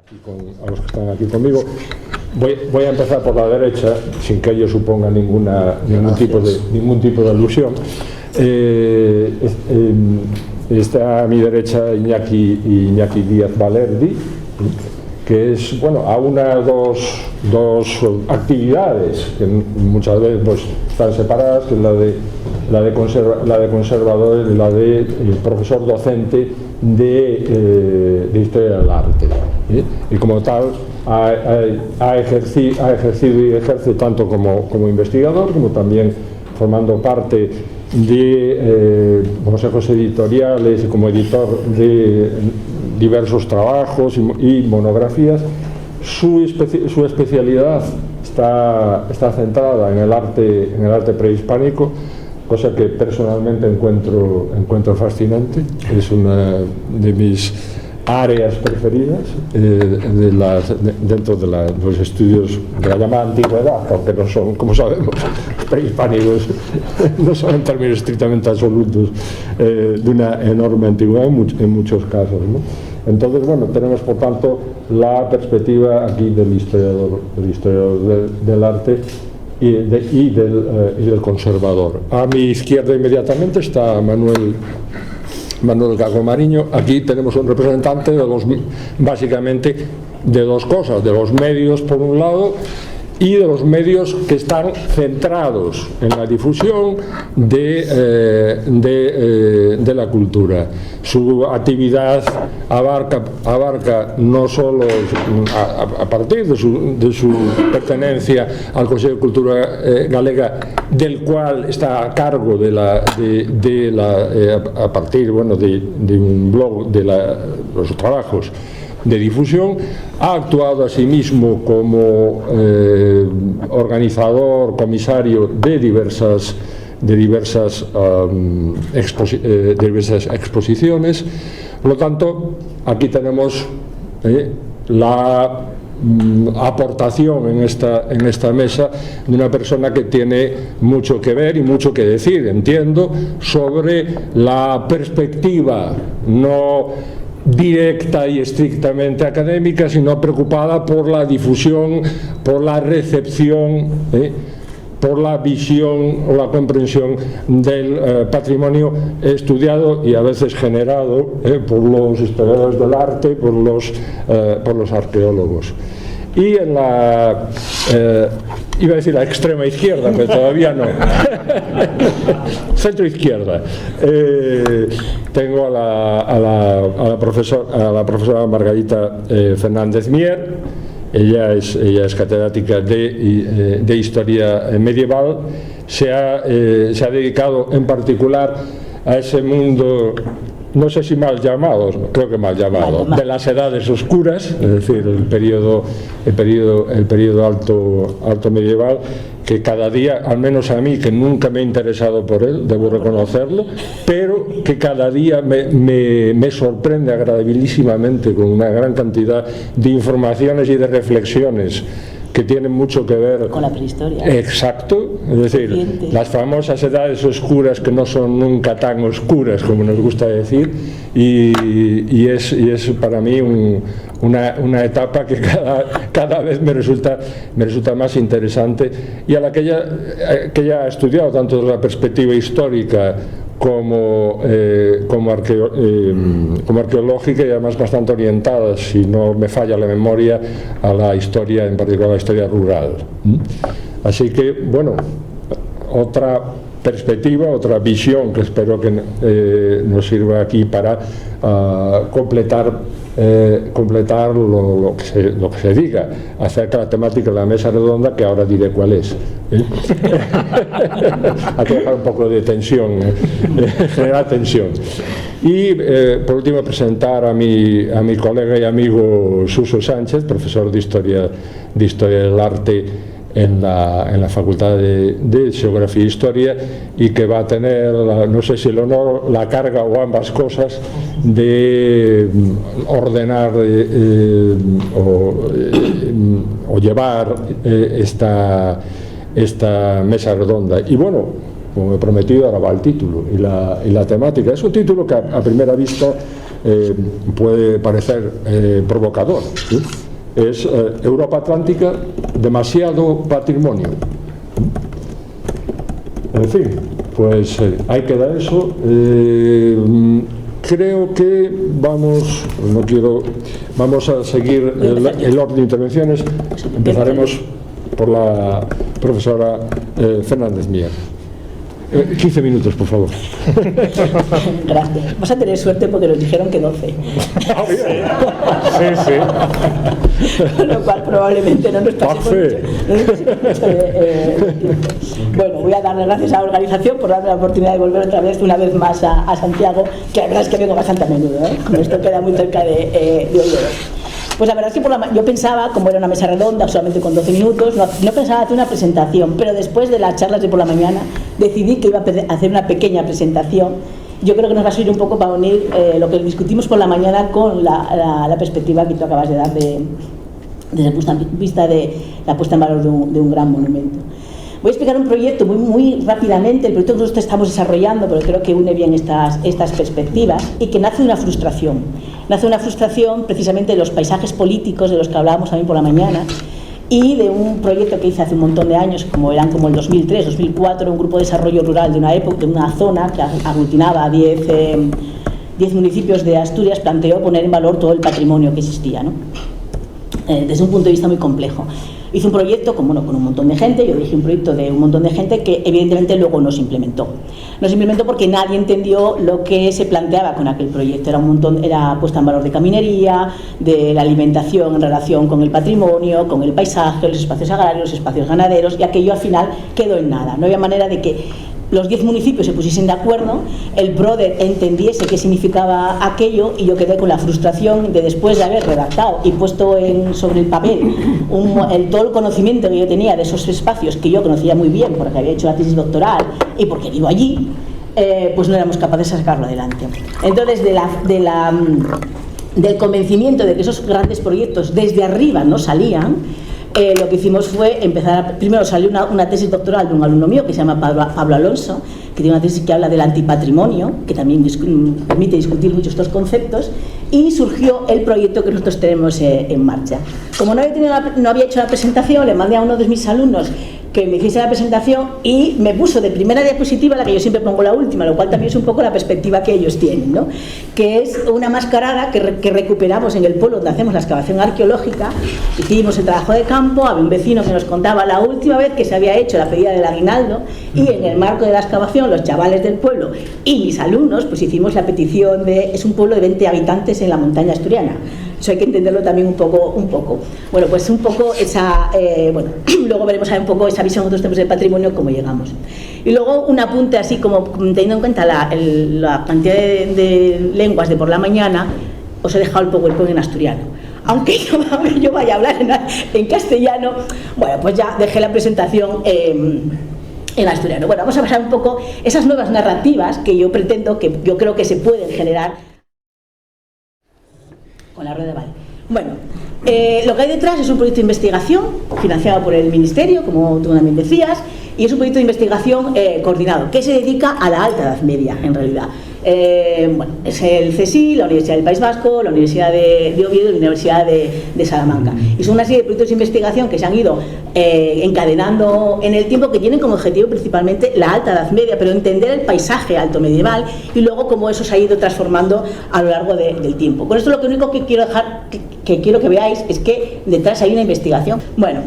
a los que están aquí conmigo. Voy a empezar por la derecha, sin que ello suponga ningún tipo de alusión. Está a mi derecha Iñaki Díaz Valerdi, que es, bueno, a una dos actividades que muchas veces pues están separadas, que es la de conservador y la de profesor docente de Historia del Arte, y como tal ha ejercido y ejerce tanto como investigador como también formando parte de consejos editoriales y como editor de diversos trabajos y monografías. Su especialidad está centrada en el arte prehispánico, cosa que personalmente encuentro fascinante. Es una de mis áreas preferidas dentro de los estudios de la llamada antigüedad, aunque no son, como sabemos, prehispánicos, no son en términos estrictamente absolutos de una enorme antigüedad en muchos casos, ¿no? Entonces, bueno, tenemos por tanto la perspectiva aquí del historiador del arte y del conservador. A mi izquierda inmediatamente está Manuel Gago Mariño. Aquí tenemos un representante básicamente de dos cosas, de los medios por un lado y de los medios que están centrados en la difusión de la cultura. Su actividad abarca no solo a partir de su pertenencia al Consejo de Cultura Galega, del cual está a cargo a partir, bueno, de un blog de los trabajos de difusión. Ha actuado asimismo como organizador, comisario de diversas exposiciones. Por lo tanto, aquí tenemos la aportación en esta mesa de una persona que tiene mucho que ver y mucho que decir, entiendo, sobre la perspectiva no directa y estrictamente académica, sino preocupada por la difusión, por la recepción, por la visión o la comprensión del patrimonio estudiado y a veces generado por los historiadores del arte, por los arqueólogos. Y en iba a decir la extrema izquierda, pero todavía no, centro izquierda, tengo a la profesora Margarita Fernández Mier. Ella es catedrática de Historia Medieval. Se ha dedicado en particular a ese mundo, no sé si mal llamado, creo que mal llamado, de las edades oscuras, es decir, el periodo alto medieval, que cada día, al menos a mí, que nunca me he interesado por él, debo reconocerlo, pero que cada día me sorprende agradabilísimamente con una gran cantidad de informaciones y de reflexiones que tienen mucho que ver con la prehistoria. Exacto, es decir, las famosas edades oscuras que no son nunca tan oscuras como nos gusta decir, y es para mí una etapa que cada vez me resulta más interesante, y a la que ella ha estudiado tanto desde la perspectiva histórica como arqueológica, y además bastante orientada, si no me falla la memoria, a la historia, en particular a la historia rural. Así que, bueno, otra perspectiva, otra visión que espero que nos sirva aquí para completar lo que se diga acerca de la temática de la mesa redonda, que ahora diré cuál es. Hay que dejar un poco de tensión, generar tensión. Y por último, presentar a mi colega y amigo Suso Sánchez, profesor de Historia del Arte en la Facultad de Geografía e Historia, y que va a tener, no sé si el honor, la carga o ambas cosas de ordenar o llevar esta mesa redonda. Y bueno, como he prometido, ahora va el título y la temática. Es un título que a primera vista puede parecer provocador, ¿sí? Es Europa Atlántica, demasiado patrimonio. En fin, pues ahí queda eso. Creo que vamos a seguir el orden de intervenciones. Empezaremos por la profesora Fernández Mier. 15 minutos, por favor. Gracias. Vas a tener suerte porque nos dijeron que 12. Sí. Con lo cual probablemente no nos pasemos mucho. Bueno, voy a darle gracias a la organización por darme la oportunidad de volver una vez más a Santiago, que la verdad es que vengo bastante a menudo, esto queda muy cerca de Oviedo. Pues la verdad es que yo pensaba, como era una mesa redonda, solamente con 12 minutos, no pensaba hacer una presentación, pero después de las charlas de por la mañana decidí que iba a hacer una pequeña presentación. Yo creo que nos va a servir un poco para unir lo que discutimos por la mañana con la perspectiva que tú acabas de dar desde el punto de vista de la puesta en valor de un gran monumento. Voy a explicar un proyecto muy rápidamente, el proyecto que nosotros estamos desarrollando, pero creo que une bien estas perspectivas y que nace de una frustración. Nace una frustración precisamente de los paisajes políticos de los que hablábamos también por la mañana y de un proyecto que hice hace un montón de años, como el 2003, 2004, un grupo de desarrollo rural de una época, de una zona que aglutinaba a 10 municipios de Asturias, planteó poner en valor todo el patrimonio que existía, ¿no? Desde un punto de vista muy complejo. Hice un proyecto con un montón de gente, yo dije un proyecto de un montón de gente que evidentemente luego no se implementó. No se implementó porque nadie entendió lo que se planteaba con aquel proyecto. Era puesta en valor de caminería, de la alimentación en relación con el patrimonio, con el paisaje, los espacios agrarios, los espacios ganaderos, y aquello al final quedó en nada. No había manera de que los 10 municipios se pusiesen de acuerdo, el PRODE entendiese qué significaba aquello, y yo quedé con la frustración de, después de haber redactado y puesto sobre el papel todo el conocimiento que yo tenía de esos espacios, que yo conocía muy bien porque había hecho la tesis doctoral y porque vivo allí, pues no éramos capaces de sacarlo adelante. Entonces, del convencimiento de que esos grandes proyectos desde arriba no salían, lo que hicimos fue primero salió una tesis doctoral de un alumno mío que se llama Pablo Alonso, que tiene una tesis que habla del antipatrimonio, que también permite discutir muchos estos conceptos, y surgió el proyecto que nosotros tenemos en marcha. Como no había hecho la presentación, le mandé a uno de mis alumnos que me hiciese la presentación y me puso de primera diapositiva la que yo siempre pongo la última, lo cual también es un poco la perspectiva que ellos tienen, ¿no? Que es una mascarada que recuperamos en el pueblo donde hacemos la excavación arqueológica. Hicimos el trabajo de campo, había un vecino que nos contaba la última vez que se había hecho la pedida del aguinaldo, y en el marco de la excavación los chavales del pueblo y mis alumnos pues hicimos la petición es un pueblo de 20 habitantes en la montaña asturiana. Eso hay que entenderlo también un poco. Bueno, pues un poco luego veremos un poco esa visión que nosotros tenemos del patrimonio, cómo llegamos. Y luego un apunte así como teniendo en cuenta la cantidad de lenguas de por la mañana, os he dejado el PowerPoint en asturiano. Aunque yo vaya a hablar en castellano, bueno, pues ya dejé la presentación en asturiano. Bueno, vamos a pasar un poco esas nuevas narrativas que yo creo que se pueden generar con la rueda, vale. Bueno, lo que hay detrás es un proyecto de investigación financiado por el Ministerio, como tú también decías, y es un proyecto de investigación coordinado, que se dedica a la Alta Edad Media, en realidad. Es el CSIC, la Universidad del País Vasco, la Universidad de Oviedo y la Universidad de Salamanca. Y son una serie de proyectos de investigación que se han ido encadenando en el tiempo, que tienen como objetivo principalmente la Alta Edad Media, pero entender el paisaje alto medieval y luego cómo eso se ha ido transformando a lo largo del tiempo. Con esto lo único que quiero que quiero que veáis es que detrás hay una investigación. Bueno,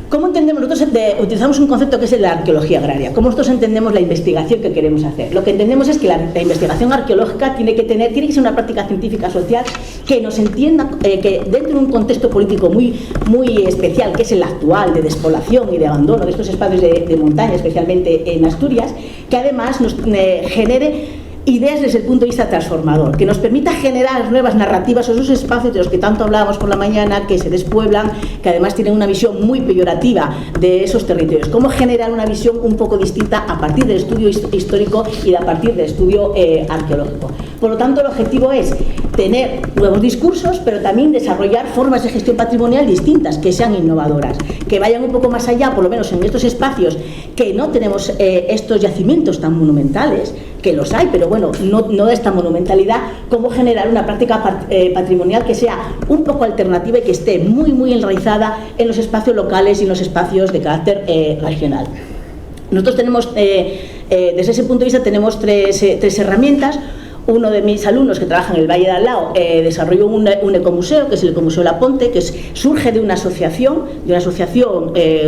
¿cómo entendemos? Nosotros utilizamos un concepto que es el de la arqueología agraria. ¿Cómo nosotros entendemos la investigación que queremos hacer? Lo que entendemos es que la investigación arqueológica tiene que ser una práctica científica social que nos entienda, que dentro de un contexto político muy especial, que es el actual, de despoblación y de abandono de estos espacios de montaña, especialmente en Asturias, que además nos genere ideas desde el punto de vista transformador, que nos permita generar nuevas narrativas, esos espacios de los que tanto hablábamos por la mañana, que se despueblan, que además tienen una visión muy peyorativa de esos territorios. Cómo generar una visión un poco distinta a partir del estudio histórico y a partir del estudio arqueológico. Por lo tanto, el objetivo es tener nuevos discursos, pero también desarrollar formas de gestión patrimonial distintas, que sean innovadoras, que vayan un poco más allá, por lo menos en estos espacios que no tenemos estos yacimientos tan monumentales, que los hay, pero bueno, no de esta monumentalidad, cómo generar una práctica patrimonial que sea un poco alternativa y que esté muy enraizada en los espacios locales y en los espacios de carácter regional. Nosotros tenemos, desde ese punto de vista, tenemos tres herramientas. Uno de mis alumnos que trabaja en el Valle de al lado desarrolló un ecomuseo, que es el Ecomuseo La Ponte, que surge de una asociación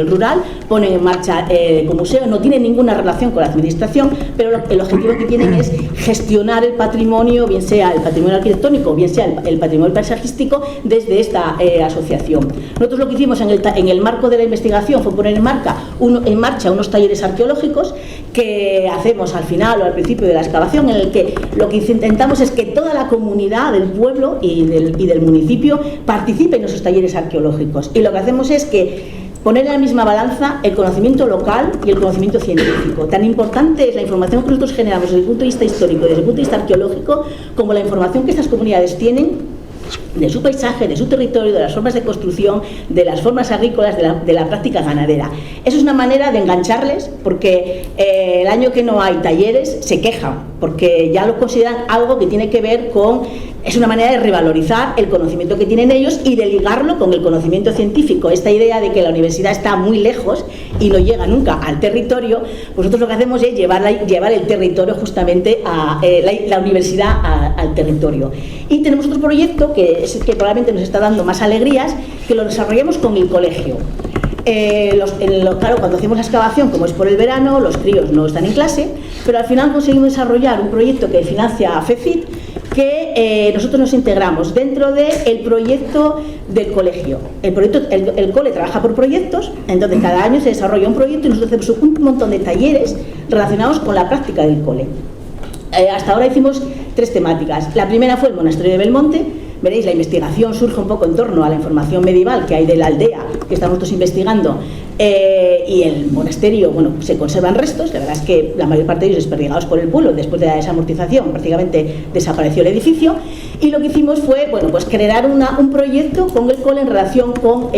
rural, ponen en marcha el ecomuseo, no tiene ninguna relación con la administración, pero el objetivo que tienen es gestionar el patrimonio, bien sea el patrimonio arquitectónico, bien sea el patrimonio paisajístico, desde esta asociación. Nosotros lo que hicimos en el marco de la investigación fue poner en marcha unos talleres arqueológicos que hacemos al final o al principio de la excavación, en el que lo que intentamos es que toda la comunidad del pueblo y del municipio participe en esos talleres arqueológicos, y lo que hacemos es que poner en la misma balanza el conocimiento local y el conocimiento científico. Tan importante es la información que nosotros generamos desde el punto de vista histórico y desde el punto de vista arqueológico como la información que estas comunidades tienen de su paisaje, de su territorio, de las formas de construcción, de las formas agrícolas, de la práctica ganadera. Eso es una manera de engancharles, porque el año que no hay talleres se quejan, porque ya lo consideran algo que tiene que ver con... Es una manera de revalorizar el conocimiento que tienen ellos y de ligarlo con el conocimiento científico. Esta idea de que la universidad está muy lejos y no llega nunca al territorio, pues nosotros lo que hacemos es llevar el territorio justamente a la universidad al territorio. Y tenemos otro proyecto que es el que probablemente nos está dando más alegrías, que lo desarrollamos con el colegio. Claro, cuando hacemos la excavación, como es por el verano, los críos no están en clase, pero al final conseguimos desarrollar un proyecto que financia FECIT, que nosotros nos integramos dentro del proyecto del colegio. El cole trabaja por proyectos, entonces cada año se desarrolla un proyecto y nosotros hacemos un montón de talleres relacionados con la práctica del cole. Hasta ahora hicimos 3 temáticas. La primera fue el monasterio de Belmonte. Veréis, la investigación surge un poco en torno a la información medieval que hay de la aldea que estamos nosotros investigando, y el monasterio, bueno, se conservan restos. La verdad es que la mayor parte de ellos desperdigados por el pueblo. Después de la desamortización prácticamente desapareció el edificio, y lo que hicimos fue, bueno, pues crear un proyecto con el cole en relación con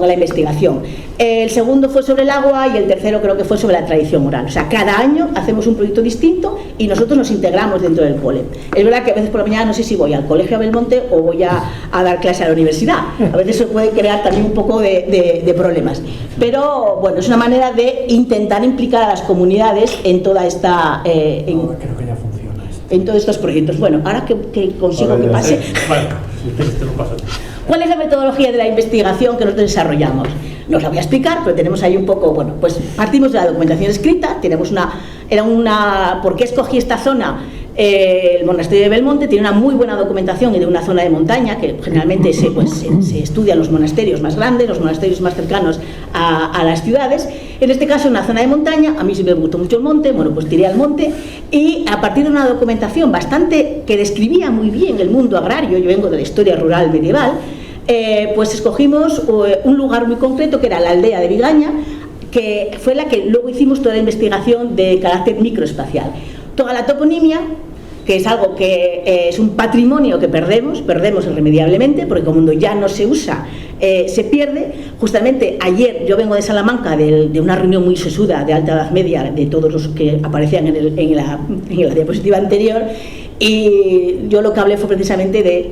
la investigación. El segundo fue sobre el agua y el tercero creo que fue sobre la tradición oral. O sea, cada año hacemos un proyecto distinto y nosotros nos integramos dentro del cole. Es verdad que a veces por la mañana no sé si voy al colegio a Belmonte o voy a dar clase a la universidad. A veces se puede crear también un poco de problemas. Pero bueno, es una manera de intentar implicar a las comunidades en toda esta... creo que ya funciona esto. En todos estos proyectos. Bueno, ahora que consigo que pase... Bueno, si te lo paso. ¿Cuál es la metodología de la investigación que nosotros desarrollamos? No os la voy a explicar, pero tenemos ahí un poco, bueno, pues partimos de la documentación escrita, tenemos ¿por qué escogí esta zona? El monasterio de Belmonte tiene una muy buena documentación y de una zona de montaña, que generalmente se estudian los monasterios más grandes, los monasterios más cercanos a las ciudades. En este caso, una zona de montaña, a mí siempre me gustó mucho el monte, bueno, pues tiré al monte, y a partir de una documentación que describía muy bien el mundo agrario, yo vengo de la historia rural medieval, pues escogimos un lugar muy concreto, que era la aldea de Vigaña, que fue la que luego hicimos toda la investigación de carácter microespacial. Toda la toponimia, que es algo que es un patrimonio que perdemos irremediablemente, porque como ya no se usa, se pierde. Justamente ayer yo vengo de Salamanca, de una reunión muy sesuda de alta edad media, de todos los que aparecían en la diapositiva anterior, y yo lo que hablé fue precisamente de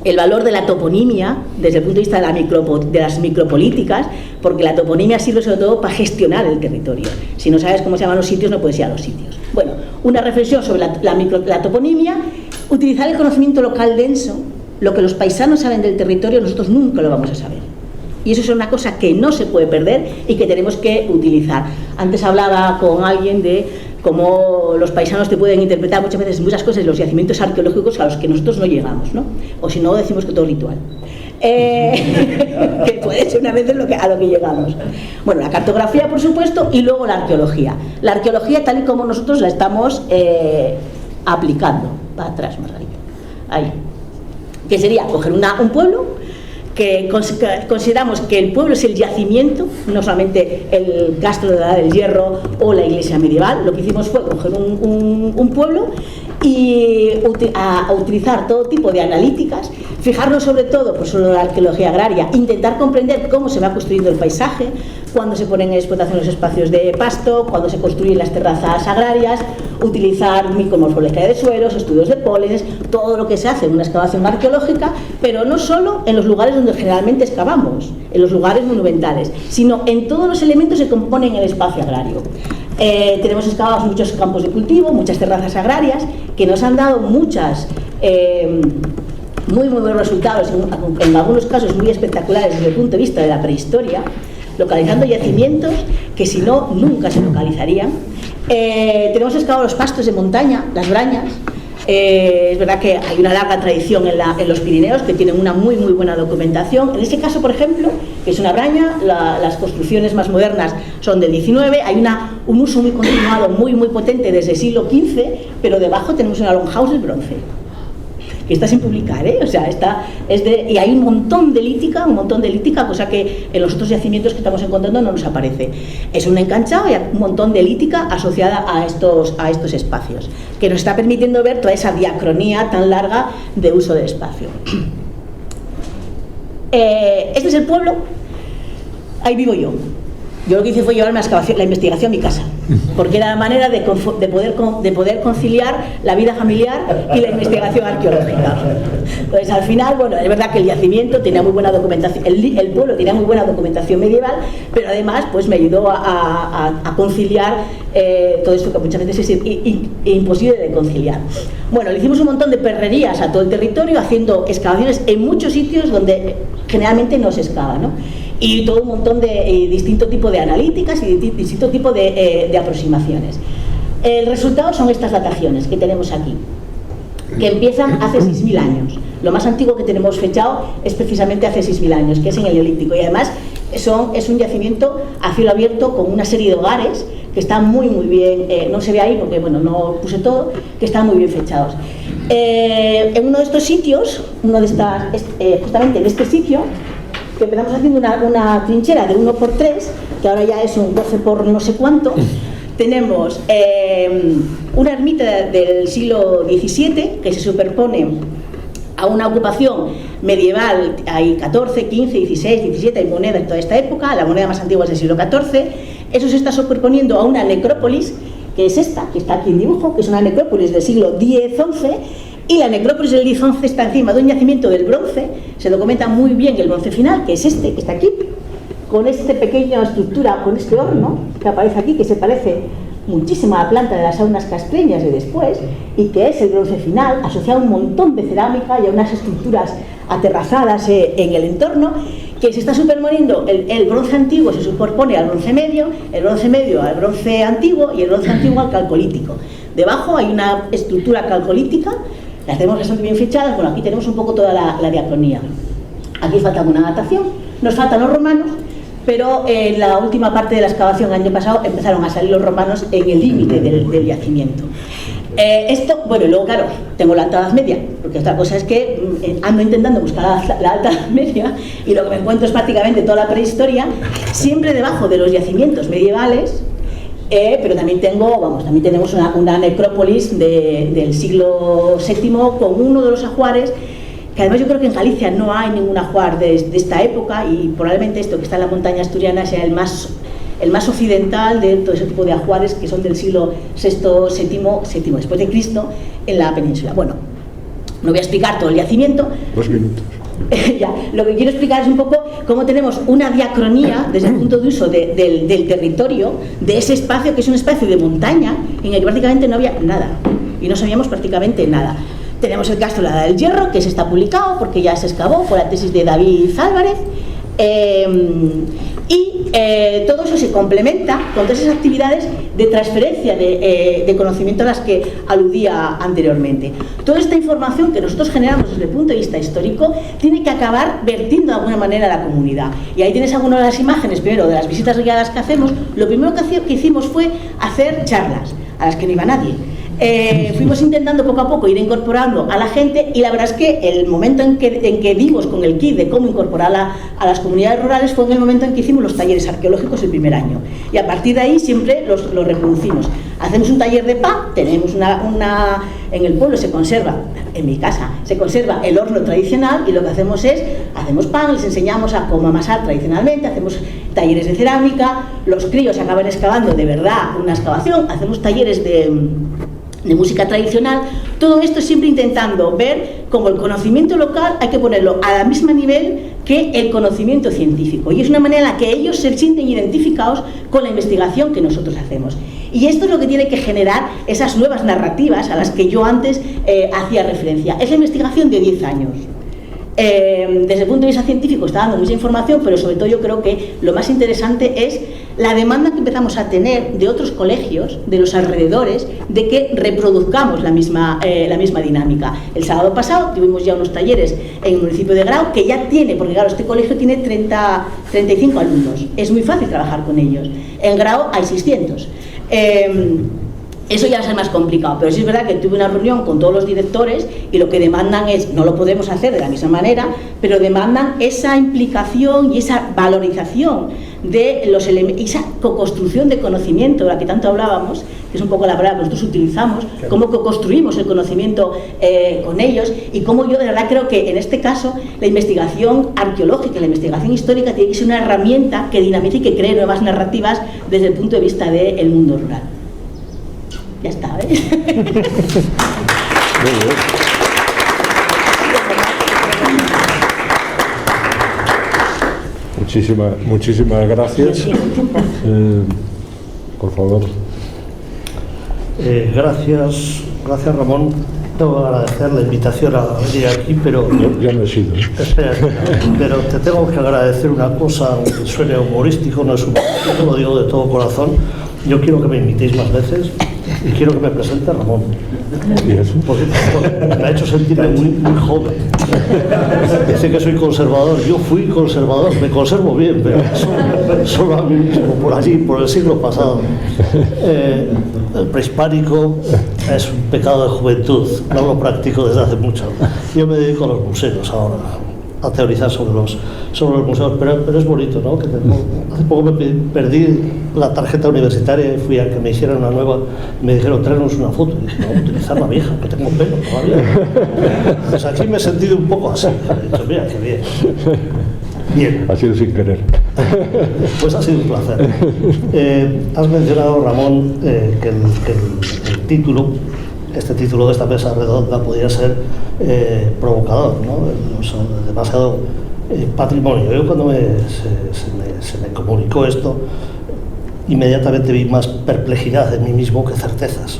el valor de la toponimia desde el punto de vista de las micropolíticas, porque la toponimia sirve sobre todo para gestionar el territorio. Si no sabes cómo se llaman los sitios, no puedes ir a los sitios. Bueno, una reflexión sobre la toponimia, utilizar el conocimiento local denso. Lo que los paisanos saben del territorio, nosotros nunca lo vamos a saber. Y eso es una cosa que no se puede perder y que tenemos que utilizar. Antes hablaba con alguien de cómo los paisanos te pueden interpretar muchas veces muchas cosas de los yacimientos arqueológicos a los que nosotros no llegamos, ¿no? O si no, decimos que todo es ritual. Que puede ser una vez a lo que llegamos. Bueno, la cartografía, por supuesto, y luego la arqueología. La arqueología tal y como nosotros la estamos aplicando. Va atrás, Margarita. Ahí. Que sería coger un pueblo que consideramos que el pueblo es el yacimiento, no solamente el Castro de la Edad del Hierro o la iglesia medieval. Lo que hicimos fue coger un pueblo y a utilizar todo tipo de analíticas, fijarnos sobre todo pues, sobre la arqueología agraria, intentar comprender cómo se va construyendo el paisaje, cuándo se ponen en explotación los espacios de pasto, cuándo se construyen las terrazas agrarias, utilizar micromorfología de suelos, estudios de pólenes, todo lo que se hace en una excavación arqueológica, pero no solo en los lugares donde generalmente excavamos, en los lugares monumentales, sino en todos los elementos que componen el espacio agrario. Tenemos excavados muchos campos de cultivo, muchas terrazas agrarias, que nos han dado muchas muy buenos resultados, en algunos casos muy espectaculares desde el punto de vista de la prehistoria, localizando yacimientos que si no, nunca se localizarían. Tenemos excavados los pastos de montaña, las brañas. Es verdad que hay una larga tradición en los Pirineos que tienen una muy buena documentación. En este caso, por ejemplo, que es una braña, las construcciones más modernas son del 19, hay un uso muy continuado, muy potente desde el siglo XV, pero debajo tenemos una longhouse del bronce, que está sin publicar, o sea, y hay un montón de lítica, cosa que en los otros yacimientos que estamos encontrando no nos aparece. Es un enganchado y un montón de lítica asociada a estos espacios, que nos está permitiendo ver toda esa diacronía tan larga de uso del espacio. Este es el pueblo, ahí vivo yo. Yo lo que hice fue llevarme la investigación a mi casa, porque era la manera de poder conciliar la vida familiar y la investigación arqueológica. Entonces, al final, bueno, es verdad que el yacimiento tenía muy buena documentación, el pueblo tenía muy buena documentación medieval, pero además pues me ayudó a conciliar todo esto que muchas veces es imposible de conciliar. Bueno, le hicimos un montón de perrerías a todo el territorio, haciendo excavaciones en muchos sitios donde generalmente no se excava, ¿no? Y todo un montón de distinto tipo de analíticas y distinto tipo de aproximaciones. El resultado son estas dataciones que tenemos aquí, que empiezan hace 6.000 años. Lo más antiguo que tenemos fechado es precisamente hace 6.000 años, que es en el Neolítico, y además es un yacimiento a cielo abierto con una serie de hogares que están muy bien, no se ve ahí porque bueno, no puse todo, que están muy bien fechados. En uno de estos sitios, justamente en este sitio, que empezamos haciendo una trinchera de 1×3, que ahora ya es un 12 por no sé cuánto, tenemos una ermita del siglo XVII que se superpone a una ocupación medieval. Hay 14, 15, 16, 17, hay moneda en toda esta época, la moneda más antigua es del siglo XIV. Eso se está superponiendo a una necrópolis, que es esta, que está aquí en dibujo, que es una necrópolis del siglo X-XI, y la necrópolis del X-XI está encima de un yacimiento del bronce. Se documenta muy bien el bronce final, que es este, que está aquí, con esta pequeña estructura, con este horno que aparece aquí, que se parece muchísimo a la planta de las saunas castreñas de después, y que es el bronce final, asociado a un montón de cerámica y a unas estructuras aterrazadas en el entorno, que se está superponiendo. El bronce antiguo se superpone al bronce medio, el bronce medio al bronce antiguo y el bronce antiguo al calcolítico. Debajo hay una estructura calcolítica, las tenemos bastante bien fichadas. Bueno, aquí tenemos un poco toda la diacronía. Aquí falta alguna datación, nos faltan los romanos, pero en la última parte de la excavación el año pasado empezaron a salir los romanos en el límite del yacimiento. Bueno, y luego claro, tengo la Alta Edad Media, porque otra cosa es que ando intentando buscar la Alta Edad Media y lo que me encuentro es prácticamente toda la prehistoria, siempre debajo de los yacimientos medievales. Pero también tenemos una necrópolis del siglo VII con uno de los ajuares, que además yo creo que en Galicia no hay ningún ajuar de esta época, y probablemente esto que está en la montaña asturiana sea el más occidental de todo ese tipo de ajuares que son del siglo VI, VII después de Cristo en la península. Bueno, no voy a explicar todo el yacimiento. 2 minutos. Ya, lo que quiero explicar es un poco cómo tenemos una diacronía desde el punto de uso del territorio, de ese espacio que es un espacio de montaña en el que prácticamente no había nada y no sabíamos prácticamente nada. Tenemos el Castro de la Edad del Hierro, que se está publicado porque ya se excavó por la tesis de David Álvarez, y todo eso se complementa con todas esas actividades de transferencia de conocimiento a las que aludía anteriormente. Toda esta información que nosotros generamos desde el punto de vista histórico tiene que acabar vertiendo de alguna manera a la comunidad. Y ahí tienes algunas de las imágenes, primero de las visitas guiadas que hacemos. Lo primero que hicimos fue hacer charlas a las que no iba nadie. Fuimos intentando poco a poco ir incorporando a la gente, y la verdad es que el momento en que dimos con el kit de cómo incorporar a las comunidades rurales fue en el momento en que hicimos los talleres arqueológicos el primer año, y a partir de ahí siempre los reproducimos. Hacemos un taller de pan, tenemos en el pueblo se conserva, en mi casa, se conserva el horno tradicional, y lo que hacemos pan, les enseñamos a cómo amasar tradicionalmente, hacemos talleres de cerámica, los críos acaban excavando de verdad una excavación, hacemos talleres de música tradicional. Todo esto siempre intentando ver cómo el conocimiento local hay que ponerlo a la misma nivel que el conocimiento científico, y es una manera en la que ellos se sienten identificados con la investigación que nosotros hacemos. Y esto es lo que tiene que generar esas nuevas narrativas a las que yo antes hacía referencia. Es la investigación de 10 años. Desde el punto de vista científico está dando mucha información, pero sobre todo yo creo que lo más interesante es la demanda que empezamos a tener de otros colegios, de los alrededores, de que reproduzcamos la misma dinámica. El sábado pasado tuvimos ya unos talleres en el municipio de Grau, que ya tiene, porque claro, este colegio tiene 35 alumnos, es muy fácil trabajar con ellos. En Grau hay 600. Eso ya va a ser más complicado, pero sí es verdad que tuve una reunión con todos los directores, y lo que demandan es, no lo podemos hacer de la misma manera, pero demandan esa implicación y esa valorización de los elementos, esa co-construcción de conocimiento de la que tanto hablábamos, que es un poco la palabra que nosotros utilizamos, cómo co-construimos el conocimiento con ellos, y cómo yo de verdad creo que en este caso la investigación arqueológica, la investigación histórica tiene que ser una herramienta que dinamice y que cree nuevas narrativas desde el punto de vista del mundo rural. Ya está, ¿ves? Muchísimas gracias. Por favor. Gracias Ramón. Tengo que agradecer la invitación a venir aquí, pero... Yo no he sido. Espera, pero te tengo que agradecer una cosa, aunque suene humorístico, no es humorístico, lo digo de todo corazón. Yo quiero que me invitéis más veces y quiero que me presente a Ramón. ¿Y eso? Porque me ha hecho sentirme muy joven. Dice que soy conservador. Yo fui conservador, me conservo bien, pero solo a mí mismo, por allí, por el siglo pasado. El prehispánico es un pecado de juventud, no lo practico desde hace mucho. Yo me dedico a los museos ahora, a teorizar sobre los museos, pero es bonito, ¿no? Hace poco me perdí la tarjeta universitaria y fui a que me hicieran una nueva, y me dijeron, tráenos una foto, y dije, no, voy a utilizar la vieja, que tengo pelo todavía. Pues aquí me he sentido un poco así, he dicho, mira, qué bien. Bien. Ha sido sin querer. Pues ha sido un placer. Has mencionado, Ramón, que el título, este título de esta mesa redonda podría ser provocador, ¿no? O sea, demasiado patrimonio. Yo cuando se me comunicó esto, inmediatamente vi más perplejidad en mí mismo que certezas.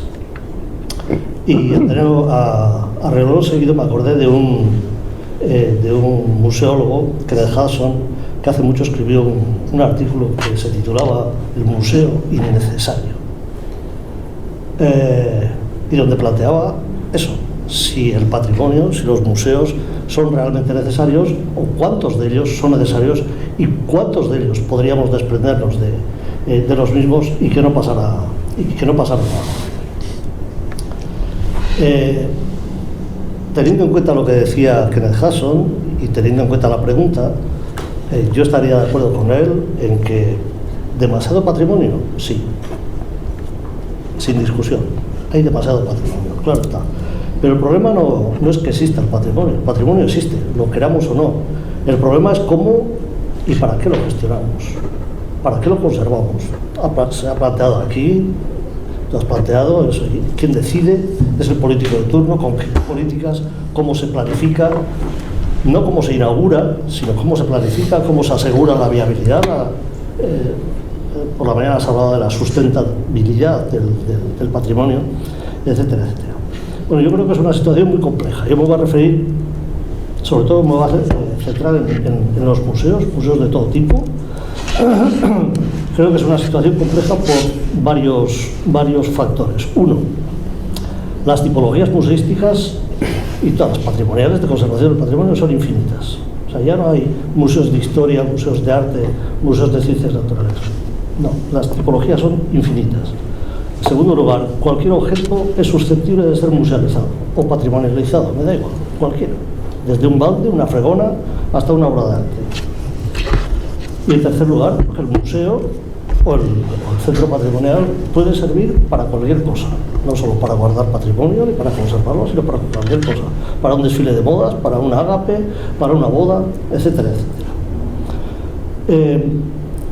Y a reloj seguido me acordé de un museólogo, Kenneth Hudson, que hace mucho escribió un artículo que se titulaba El museo innecesario, y donde planteaba eso, si el patrimonio, si los museos son realmente necesarios, o cuántos de ellos son necesarios y cuántos de ellos podríamos desprendernos de los mismos y que no pasara nada. Teniendo en cuenta lo que decía Kenneth Hudson y teniendo en cuenta la pregunta, yo estaría de acuerdo con él en que demasiado patrimonio, sí, sin discusión, hay demasiado patrimonio, claro está. Pero el problema no es que exista el patrimonio existe, lo queramos o no. El problema es cómo y para qué lo gestionamos, para qué lo conservamos. Se ha planteado aquí, tú has planteado eso, quién decide es el político de turno, con qué políticas, cómo se planifica, no cómo se inaugura, sino cómo se planifica, cómo se asegura la viabilidad. Por la mañana has hablado de la sustentabilidad del patrimonio, etcétera, etcétera. Bueno, yo creo que es una situación muy compleja. Yo me voy a referir, sobre todo me voy a centrar en los museos de todo tipo. Creo que es una situación compleja por varios factores. Uno, las tipologías museísticas y todas las patrimoniales de conservación del patrimonio son infinitas. O sea, ya no hay museos de historia, museos de arte, museos de ciencias naturales. No, las tipologías son infinitas. En segundo lugar, cualquier objeto es susceptible de ser musealizado o patrimonializado, me da igual, cualquiera. Desde un balde, una fregona, hasta una obra de arte. Y en tercer lugar, el museo o el centro patrimonial puede servir para cualquier cosa, no solo para guardar patrimonio ni para conservarlo, sino para cualquier cosa, para un desfile de modas, para un ágape, para una boda, etcétera, etcétera.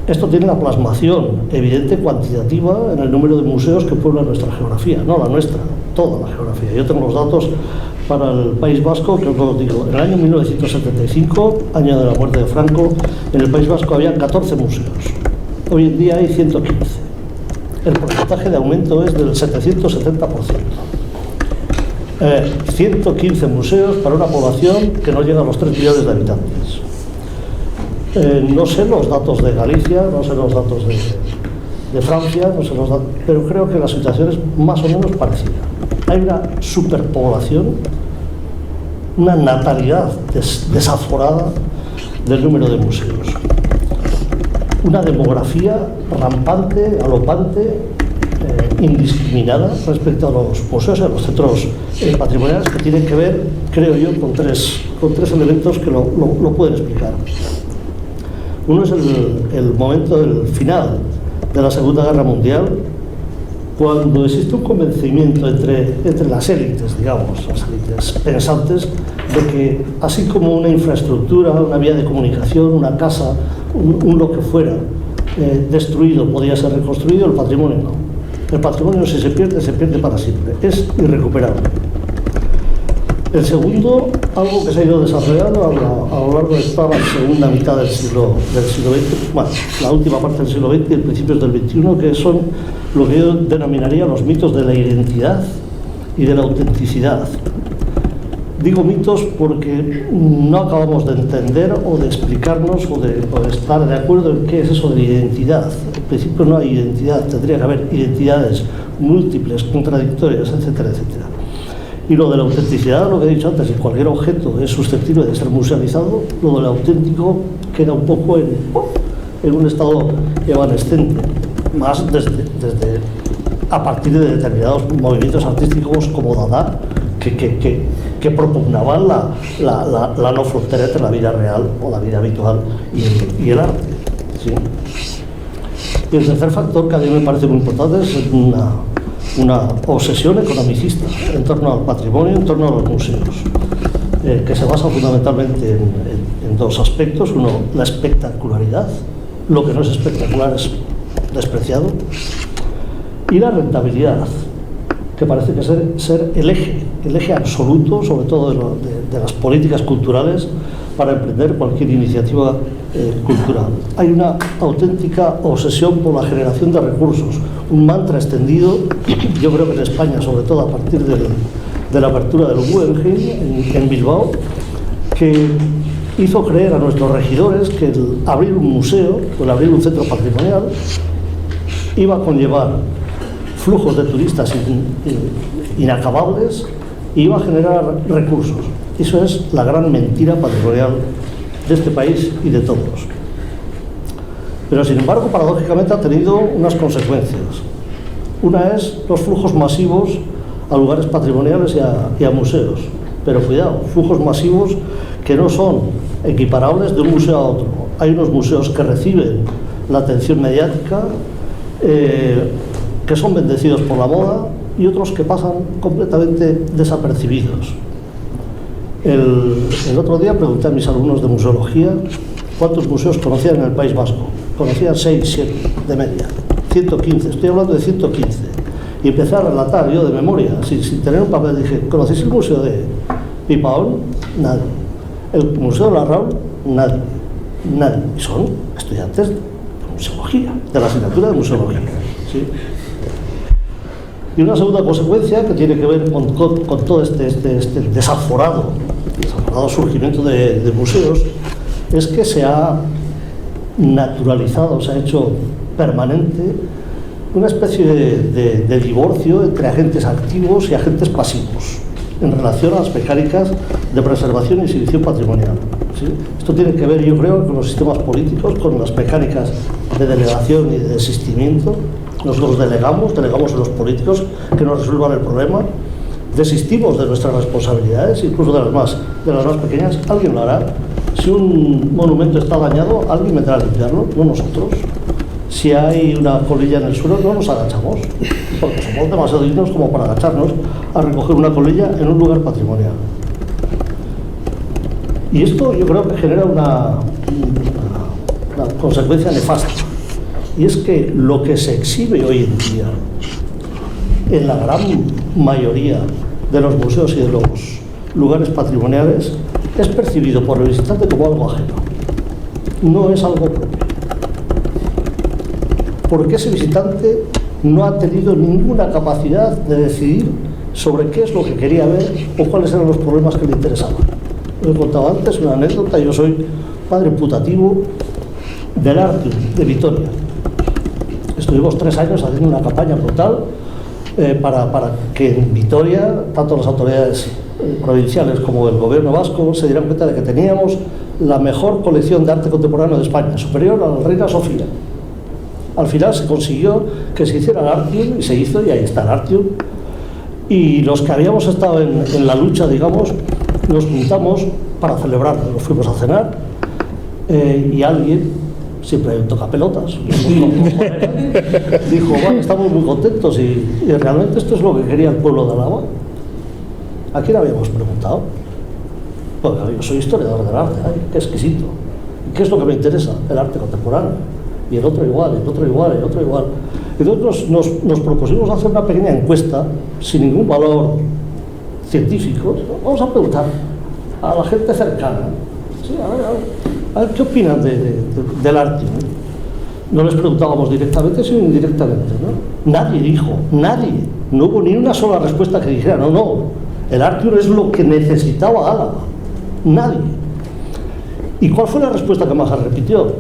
Esto tiene una plasmación evidente, cuantitativa, en el número de museos que pueblan nuestra geografía, no la nuestra, toda la geografía. Yo tengo los datos para el País Vasco, que os digo, en el año 1975, año de la muerte de Franco, en el País Vasco había 14 museos. Hoy en día hay 115. El porcentaje de aumento es del 770%. 115 museos para una población que no llega a los 3 millones de habitantes. No sé los datos de Galicia, no sé los datos de Francia, no sé los datos, pero creo que la situación es más o menos parecida. Hay una superpoblación, una natalidad desaforada del número de museos, una demografía rampante, galopante, indiscriminada respecto a los museos y a los centros patrimoniales, que tienen que ver, creo yo, con tres elementos que lo pueden explicar. Uno es el momento del final de la Segunda Guerra Mundial, cuando existe un convencimiento entre las élites, digamos, las élites pensantes, de que así como una infraestructura, una vía de comunicación, una casa, un lo que fuera destruido podía ser reconstruido, el patrimonio no. El patrimonio, si se pierde para siempre, es irrecuperable. El segundo, algo que se ha ido desarrollando a lo largo de toda la segunda mitad del siglo XX, bueno, la última parte del siglo XX y principios del XXI, que son lo que yo denominaría los mitos de la identidad y de la autenticidad. Digo mitos porque no acabamos de entender o de explicarnos o de estar de acuerdo en qué es eso de la identidad. En principio no hay identidad, tendría que haber identidades múltiples, contradictorias, etcétera, etcétera. Y lo de la autenticidad, lo que he dicho antes, si cualquier objeto es susceptible de ser musealizado, lo del auténtico queda un poco en un estado evanescente, más desde a partir de determinados movimientos artísticos como Dada, que propugnaban la no frontera entre la vida real o la vida habitual y el arte, ¿sí? Y el tercer factor, que a mí me parece muy importante, es una obsesión economicista en torno al patrimonio, en torno a los museos, que se basa fundamentalmente en dos aspectos. Uno, la espectacularidad, lo que no es espectacular es despreciado, y la rentabilidad, que parece que ser el eje absoluto, sobre todo de las políticas culturales, para emprender cualquier iniciativa cultural. Hay una auténtica obsesión por la generación de recursos, un mantra extendido, yo creo que en España, sobre todo a partir de la apertura del Guggenheim en Bilbao, que hizo creer a nuestros regidores que el abrir un museo o el abrir un centro patrimonial iba a conllevar flujos de turistas inacabables y iba a generar recursos. Eso es la gran mentira patrimonial de este país y de todos. Pero sin embargo, paradójicamente ha tenido unas consecuencias. Una es los flujos masivos a lugares patrimoniales y a museos. Pero cuidado, flujos masivos que no son equiparables de un museo a otro. Hay unos museos que reciben la atención mediática, que son bendecidos por la moda, y otros que pasan completamente desapercibidos. El otro día pregunté a mis alumnos de museología cuántos museos conocían en el País Vasco. Conocían 6, 7 de media, 115, estoy hablando de 115. Y empecé a relatar yo de memoria, sin tener un papel. Dije, ¿conocéis el museo de Pipaón? Nadie. El museo de Larraul, nadie. Y son estudiantes de museología, de la asignatura de museología, ¿sí? Y una segunda consecuencia que tiene que ver con todo este desaforado surgimiento de museos es que se ha naturalizado, se ha hecho permanente una especie de divorcio entre agentes activos y agentes pasivos en relación a las mecánicas de preservación y exhibición patrimonial, ¿sí? Esto tiene que ver, yo creo, con los sistemas políticos, con las mecánicas de delegación y de desistimiento, Nosotros delegamos a los políticos que nos resuelvan el problema, desistimos de nuestras responsabilidades, incluso de las más pequeñas. Alguien lo hará. Si un monumento está dañado, alguien vendrá a limpiarlo, no nosotros. Si hay una colilla en el suelo, no nos agachamos, porque somos demasiado dignos como para agacharnos a recoger una colilla en un lugar patrimonial. Y esto yo creo que genera una consecuencia nefasta, y es que lo que se exhibe hoy en día en la gran mayoría de los museos y de los lugares patrimoniales es percibido por el visitante como algo ajeno, no es algo propio, porque ese visitante no ha tenido ninguna capacidad de decidir sobre qué es lo que quería ver o cuáles eran los problemas que le interesaban. Lo he contado antes, una anécdota. Yo soy padre putativo del Artium de Vitoria. Estuvimos 3 años haciendo una campaña brutal para que en Vitoria, tanto las autoridades provinciales como el gobierno vasco se dieran cuenta de que teníamos la mejor colección de arte contemporáneo de España, superior a la Reina Sofía. Al final se consiguió que se hiciera el Artium, y se hizo, y ahí está el Artium. Y los que habíamos estado en la lucha, digamos, nos juntamos para celebrarlo. Nos fuimos a cenar y alguien, siempre hay un tocapelotas, dijo, bueno, estamos muy contentos y realmente esto es lo que quería el pueblo de Álava. ¿A quién habíamos preguntado? Pues yo soy historiador del arte, ay, qué exquisito. ¿Qué es lo que me interesa? El arte contemporáneo. Y el otro igual, el otro igual, el otro igual. Entonces nos propusimos hacer una pequeña encuesta sin ningún valor científico. Vamos a preguntar a la gente cercana, sí, a ver qué opinan del arte. No les preguntábamos directamente, sino indirectamente, ¿no? Nadie dijo, nadie. No hubo ni una sola respuesta que dijera, no, el arte es lo que necesitaba Álava. Nadie. ¿Y cuál fue la respuesta que más se repitió?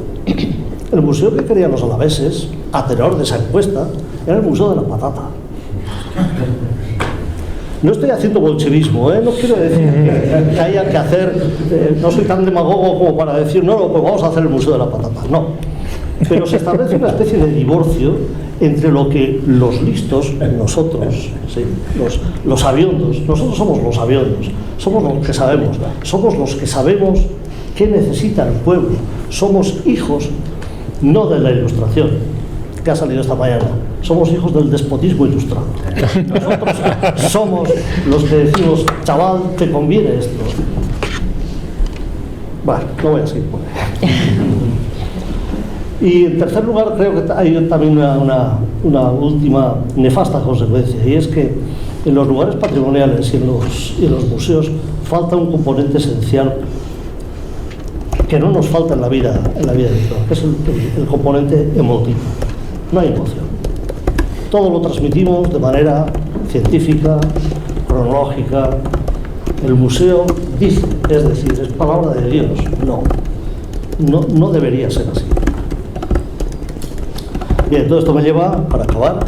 El museo que querían los alaveses, a tenor de esa encuesta, era el Museo de la Patata. No estoy haciendo bolchevismo, no quiero decir que haya que hacer, no soy tan demagogo como para decir, no, pues vamos a hacer el Museo de la Patata, no. Pero se establece una especie de divorcio entre lo que los listos, nosotros, ¿sí? los sabiondos, nosotros somos los sabiondos, somos los que sabemos qué necesita el pueblo, somos hijos no de la Ilustración, que ha salido esta mañana, somos hijos del despotismo ilustrado. Nosotros somos los que decimos, chaval, te conviene esto. Bueno, no voy a seguir por ahí. Y en tercer lugar, creo que hay también una última nefasta consecuencia, y es que en los lugares patrimoniales y en los museos falta un componente esencial que no nos falta en la vida de todos, que es el componente emotivo. No hay emoción. Todo lo transmitimos de manera científica, cronológica. El museo dice, es decir, es palabra de Dios. No debería ser así. Bien, todo esto me lleva, para acabar,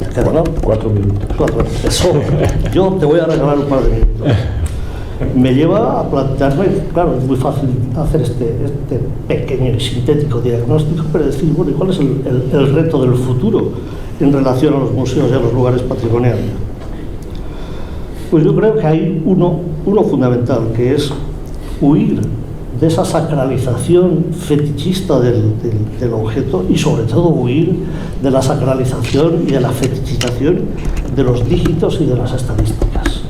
ya quedan, ¿no? 4 minutos. 4 minutos. Eso, yo te voy a regalar un par de minutos. Me lleva a plantearme, claro, es muy fácil hacer este pequeño y sintético diagnóstico, pero decir, bueno, ¿y cuál es el reto del futuro en relación a los museos y a los lugares patrimoniales? Pues yo creo que hay uno fundamental, que es huir de esa sacralización fetichista del objeto, y sobre todo huir de la sacralización y de la fetichización de los dígitos y de las estadísticas.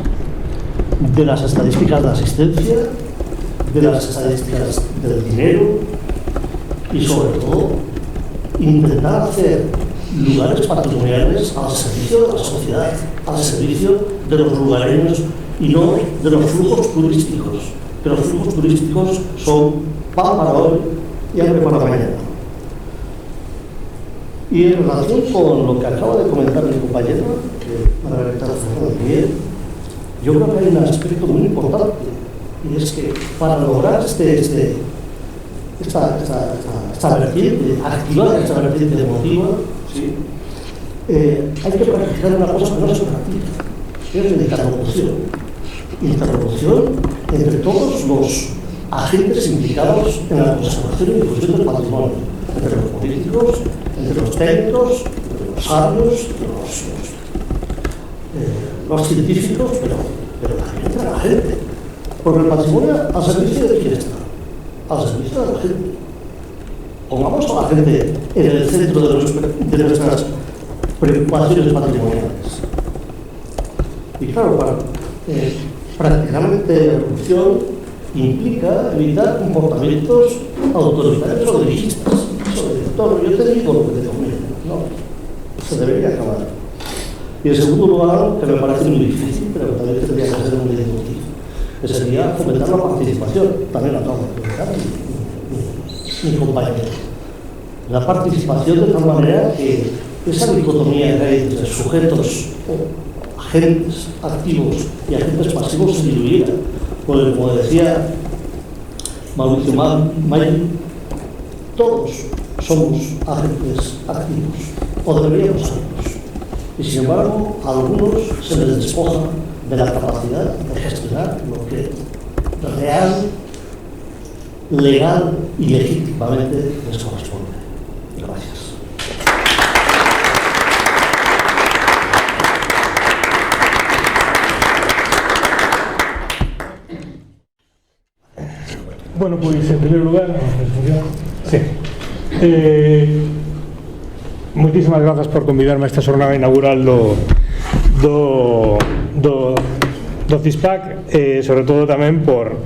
De las estadísticas de asistencia, de las estadísticas del dinero, y sobre todo intentar hacer lugares patrimoniales al servicio de la sociedad, al servicio de los lugareños y no de los flujos turísticos, que los flujos turísticos son pan para hoy y hambre para mañana. Y en relación con lo que acaba de comentar mi compañera, que Margarita Fernández Miguel, yo creo que hay un aspecto muy importante, y es que para lograr esta vertiente, activar esta vertiente emotiva, ¿sí? Hay que practicar una cosa que no se practica, que es la interlocución entre todos los agentes implicados en la conservación y difusión del patrimonio. entre los políticos, entre los técnicos, los sabios, los científicos, pero también entre la gente. Porque el patrimonio al servicio de quién está, al servicio de la gente. Pongamos a la gente en el centro de nuestras preocupaciones patrimoniales. Y claro, prácticamente la corrupción implica evitar comportamientos autoritarios o dirigistas. Yo te digo lo que te conviene. No, se debería acabar. Y en segundo lugar, que me parece muy difícil, pero también tendría que ser muy discutido, que sería fomentar la participación. También lo acabo de comentar mi compañero. La participación de tal manera que esa dicotomía que hay entre sujetos o agentes activos y agentes pasivos se diluyera. Porque, como decía Mauricio May, todos somos agentes activos, o deberíamos serlos. Y sin embargo, a algunos se les despoja de la capacidad de gestionar lo que real, legal y legítimamente les corresponde. Gracias. Bueno, pois, en primeiro lugar, sí. Moitísimas grazas por convidarme a esta xornada inaugural do CISPAC, sobre todo tamén por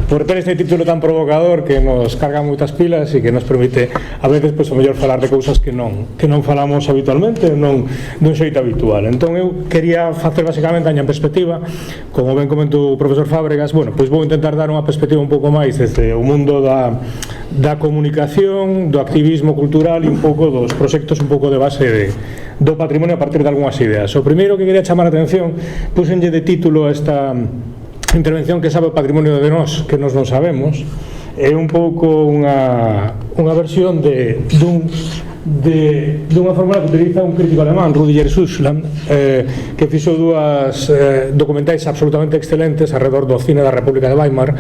ter este título tan provocador que nos carga moitas pilas e que nos permite a veces, pois, o mellor falar de cousas que non falamos habitualmente, non dun xeito habitual. Entón eu quería facer basicamente a miña perspectiva, como ben comentou o profesor Fábregas. Bueno, pois vou intentar dar unha perspectiva un pouco máis desde o mundo da comunicación, do activismo cultural e un pouco dos proxectos un pouco de base do patrimonio a partir de algunhas ideas. O primeiro que quería chamar a atención, puxenlle de título a esta intervención que sabe o patrimonio de nós, que nós non sabemos. É un pouco unha versión dunha fórmula que utiliza un crítico alemán, Rudiger Suchland, que fixo dúas documentais absolutamente excelentes alrededor do cine da República de Weimar,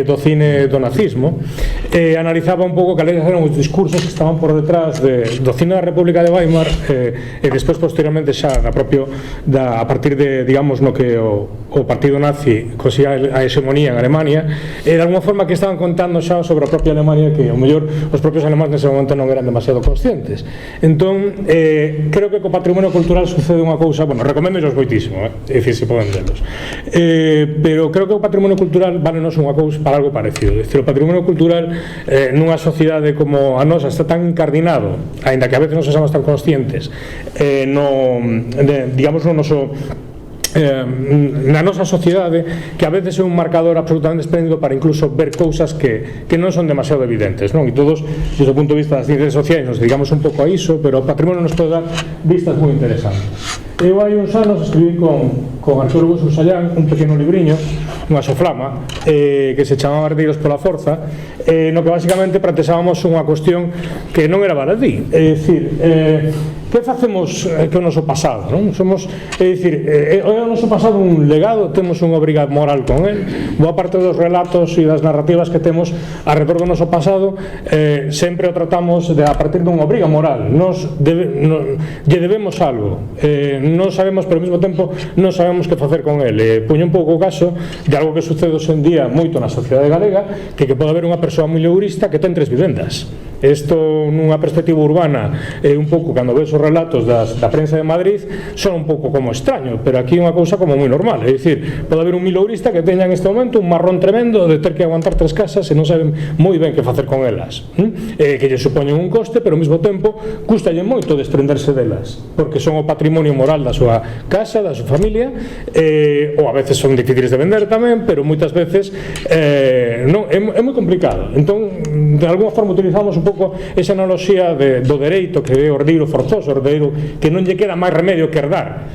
do cine do nazismo. Analizaba un pouco cales eran os discursos que estaban por detrás do cine da República de Weimar e despois posteriormente xa a partir de, digamos, no que o partido nazi conseguía a hegemonía en Alemania, de alguma forma que estaban contando xa sobre a propia Alemania, que ao mellor os propios alemanes nese momento non eran demasiado conscientes. Entón, creo que co patrimonio cultural sucede unha cousa, bueno, recomendo os moitísimo, é dicir, se poden delos, pero creo que o patrimonio cultural valenos unha cousa para algo parecido. É dicir, o patrimonio cultural nunha sociedade como a nosa está tan incardinado, aínda que a veces non somos tan conscientes, digamos, no noso na nosa sociedade, que a veces é un marcador absolutamente espléndido para incluso ver cousas que non son demasiado evidentes, non? E todos, desde o punto de vista das ciencias sociais, nos dedicamos un pouco a iso, pero o patrimonio nos pode dar vistas moi interesantes. Eu hai uns anos escribí con arqueólogo Susallán un pequeno libriño, unha soflama, que se chamaba Herdeiros pola Forza, no que basicamente planteábamos unha cuestión que non era baladí, é dicir, que facemos que o noso pasado, non? Somos, é dicir, o noso pasado un legado, temos unha obriga moral con el. Boa parte dos relatos e das narrativas que temos alrededor do noso pasado sempre o tratamos a partir dunha obriga moral. Lle debemos algo, non sabemos, pero ao mesmo tempo non sabemos que facer con el. Puño un pouco o caso de algo que sucede hoxe en día moito na sociedade galega, que pode haber unha persoa moi leurista que ten 3 vivendas. Isto nunha perspectiva urbana, un pouco, cando ves os relatos da prensa de Madrid, son un pouco como extraño, pero aquí é unha cousa como moi normal. É dicir, pode haber un milourista que teña en este momento un marrón tremendo de ter que aguantar 3 casas e non saben moi ben que facer con elas, que lle supoñen un coste, pero ao mesmo tempo custalle moito desprenderse delas, porque son o patrimonio moral da súa casa, da súa familia, ou a veces son difíciles de vender tamén, pero moitas veces non, é moi complicado. Entón, de alguma forma utilizamos un pouco esa analoxía do dereito, que é o herdeiro forzoso, o herdeiro que non lle queda máis remedio que herdar,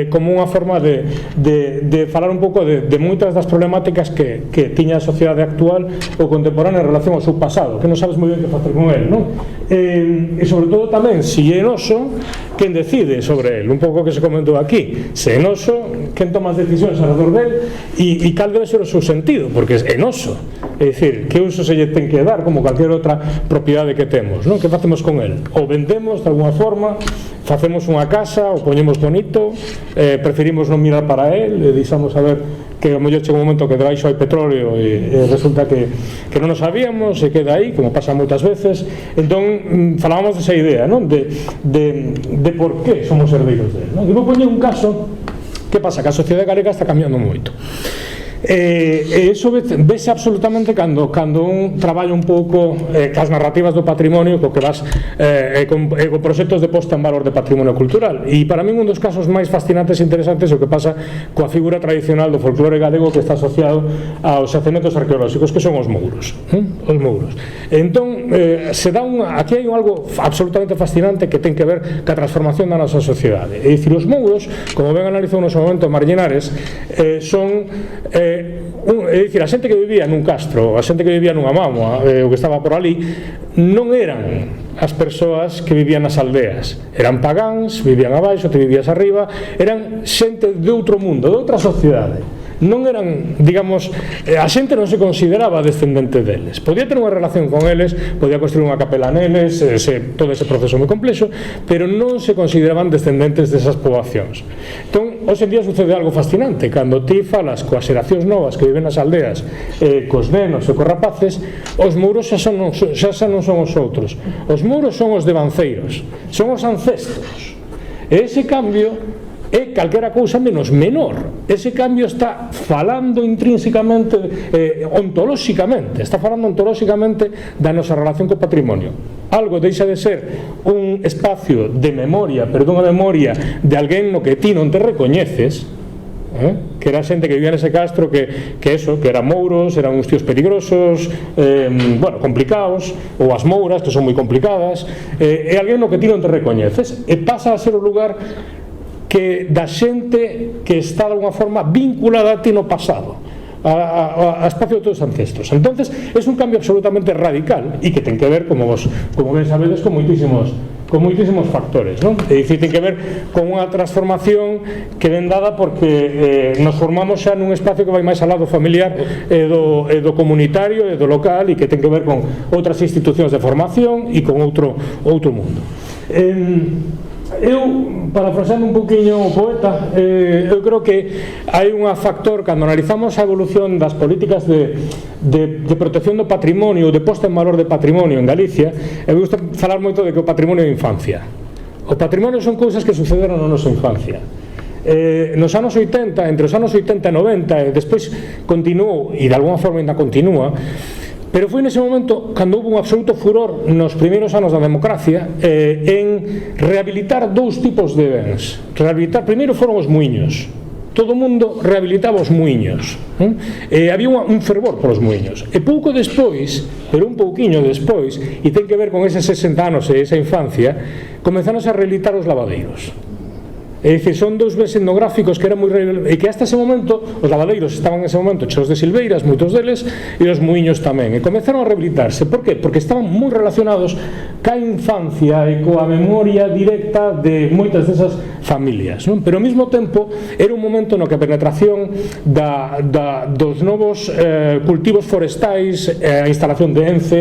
como unha forma de falar un pouco de moitas das problemáticas que tiña a sociedade actual ou contemporánea en relación ao seu pasado, que non sabes moi ben que facer con el, non? E sobre todo tamén, se é noso, quen decide sobre el, un pouco que se comentou aquí, se é noso, quen toma as decisións alrededor del e cal debe ser o seu sentido, porque é noso. É dicir, que uso se lle ten que dar como cualquier outra propiedade que temos, non? Que facemos con el? O vendemos de alguna forma, facemos unha casa, o poñemos bonito, preferimos non mirar para el, e deixamos a ver que ao mellor chega un momento que debaixo hai petróleo e resulta que non o sabíamos e queda aí, como pasa moitas veces. Entón, falábamos desa idea, non? De por que somos herdeiros dele, non? E vou poñer un caso. Que pasa? Que a sociedade galega está cambiando moito. E iso vese absolutamente cando un traballa un pouco cas narrativas do patrimonio co que vas con proxectos de posta en valor de patrimonio cultural. E para min un dos casos máis fascinantes e interesantes é o que pasa coa figura tradicional do folclore galego que está asociado aos xacementos arqueolóxicos, que son os mouros. Os mouros. Entón, aquí hai algo absolutamente fascinante que ten que ver ca transformación da nosa sociedade. É dicir, os mouros, como ben analizou no seu momento Marllinares, son é dicir, a xente que vivía nun castro, a xente que vivía nunha mámoa, o que estaba por ali, non eran as persoas que vivían nas aldeas, eran pagáns, vivían abaixo, te vivías arriba, eran xente de outro mundo, de outra sociedade. Non eran, digamos, a xente non se consideraba descendente deles. Podía ter unha relación con eles, podía construir unha capela neles, todo ese proceso moi complexo, pero non se consideraban descendentes desas poboacións. Entón, hoxe en día sucede algo fascinante. Cando ti falas coas xeracións novas que viven nas aldeas, cos nenos e cos rapaces, os mouros xa non son os outros. Os mouros son os devanceiros, son os ancestros. E ese cambio é calquera cousa menos menor. Ese cambio está falando intrínsecamente, ontolóxicamente, está falando ontolóxicamente da nosa relación co patrimonio. Algo deixa de ser un espacio de memoria, pero dunha memoria de alguén no que ti non te recoñeces, que era xente que vivía nese castro que eran mouros, eran uns tíos peligrosos, complicados, ou as mouras, que son moi complicadas, é alguén no que ti non te recoñeces, e pasa a ser o lugar que da xente que está de alguna forma vinculada a ti no pasado, a espacio de todos os ancestros. Entonces, é un cambio absolutamente radical e que ten que ver, como ben sabedes, con moitísimos factores, non? É dicir, ten que ver con unha transformación que ven dada porque nos formamos xa nun espacio que vai máis ao lado familiar e do comunitario e do local, e que ten que ver con outras institucións de formación e con outro mundo. Eu, parafraseando un poquinho o poeta, eu creo que hai un factor, cando analizamos a evolución das políticas de protección do patrimonio, de posta en valor de patrimonio en Galicia, eu gusta falar moito de que o patrimonio é infancia. O patrimonio son cousas que sucederon na nosa infancia. Nos anos 80, entre os anos 80 e 90, e despois continuou, e de alguna forma ainda continúa, pero foi nese momento cando houve un absoluto furor nos primeiros anos da democracia en rehabilitar dous tipos de bens. Primeiro foron os muiños. Todo o mundo rehabilitaba os muiños, había un fervor polos muiños. E pouco despois, pero un pouquiño despois, e ten que ver con eses 60 anos e esa infancia, comenzaron a rehabilitar os lavadeiros. É dicir, son dous bens etnográficos que eran moi e que hasta ese momento os lavadeiros estaban en ese momento cheos de silveiras, moitos deles, e os muiños tamén, e comenzaron a rehabilitarse. Por qué? Porque estaban moi relacionados ca infancia e coa memoria directa de moitas desas familias, non? Pero ao mesmo tempo era un momento no que a penetración dos novos cultivos forestais, a instalación de ENCE,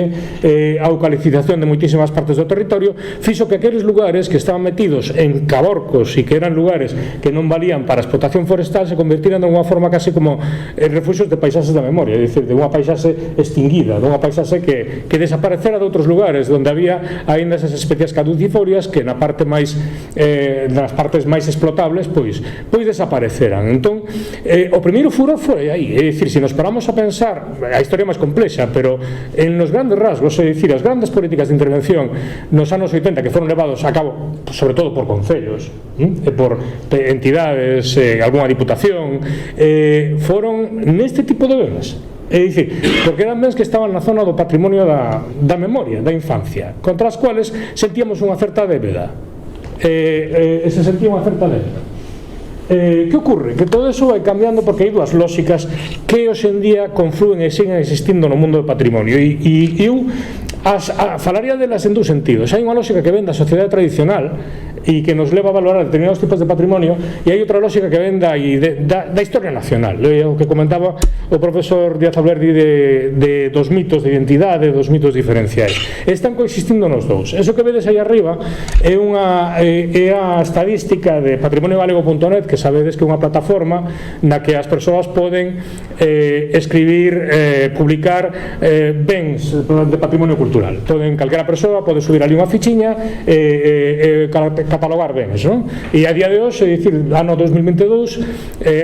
a eucaliptización de moitísimas partes do territorio, fixo que aqueles lugares que estaban metidos en caborcos e que eran lugares que non valían para a explotación forestal se convertiran de unha forma casi como refuxios de paisaxes da memoria, é dicir, de unha paisaxe extinguida, de unha paisaxe que desaparecera de outros lugares onde había aínda esas especies caducifolias que na parte máis nas partes máis explotables pois desapareceran. Entón, o primeiro furor foi aí, é dicir, se nos paramos a pensar, a historia máis complexa, pero en los grandes rasgos, é dicir, as grandes políticas de intervención nos anos 80 que foron levados a cabo sobre todo por concellos e por entidades, algunha diputación, foron neste tipo de bens. É dicir, porque eran bens que estaban na zona do patrimonio da memoria, da infancia, contra as cuales sentíamos unha certa débeda, se sentía unha certa débeda. Que ocurre? Que todo eso vai cambiando porque hai dúas lóxicas que hoxe en día confluen e siguen existindo no mundo do patrimonio, e eu falaría delas en dous sentidos. Hai unha lógica que ven da sociedade tradicional e que nos leva a valorar determinados tipos de patrimonio, e hai outra lógica que ven da historia nacional, o que comentaba o profesor Díaz Alberdi dos mitos de identidade, dos mitos diferenciais. Están coexistindo nos dous. Eso que vedes aí arriba é a estadística de patrimoniogalego.net, que sabedes que é unha plataforma na que as persoas poden escribir, publicar bens de patrimonio cultural. Calquera persoa pode subir ali unha fichiña e catalogar bens, non? E a día de hoxe, é dicir, ano 2022,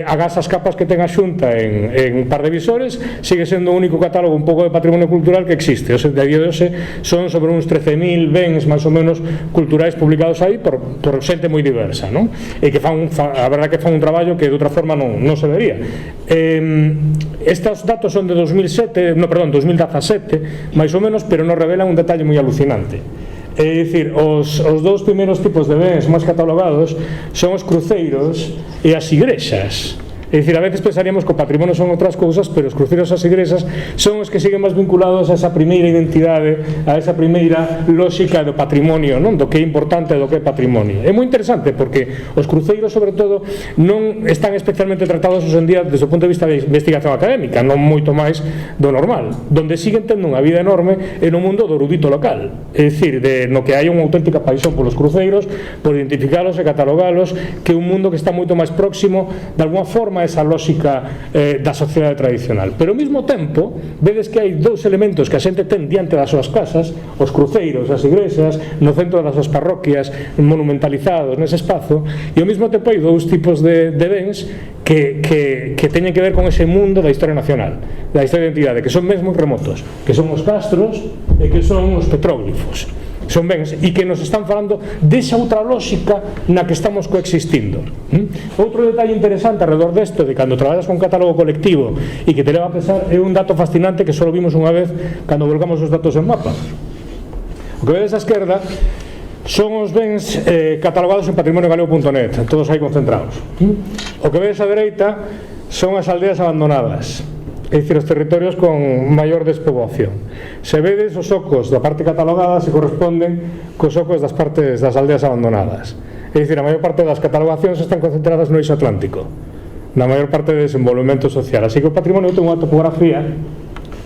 agás as capas que ten a Xunta en par de visores, sigue sendo o único catálogo un pouco de patrimonio cultural que existe. O sea, a día de hoxe son sobre uns 13.000 bens máis ou menos culturais publicados aí por xente moi diversa, non? E que a verdade que fan un traballo que de outra forma non se vería. Estes datos son de 2017, máis ou menos, pero nos revelan un detalle moi alucinante. É dicir, os dous primeiros tipos de bens máis catalogados son os cruceiros e as igrexas. É dicir, a veces pensaríamos que o patrimonio son outras cousas, pero os cruceiros e as igrexas son os que siguen máis vinculados a esa primeira identidade, a esa primeira lógica do patrimonio, non? Do que é importante e do que é patrimonio. É moi interesante porque os cruceiros, sobre todo, non están especialmente tratados hoxe en día desde o punto de vista de investigación académica, non moito máis do normal, donde siguen tendo unha vida enorme en o mundo do erudito local. É dicir, no que hai unha auténtica paixón polos cruceiros, por identificalos e catalogalos, que é un mundo que está moito máis próximo, de alguma forma, esa lógica da sociedade tradicional. Pero ao mesmo tempo vedes que hai dous elementos que a xente ten diante das súas casas, os cruceiros, as igrexas, no centro das súas parroquias, monumentalizados nese espazo, e ao mesmo tempo hai dous tipos de bens que teñen que ver con ese mundo da historia nacional, da historia de identidade, que son mesmo remotos, que son os castros e que son os petróglifos. Son bens e que nos están falando desa outra lógica na que estamos coexistindo. Outro detalle interesante alrededor desto, de cando traballas con catálogo colectivo e que te leva a pensar, é un dato fascinante que só vimos unha vez cando volcamos os datos en mapa. O que vedes á esquerda son os bens catalogados en patrimoniogalego.net, todos aí concentrados. O que vedes á dereita son as aldeas abandonadas, é dicir, os territorios con maior despoboación. Se vedes, os ocos da parte catalogada se corresponden cos ocos das partes das aldeas abandonadas. É dicir, a maior parte das catalogacións están concentradas no eixo atlántico, na maior parte de desenvolvemento social. Así que o patrimonio ten unha topografía,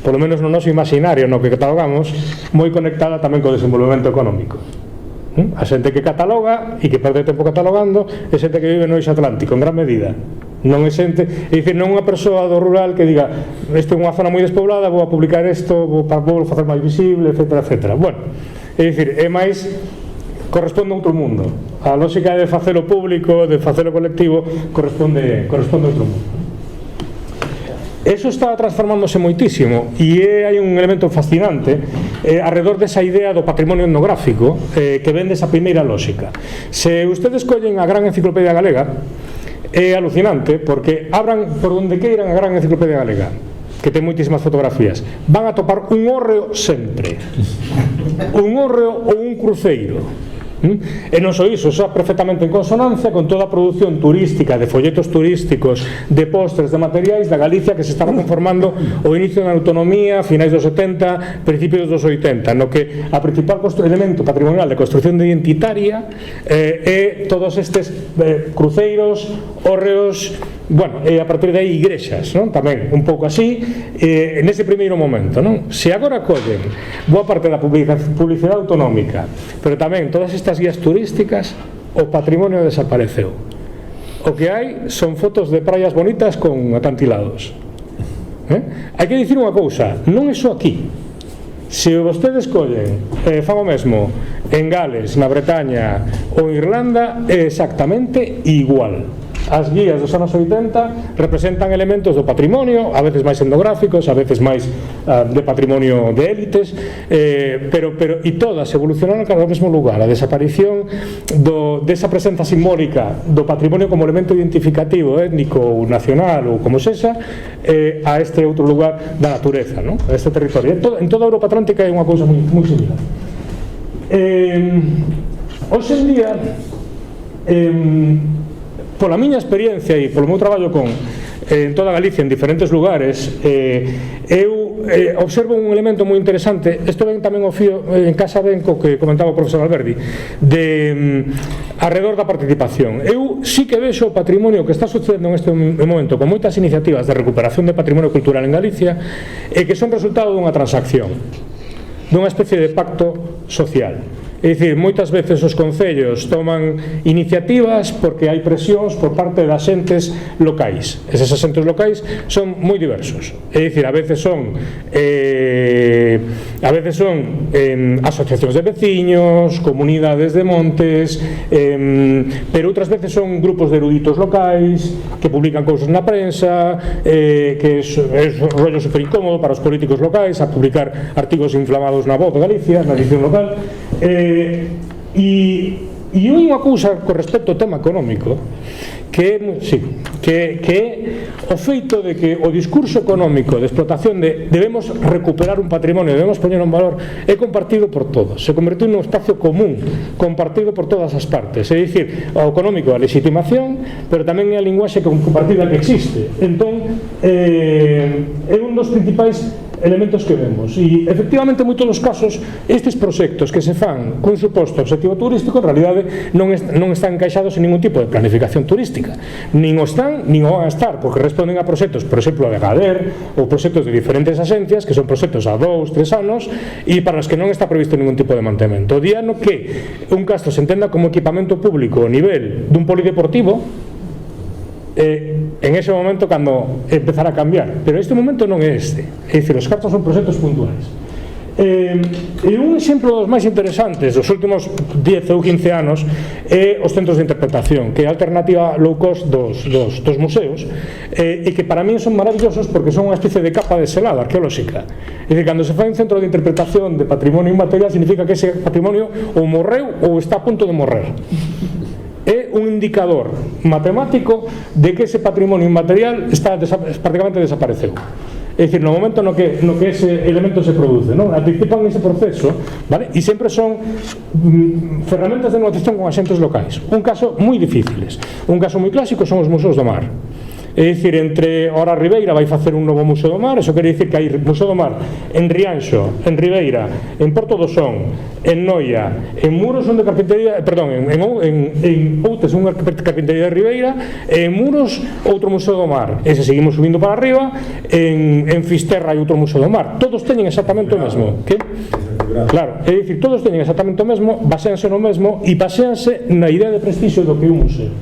polo menos no noso imaginario, no que catalogamos, moi conectada tamén co desenvolvemento económico. A xente que cataloga e que perde tempo catalogando é xente que vive no eixo atlántico, en gran medida. Non é xente, é dicir, non unha persoa do rural que diga, esta é unha zona moi despoblada, vou a publicar isto, vou facer máis visible, etc. Bueno, é dicir, é máis, corresponde a outro mundo. A lógica de facelo público, de facelo colectivo, corresponde a outro mundo. Eso está transformándose moitísimo e hai un elemento fascinante alrededor desa idea do patrimonio etnográfico que ven desa primeira lógica. Se ustedes collen a Gran Enciclopedia Galega, é alucinante porque abran por onde queiran a Gran Enciclopedia Galega, que ten moitísimas fotografías, van a topar un hórreo sempre, un hórreo ou un cruceiro. E non só iso, xa perfectamente en consonancia con toda a produción turística, de folletos turísticos, de postres, de materiais da Galicia que se estaba conformando o inicio da autonomía, finais dos 70, principios dos 80, no que a principal elemento patrimonial de construcción identitaria é todos estes cruceiros, hórreos, bueno, e a partir de aí igrexas, non? Tamén un pouco así, nese primeiro momento, non? Se agora collen boa parte da publicidade autonómica, pero tamén todas estas guías turísticas, o patrimonio desapareceu. O que hai son fotos de praias bonitas con acantilados. Hai que dicir unha cousa, non é só aquí. Se vostedes collen, fan o mesmo en Gales, na Bretaña ou Irlanda, é exactamente igual. As guías dos anos 80 representan elementos do patrimonio, a veces máis etnográficos, a veces máis de patrimonio de élites, pero e todas evolucionaron cada mesmo lugar. A desaparición desa presenza simbólica do patrimonio como elemento identificativo étnico ou nacional ou como sexa, a este outro lugar da natureza, non? A este territorio. En toda a Europa Atlántica é unha cousa moi similar. Hoxe en día, pola miña experiencia e polo meu traballo en toda Galicia, en diferentes lugares, eu observo un elemento moi interesante, isto ven tamén o fío en casa ben co que comentaba o profesor Alberdi, de alrededor da participación. Eu sí que vexo o patrimonio que está sucedendo en este momento con moitas iniciativas de recuperación de patrimonio cultural en Galicia e que son resultado dunha transacción, dunha especie de pacto social. É dicir, moitas veces os concellos toman iniciativas porque hai presións por parte das entes locais. Eses entes locais son moi diversos. É dicir, a veces son asociacións de veciños, comunidades de montes, pero outras veces son grupos de eruditos locais que publican cousas na prensa, que é un rollo super incómodo para os políticos locais a publicar artigos inflamados na Voz de Galicia, na edición local. E unha cousa con respecto ao tema económico que é o feito de que o discurso económico de explotación de debemos recuperar un patrimonio, debemos poñer un valor, é compartido por todos, se convertiu nun espacio común compartido por todas as partes. É dicir, o económico é a legitimación, pero tamén é a linguaxe compartida que existe. Entón, é un dos principais elementos que vemos e efectivamente en moitos dos casos estes proxectos que se fan cun suposto objetivo turístico en realidade non están encaixados en ningún tipo de planificación turística, nin o están nin o van a estar, porque responden a proxectos, por exemplo, de GADER ou proxectos de diferentes axencias que son proxectos a 2, 3 anos e para os que non está previsto ningún tipo de mantemento. O día no que un castro se entenda como equipamento público a nivel dun polideportivo, en ese momento cando empezará a cambiar, pero este momento non é este. É dicir, os castros son proxectos puntuais. E un exemplo dos máis interesantes dos últimos 10 ou 15 anos é os centros de interpretación, que é a alternativa low cost dos museos, e que para mí son maravillosos porque son unha especie de capa de selada arqueolóxica. É dicir, cando se fai un centro de interpretación de patrimonio inmaterial significa que ese patrimonio ou morreu ou está a punto de morrer. É un indicador matemático de que ese patrimonio inmaterial prácticamente desapareceu. É dicir, no momento no que ese elemento se produce, non? Anticipan ese proceso, vale? E sempre son ferramentas de negociación con axentes locais. Un caso moi difíciles. Un caso moi clásico son os museos do mar. É dicir, entre Ora Ribeira vai facer un novo Museo do Mar, eso quere dicir que hai Museo do Mar en Rianxo, en Ribeira, en Porto do Son, en Noia, en Muros onde carpintería, perdón, en Outes unha carpintería de Ribeira, en Muros outro Museo do Mar, e se seguimos subindo para arriba, en Fisterra hai outro Museo do Mar, todos teñen exactamente o mesmo. Que? Claro, é dicir, todos teñen exactamente o mesmo, baséanse no mesmo e baséanse na idea de prestixio do que é un museo.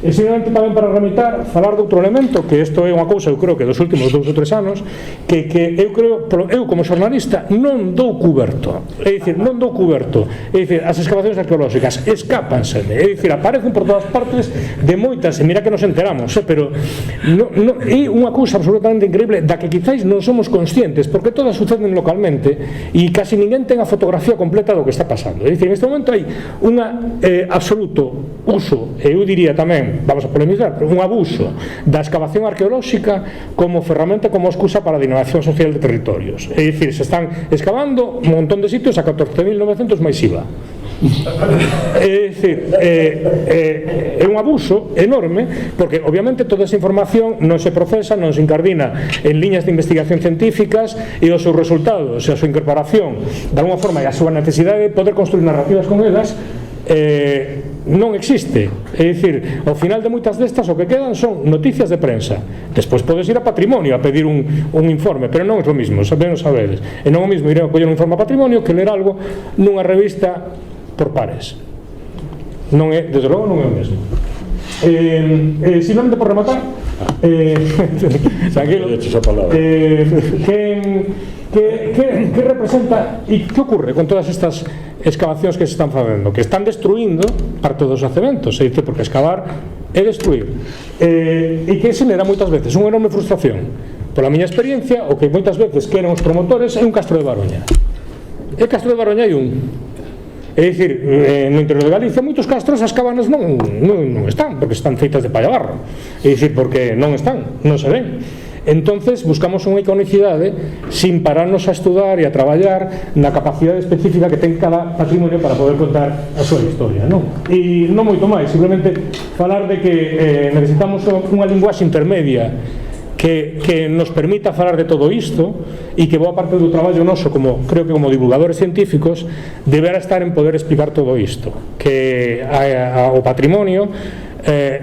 E simplemente tamén para remitar, falar de outro elemento, que isto é unha cousa, eu creo que dos últimos 2 ou 3 anos, que eu como xornalista non dou cuberto, é dicir, non dou cuberto, é dicir, as excavacións arqueolóxicas escápanse, é dicir, aparecen por todas partes de moitas, e mira que nos enteramos, pero é unha cousa absolutamente increíble da que quizáis non somos conscientes, porque todas suceden localmente e casi ninguén ten a fotografía completa do que está pasando. É dicir, en este momento hai un absoluto uso, e eu diría tamén, vamos a polemizar, pero un abuso da excavación arqueolóxica como ferramenta, como excusa para a dinamización social de territorios. É dicir, se están excavando un montón de sitios a 14.900 máis IVA. É dicir, é un abuso enorme, porque obviamente toda esa información non se procesa, non se incardina en liñas de investigación científicas, e os seus resultados e a súa incorporación de alguma forma e a súa necesidade de poder construir narrativas con elas non existe. É dicir, ao final de moitas destas o que quedan son noticias de prensa. Despois podes ir a Patrimonio a pedir un informe, pero non é o mismo, sabedes. E non é o mismo ir a coller un informe a Patrimonio que ler algo nunha revista por pares. Non é, desde logo non é o mesmo. Simplemente por rematar, tranquilo, que representa e que ocurre con todas estas excavacións que se están facendo, que están destruindo parte dos yacementos, se dice, porque excavar é destruir, e que xenera moitas veces unha enorme frustración. Pola miña experiencia, o que moitas veces queren os promotores é un castro de Baroña. E Castro de Baroña hai un. É dicir, no interior de Galicia moitos castros, as cabanas non están, porque están feitas de pallabarro. É dicir, porque non están, non se ven. Entonces buscamos unha iconicidade sin pararnos a estudar e a traballar na capacidade específica que ten cada patrimonio para poder contar a súa historia, non? E non moito máis, simplemente falar de que necesitamos unha linguaxe intermedia que nos permita falar de todo isto e que boa parte do traballo noso, creo que como divulgadores científicos, deberá estar en poder explicar todo isto, que o patrimonio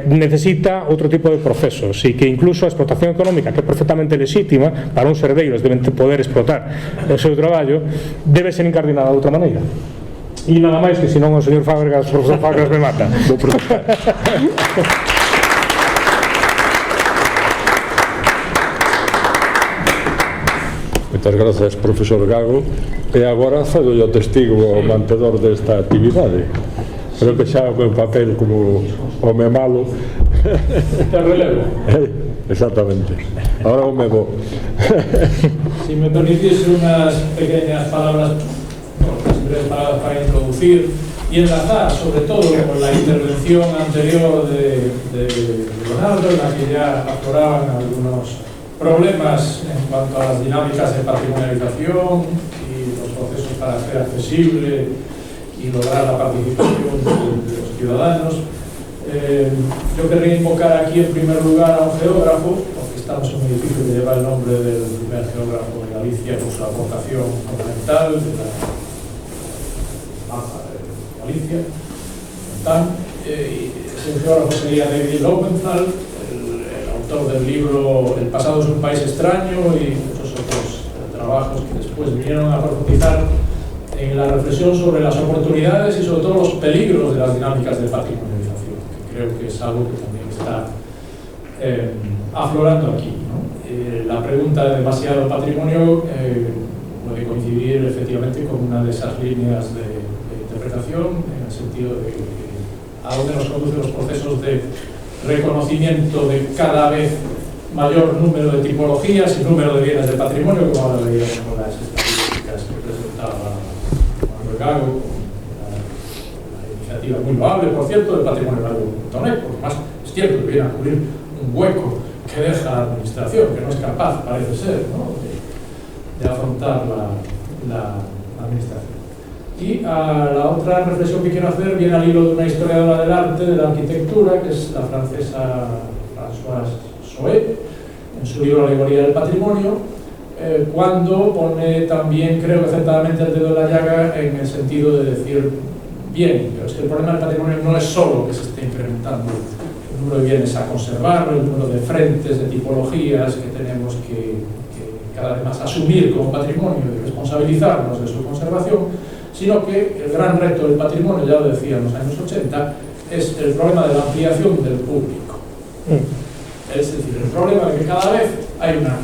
necesita outro tipo de procesos e que incluso a explotación económica, que é perfectamente legítima para uns herdeiros, deben poder explotar o seu traballo, debe ser incardinada de outra maneira. E nada máis, que senón o señor Fábregas, o profesor Fábregas me mata. Moitas grazas, profesor Gago, e agora cedo o testigo ao mantedor desta actividade. Creo que xa o meu papel como home malo. Te relevo. Exactamente. Ahora o me vou. Si me permitís unas pequeñas palabras, unas breves palabras para introducir y enlazar sobre todo con la intervención anterior de Leonardo, en la que ya afloraban algunos problemas en cuanto a las dinámicas de patrimonialización y los procesos para hacer accesible y lograr la participación de los ciudadanos. Yo querría invocar aquí en primer lugar a un geógrafo, porque estamos en un edificio que lleva el nombre del primer geógrafo de Galicia por su aportación fundamental de la mapa de Galicia. Ese geógrafo sería David Lowenthal, el autor del libro El pasado es un país extraño y muchos otros trabajos que después vinieron a profundizar en la reflexión sobre las oportunidades y sobre todo los peligros de las dinámicas de patrimonialización, que creo que es algo que también está aflorando aquí, ¿no? La pregunta de demasiado patrimonio puede coincidir efectivamente con una de esas líneas de interpretación, en el sentido de a dónde nos conducen los procesos de reconocimiento de cada vez mayor número de tipologías y número de bienes de patrimonio, como ahora veíamos con las estadísticas que presentaba Gago, una iniciativa muy loable, por cierto, del patrimonio.net, porque más es cierto que viene a cubrir un hueco que deja la administración, que no es capaz, parece ser, ¿no?, de afrontar la administración. Y la otra reflexión que quiero hacer viene al hilo de una historiadora del arte, de la arquitectura, que es la francesa Françoise Soet, en su libro Alegoría del Patrimonio, cuando pone también, creo que acertadamente, el dedo en la llaga en el sentido de decir, bien, pero es que el problema del patrimonio no es solo que se esté incrementando el número de bienes a conservar, el número de frentes, de tipologías que tenemos que cada vez más asumir como patrimonio y responsabilizarnos de su conservación, sino que el gran reto del patrimonio, ya lo decía en los años 80, es el problema de la ampliación del público. Es decir, el problema de que cada vez hay una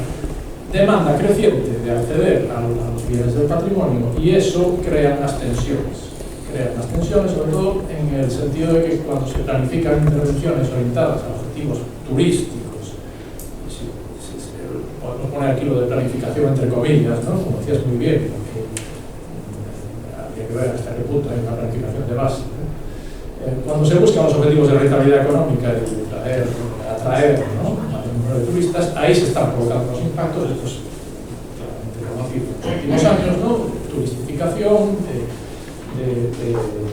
demanda creciente de acceder a los bienes del patrimonio, y eso crea unas tensiones. Crea unas tensiones, sobre todo en el sentido de que cuando se planifican intervenciones orientadas a objetivos turísticos, podemos poner aquí lo de planificación entre comillas, ¿no?, como decías muy bien, porque habría que ver hasta qué punto hay una planificación de base. Cuando se buscan los objetivos de rentabilidad económica y atraer, ¿no?, de turistas, ahí se están provocando los impactos, esto es claramente conocido en los últimos años, ¿no?, turistificación,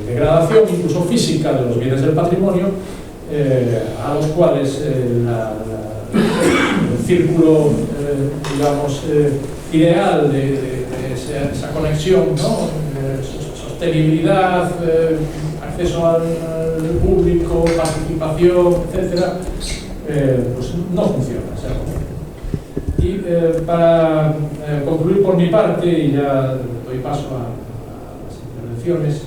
degradación incluso física de los bienes del patrimonio, a los cuales el círculo, digamos, ideal de esa conexión, ¿no?, sostenibilidad, acceso al público, participación, etcétera, pues no funciona. Y para concluir por mi parte, y ya doy paso a las intervenciones,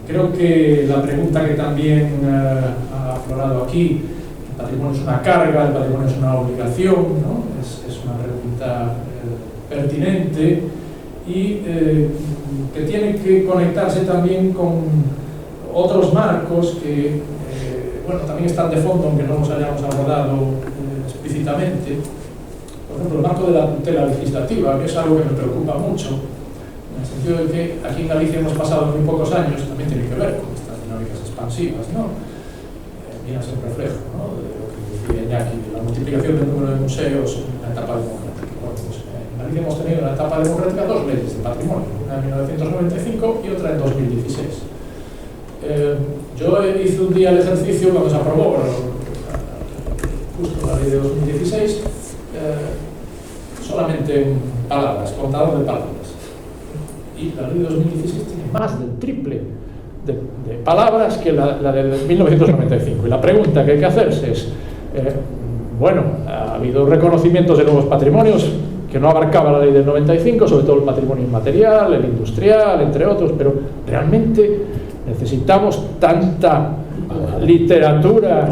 creo que la pregunta que también ha aflorado aquí, ¿el patrimonio es una carga, el patrimonio es una obligación?, ¿no?, es una pregunta pertinente y que tiene que conectarse también con otros marcos que bueno, también están de fondo, aunque no los hayamos abordado explícitamente. Por ejemplo, el marco de la tutela legislativa, que es algo que me preocupa mucho, en el sentido de que aquí en Galicia hemos pasado muy pocos años, también tiene que ver con estas dinámicas expansivas, ¿no? Mira, es un reflejo, ¿no?, de lo que decía Iñaki, de la multiplicación del número de museos en la etapa democrática. Bueno, pues, en Galicia hemos tenido en la etapa democrática dos leyes de patrimonio, una en 1995 y otra en 2016. Yo hice un día el ejercicio cuando se aprobó, justo la ley de 2016, solamente en palabras, contador de palabras. Y la ley de 2016 tiene más del triple de palabras que la de 1995. Y la pregunta que hay que hacerse es, bueno, ha habido reconocimientos de nuevos patrimonios que no abarcaba la ley del 95, sobre todo el patrimonio inmaterial, el industrial, entre otros, pero realmente necesitamos tanta literatura,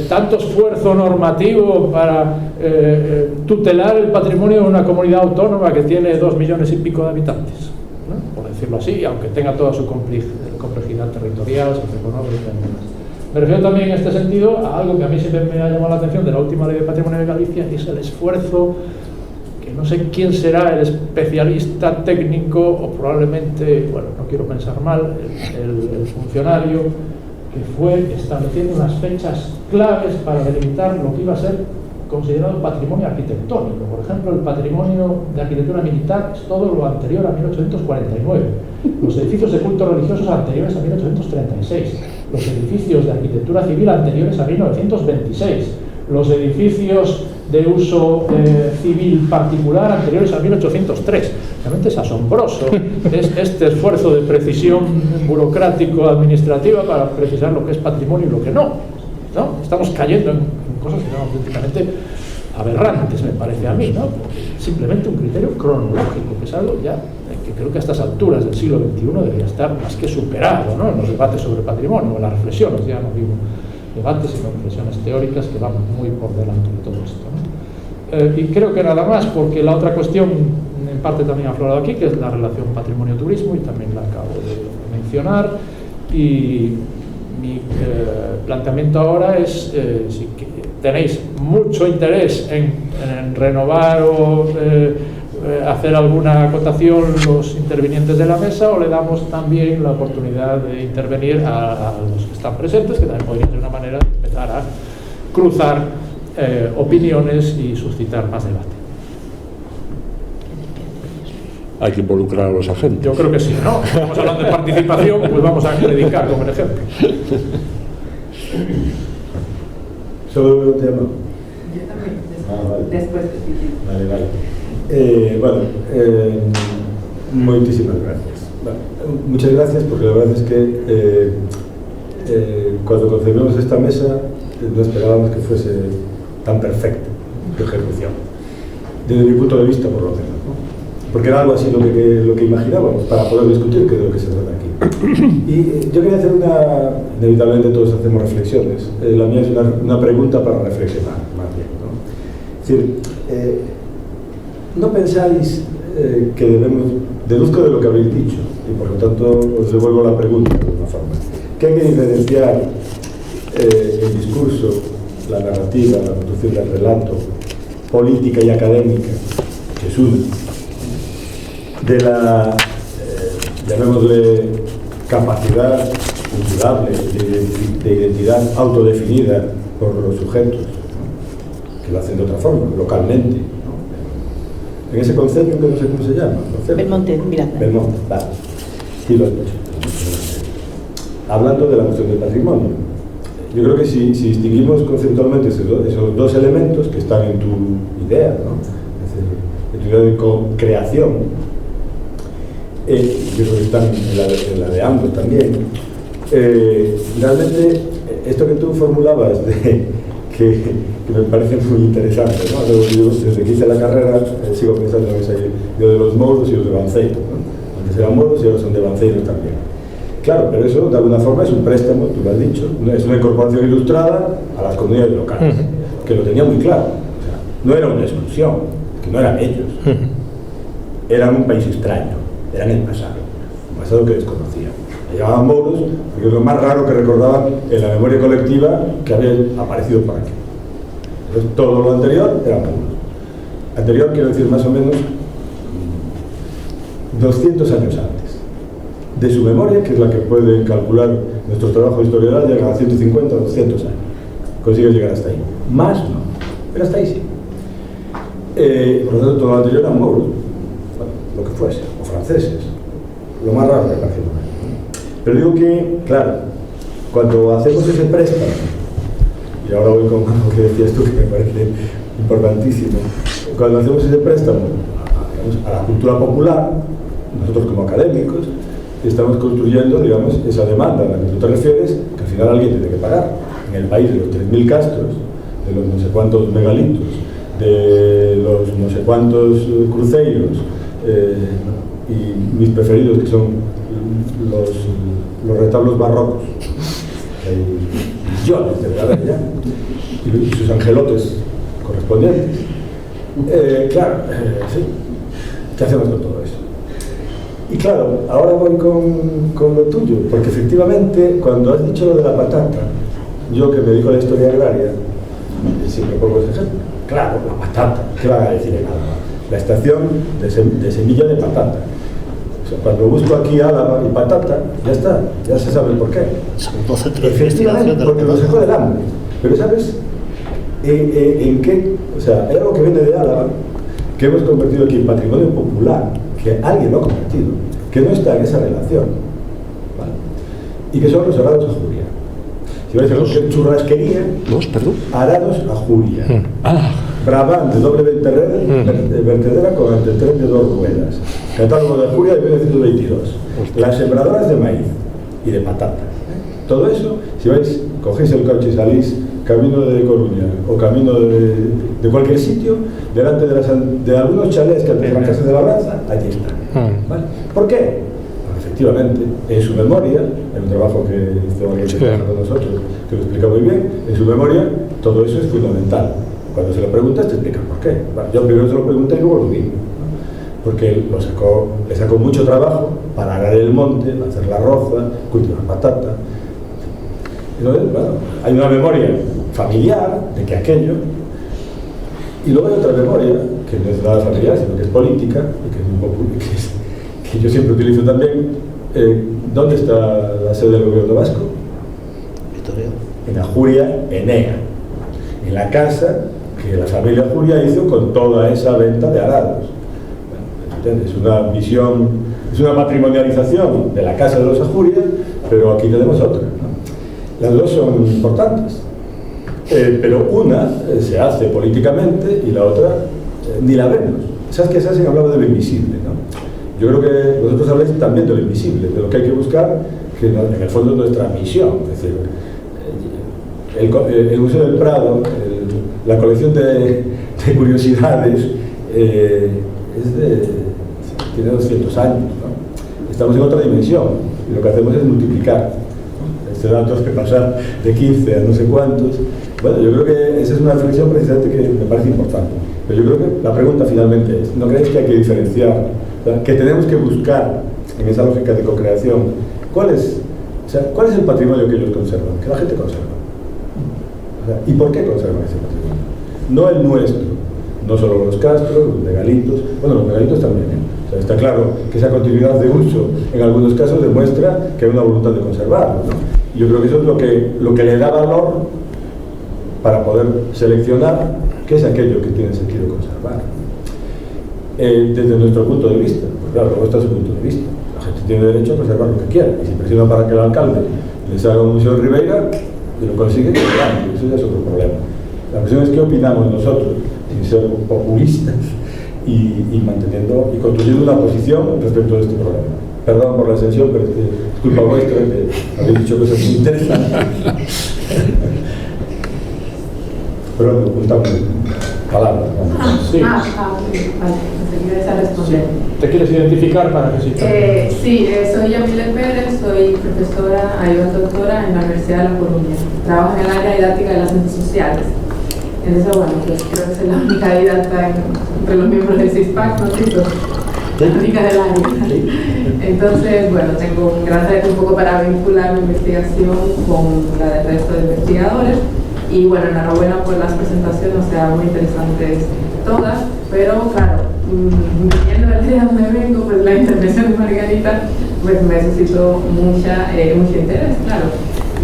tanto esfuerzo normativo para tutelar el patrimonio de una comunidad autónoma que tiene 2 millones y pico de habitantes, ¿no? Por decirlo así, aunque tenga toda su complejidad territorial, socioeconómica y demás. Me refiero también en este sentido a algo que a mí siempre me ha llamado la atención de la última ley de patrimonio de Galicia, que es el esfuerzo, que no sé quién será el especialista técnico o probablemente, bueno, no quiero pensar mal, el funcionario que fue estableciendo unas fechas claves para delimitar lo que iba a ser considerado patrimonio arquitectónico. Por ejemplo, el patrimonio de arquitectura militar es todo lo anterior a 1849, los edificios de cultos religiosos anteriores a 1836, los edificios de arquitectura civil anteriores a 1926, los edificios de uso civil particular anteriores a 1803. Realmente es asombroso este esfuerzo de precisión burocrático-administrativa para precisar lo que es patrimonio y lo que no, ¿no? Estamos cayendo en cosas que son auténticamente aberrantes, me parece a mí, ¿no? Simplemente un criterio cronológico, que es algo ya que creo que a estas alturas del siglo XXI debería estar más que superado, ¿no? En los debates sobre patrimonio, en las reflexiones, ya no digo debates, sino reflexiones teóricas que van muy por delante de todo esto, ¿no? Y creo que nada más, porque la otra cuestión, en parte también ha aflorado aquí, que es la relación patrimonio-turismo, y también la acabo de mencionar, y mi planteamiento ahora es, si tenéis mucho interés en renovar o hacer alguna acotación los intervinientes de la mesa, o le damos también la oportunidad de intervenir a los que están presentes, que también podría ser una manera de empezar a cruzar opiniones y suscitar más debate. Hay que involucrar a los agentes. Yo creo que sí, ¿no? Estamos hablando de participación, pues vamos a predicar como el ejemplo. Solo un tema. Yo también, Vale. después de ti. Vale. Bueno, muchísimas gracias. Bueno, muchas gracias, porque la verdad es que cuando concebimos esta mesa no esperábamos que fuese tan perfecta de ejecución, desde mi punto de vista, por lo menos, ¿no? Porque era algo así lo que imaginábamos para poder discutir, que es de lo que se trata aquí. Y yo quería hacer inevitablemente todos hacemos reflexiones, la mía es una pregunta para reflexionar, más bien, ¿no? Es decir, ¿no pensáis que deduzco de lo que habéis dicho, y por lo tanto os devuelvo la pregunta de alguna forma, que hay que diferenciar el discurso, la narrativa, la construcción del relato, política y académica, que es una, de la, llamémosle, capacidad culturable, de identidad autodefinida por los sujetos, ¿no? Que lo hacen de otra forma, localmente, ¿no? En ese concepto que no sé cómo se llama. Belmonte, Miranda. Belmonte, vale. Sí lo he dicho. Hablando de la cuestión del patrimonio, yo creo que si distinguimos conceptualmente esos dos elementos que están en tu idea, ¿no? En tu idea de creación, yo creo que están en la de ambos también. Realmente, esto que tú formulabas, que me parece muy interesante, ¿no? Yo, desde que hice la carrera, sigo pensando en esa idea de los moros y los de Banceiro, ¿no? Antes eran moros y ahora son de Banceiro también. Claro, pero eso de alguna forma es un préstamo, tú lo has dicho, es una incorporación ilustrada a las comunidades locales, que lo tenía muy claro. O sea, no era una exclusión, que no eran ellos, eran un país extraño, eran el pasado que desconocían. Le llamaban moros porque es lo más raro que recordaban en la memoria colectiva que había aparecido por aquí. Entonces, todo lo anterior eran moros. Anterior quiero decir más o menos 200 años antes. De su memoria, que es la que pueden calcular nuestros trabajos historiadores, llegan a 150 o 200 años. Consiguen llegar hasta ahí. Más no, pero hasta ahí sí. Por lo tanto, todo lo anterior eran moros, bueno, lo que fuese, o franceses, lo más raro que apareció. Pero digo que, claro, cuando hacemos ese préstamo y ahora voy con algo que decías tú que me parece importantísimo. Cuando hacemos ese préstamo a la cultura popular, nosotros como académicos estamos construyendo, digamos, esa demanda a la que tú te refieres, que al final alguien tiene que pagar. En el país de los 3.000 castros, de los no sé cuántos megalitos, de los no sé cuántos cruceiros, y mis preferidos, que son los retablos barrocos, que hay millones de verdad ya, y sus angelotes correspondientes. Claro, sí, ¿qué hacemos con todo eso? Y claro, ahora voy con lo tuyo, porque efectivamente, cuando has dicho lo de la patata, yo que me dedico a la historia agraria, siempre pongo ese ejemplo. Claro, la patata, ¿qué van a decir en Álava? La estación de semilla de patata. O sea, cuando busco aquí Álava y patata, ya está, ya se sabe el porqué. Efectivamente, porque lo saco del hambre. Pero ¿sabes en qué? O sea, hay algo que viene de Álava, que hemos convertido aquí en patrimonio popular, que alguien lo ha convertido, que no está en esa relación, ¿vale? Y que son los arados a Julia. Si vais a decir churrasquería, arados a Julia. Brabant de doble vertedera con antitren de 2 ruedas. Catálogo de Julia de 1922. Las sembradoras de maíz y de patata. Todo eso, si vais, cogéis el coche y salís camino de Coruña o camino de cualquier sitio, delante de algunos chalés que antes eran casas de labranza, allí están. ¿Vale? ¿Por qué? Porque efectivamente, en su memoria, en un trabajo que hizo alguien que trabaja con nosotros, que lo explica muy bien, en su memoria todo eso es fundamental. Cuando se lo preguntas te explican por qué. Bueno, yo primero se lo pregunté y luego lo vi, ¿no? Porque él le sacó mucho trabajo para arar el monte, hacer la roza, cultivar patata. Entonces, bueno, hay una memoria familiar de que aquello, y luego hay otra memoria que no es nada familiar, sino que es política, y que es muy popular, que yo siempre utilizo también. ¿Dónde está la sede del gobierno vasco? Vitoria. En Ajuria Enea, en la casa que la familia Ajuria hizo con toda esa venta de arados. Bueno, es una visión, es una patrimonialización de la casa de los Ajuria, pero aquí tenemos otra, ¿no? Las dos son importantes, pero una se hace políticamente y la otra ni la vemos. ¿Sabes qué? Se hablaba de lo invisible, ¿no? Yo creo que vosotros habláis también de lo invisible, de lo que hay que buscar, que en el fondo es nuestra misión. Es decir, el Museo del Prado, la colección de curiosidades, tiene 200 años, ¿no? Estamos en otra dimensión y lo que hacemos es multiplicar estos datos, que pasar de 15 a no sé cuántos. Bueno, yo creo que esa es una reflexión precisamente que me parece importante. Pero yo creo que la pregunta finalmente es, ¿no creéis que hay que diferenciar? O sea, que tenemos que buscar en esa lógica de co-creación, ¿cuál es el patrimonio que ellos conservan? Que la gente conserva. O sea, ¿y por qué conservan ese patrimonio? No el nuestro, no solo los castros, los megalitos, bueno, los megalitos también, ¿eh? O sea, está claro que esa continuidad de uso en algunos casos demuestra que hay una voluntad de conservarlo, ¿no? Y yo creo que eso es lo que le da valor para poder seleccionar qué es aquello que tiene sentido conservar. Desde nuestro punto de vista, pues claro, luego está su punto de vista. La gente tiene derecho a conservar lo que quiera, y si presiona para que el alcalde les haga un museo en Ribeira y lo consigue, pues claro, eso ya es otro problema. La cuestión es qué opinamos nosotros, sin ser populistas y manteniendo y construyendo una posición respecto a este problema. Perdón por la extensión, pero es que es culpa vuestra que habéis dicho cosas muy interesantes. Pero me ocultamos palabras. Sí. Vale, enseguida a responder. ¿Te quieres identificar para que sí? Sí, soy Yamile Pérez, soy profesora, ayudante doctora en la Universidad de La Coruña. Trabajo en el área didáctica de las ciencias sociales. Entonces, bueno, pues creo que soy la única didacta entre los miembros del CISPAC, ¿no? La única del área. Entonces, bueno, tengo un gran reto un poco para vincular mi investigación con la del resto de investigadores. Y bueno, enhorabuena por las presentaciones, o sea, muy interesantes todas, pero claro, viniendo de donde vengo, pues la intervención de Margarita, pues me suscitó mucho interés, claro.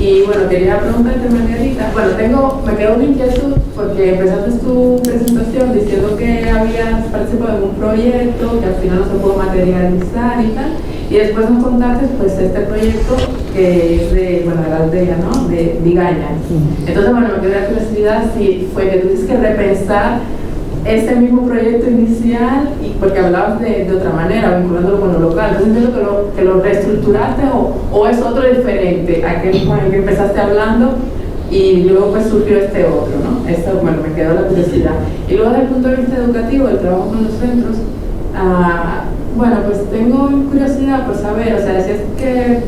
Y bueno, quería preguntarte, Margarita, bueno, me quedó una inquietud porque empezaste tu presentación diciendo que habías participado en un proyecto que al final no se pudo materializar y tal. Y después nos contaste pues este proyecto que es de la aldea, ¿no? De Vigaña. Entonces, bueno, me quedó la curiosidad si fue que tuviste que repensar ese mismo proyecto inicial, y porque hablabas de otra manera, vinculándolo con lo local. Entonces entiendo que lo reestructuraste o es otro diferente, aquel con el que empezaste hablando y luego pues surgió este otro, ¿no? Esto, bueno, me quedó la curiosidad. Y luego desde el punto de vista educativo, el trabajo con los centros, bueno, pues tengo curiosidad por saber, o sea, decías que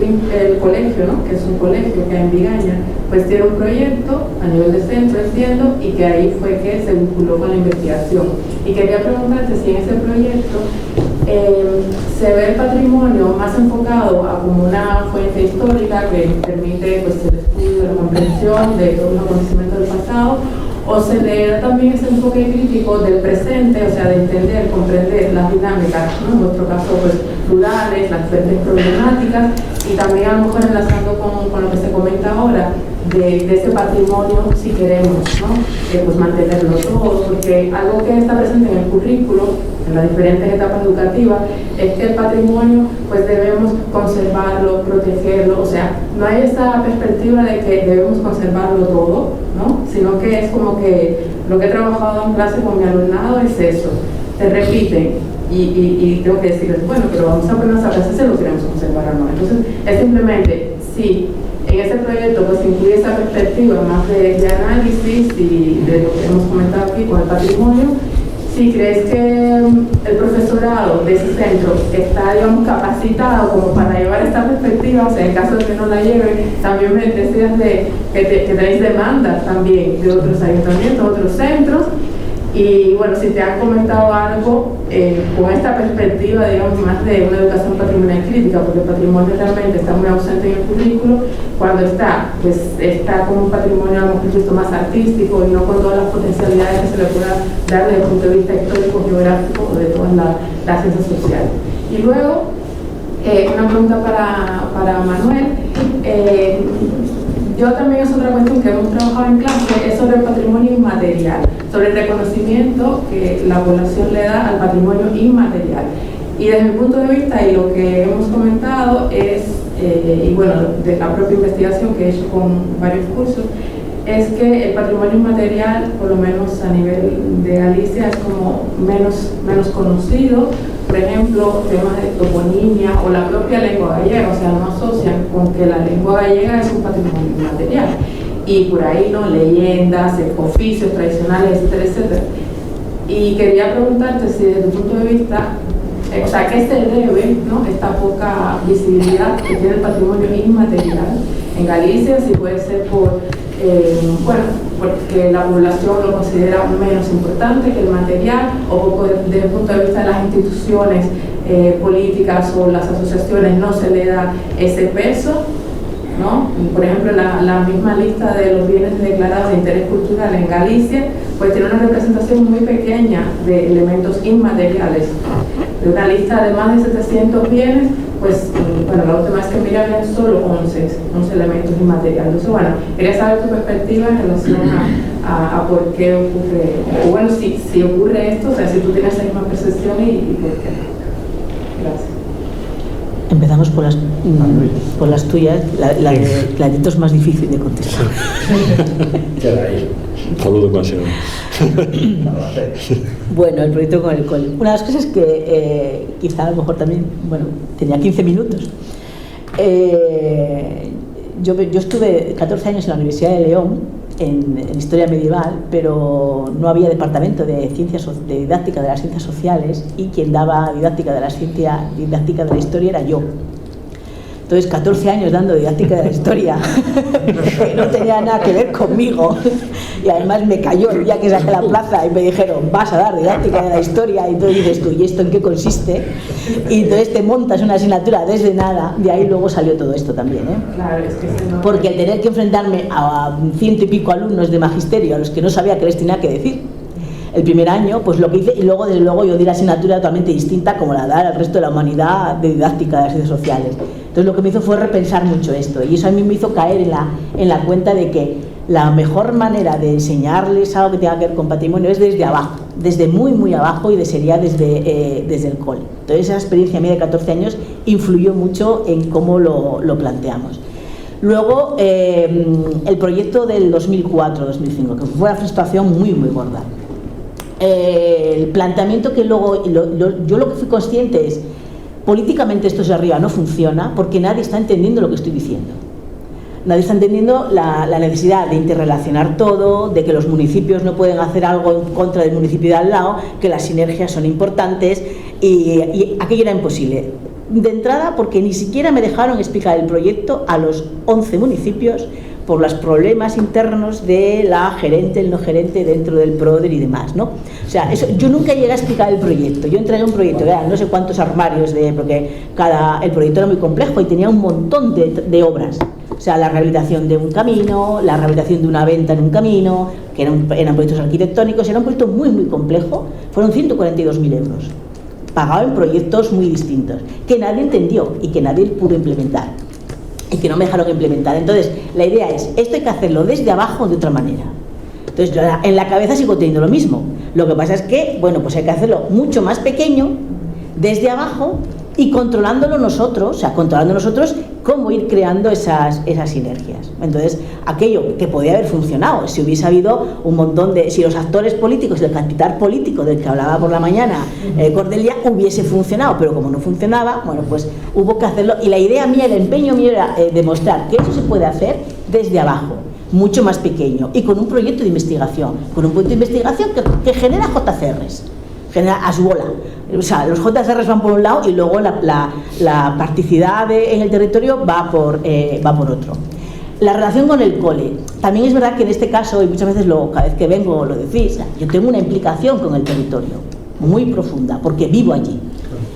el colegio, ¿no? Que es un colegio que hay en Vigaña, pues tiene un proyecto a nivel de centro, entiendo, y que ahí fue que se vinculó con la investigación. Y quería preguntarte si en ese proyecto se ve el patrimonio más enfocado a como una fuente histórica que permite pues el estudio, la comprensión de todos los acontecimientos del pasado, o se le da también ese enfoque crítico del presente, o sea, de entender, comprender las dinámicas, ¿no? En nuestro caso, pues, rurales, las diferentes problemáticas, y también a lo mejor enlazando con lo que se comenta ahora, de ese patrimonio, si queremos, ¿no? Pues mantenerlo todo, porque algo que está presente en el currículo, en las diferentes etapas educativas, es que el patrimonio, pues debemos conservarlo, protegerlo, o sea, no hay esa perspectiva de que debemos conservarlo todo, ¿no? Sino que es como que lo que he trabajado en clase con mi alumnado es eso, se repiten y tengo que decirles, bueno, pero vamos a ponernos a veces si lo queremos conservar o no. Entonces, es simplemente, sí, en ese proyecto pues incluye esa perspectiva más de análisis y de lo que hemos comentado aquí con el patrimonio. Si crees que el profesorado de ese centro está, digamos, capacitado como para llevar esta perspectiva, o sea, en caso de que no la lleven, también me decías que tenéis demandas también de otros ayuntamientos, otros centros, y bueno, si te han comentado algo con esta perspectiva, digamos, más de una educación patrimonial crítica, porque el patrimonio realmente está muy ausente en el currículo, cuando está, pues está como un patrimonio a lo mejor visto más artístico y no con todas las potencialidades que se le pueda dar desde el punto de vista histórico, geográfico o de todas las ciencias sociales. Y luego, una pregunta para Manuel. Yo también es otra cuestión que hemos trabajado en clase, es sobre el patrimonio inmaterial, sobre el reconocimiento que la población le da al patrimonio inmaterial. Y desde mi punto de vista, y lo que hemos comentado es, y bueno, de la propia investigación que he hecho con varios cursos, es que el patrimonio inmaterial, por lo menos a nivel de Galicia, es como menos conocido. Por ejemplo, temas de toponimia o la propia lengua gallega, o sea, no asocian con que la lengua gallega es un patrimonio inmaterial. Y por ahí, ¿no? Leyendas, oficios tradicionales, etcétera, etcétera. Y quería preguntarte si desde tu punto de vista, o sea, ¿qué se debe, ¿no? Esta poca visibilidad que tiene el patrimonio inmaterial en Galicia? Si puede ser por, bueno, porque la población lo considera menos importante que el material, o desde el punto de vista de las instituciones políticas o las asociaciones no se le da ese peso, ¿no? Por ejemplo, la misma lista de los bienes declarados de interés cultural en Galicia, pues tiene una representación muy pequeña de elementos inmateriales. De una lista de más de 700 bienes, pues, bueno, la última vez que miré habían solo 11 elementos inmateriales. Entonces, bueno, quería saber tu perspectiva en relación a por qué ocurre, o bueno, si ocurre esto, o sea, si tú tienes esa misma percepción y por qué. Gracias. Empezamos por las tuyas. La de Tito es más difícil de contestar. Queda ahí. Saludos, Marcelo. Bueno, el proyecto con el cole. Una de las cosas que quizá a lo mejor también, bueno, tenía 15 minutos. Yo estuve 14 años en la Universidad de León, en Historia Medieval, pero no había departamento de didáctica de las ciencias sociales, y quien daba didáctica de la historia era yo. Entonces, 14 años dando didáctica de la historia, que no tenía nada que ver conmigo, y además me cayó el día que saqué la plaza y me dijeron, vas a dar didáctica de la historia, y entonces dices tú, ¿y esto en qué consiste? Y entonces te montas una asignatura desde nada, de ahí luego salió todo esto también, ¿eh? Claro, es que porque al tener que enfrentarme a 100 y pico alumnos de magisterio a los que no sabía qué les tenía que decir el primer año, pues lo que hice, y luego desde luego yo di la asignatura totalmente distinta como la da el resto de la humanidad de didáctica de las ciencias sociales. Entonces lo que me hizo fue repensar mucho esto, y eso a mí me hizo caer en la cuenta de que la mejor manera de enseñarles algo que tenga que ver con patrimonio es desde abajo, desde muy muy abajo, y sería desde el cole. Entonces esa experiencia mía de 14 años influyó mucho en cómo lo planteamos. Luego el proyecto del 2004-2005, que fue una situación muy muy gorda. El planteamiento que luego, yo lo que fui consciente es, políticamente esto de arriba no funciona porque nadie está entendiendo lo que estoy diciendo. Nadie está entendiendo la necesidad de interrelacionar todo, de que los municipios no pueden hacer algo en contra del municipio de al lado, que las sinergias son importantes, y aquello era imposible. De entrada, porque ni siquiera me dejaron explicar el proyecto a los 11 municipios por los problemas internos de la gerente, el no gerente dentro del PRODER y demás, ¿no? O sea, yo nunca llegué a explicar el proyecto. Yo entregué un proyecto, no sé cuántos armarios, porque el proyecto era muy complejo y tenía un montón de obras. O sea, la rehabilitación de un camino, la rehabilitación de una venta en un camino, que eran proyectos arquitectónicos, era un proyecto muy, muy complejo. Fueron 142.000 euros, pagado en proyectos muy distintos, que nadie entendió y que nadie pudo implementar, y que no me dejaron implementar. Entonces, la idea es, esto hay que hacerlo desde abajo de otra manera. Entonces, yo en la cabeza sigo teniendo lo mismo. Lo que pasa es que, bueno, pues hay que hacerlo mucho más pequeño, desde abajo, y controlándolo nosotros, o sea, controlando nosotros cómo ir creando esas sinergias. Entonces, aquello que podía haber funcionado, si hubiese habido un montón si los actores políticos, el capital político del que hablaba por la mañana Cordelia, hubiese funcionado, pero como no funcionaba, bueno, pues hubo que hacerlo. Y la idea mía, el empeño mío era demostrar que eso se puede hacer desde abajo, mucho más pequeño, y con un proyecto de investigación, que genera JCRs, genera a su bola. O sea, los JCRs van por un lado y luego la practicidad en el territorio va por otro. La relación con el cole. También es verdad que en este caso, y muchas veces cada vez que vengo lo decís, yo tengo una implicación con el territorio muy profunda, porque vivo allí.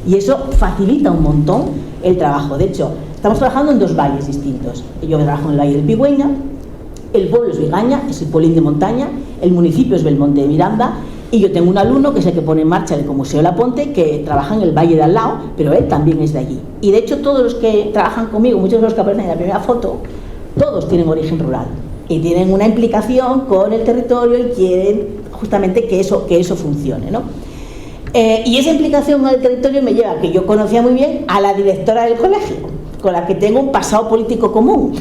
Y eso facilita un montón el trabajo. De hecho, estamos trabajando en dos valles distintos. Yo trabajo en el Valle del Pigüeña, el pueblo es Vigaña, es el pueblín de montaña, el municipio es Belmonte de Miranda, y yo tengo un alumno que es el que pone en marcha el Ecomuseo La Ponte, que trabaja en el valle de al lado, pero él también es de allí. Y de hecho todos los que trabajan conmigo, muchos de los que aparecen en la primera foto, todos tienen origen rural y tienen una implicación con el territorio y quieren justamente que eso funcione, ¿no? Y esa implicación con el territorio me lleva, que yo conocía muy bien a la directora del colegio, con la que tengo un pasado político común,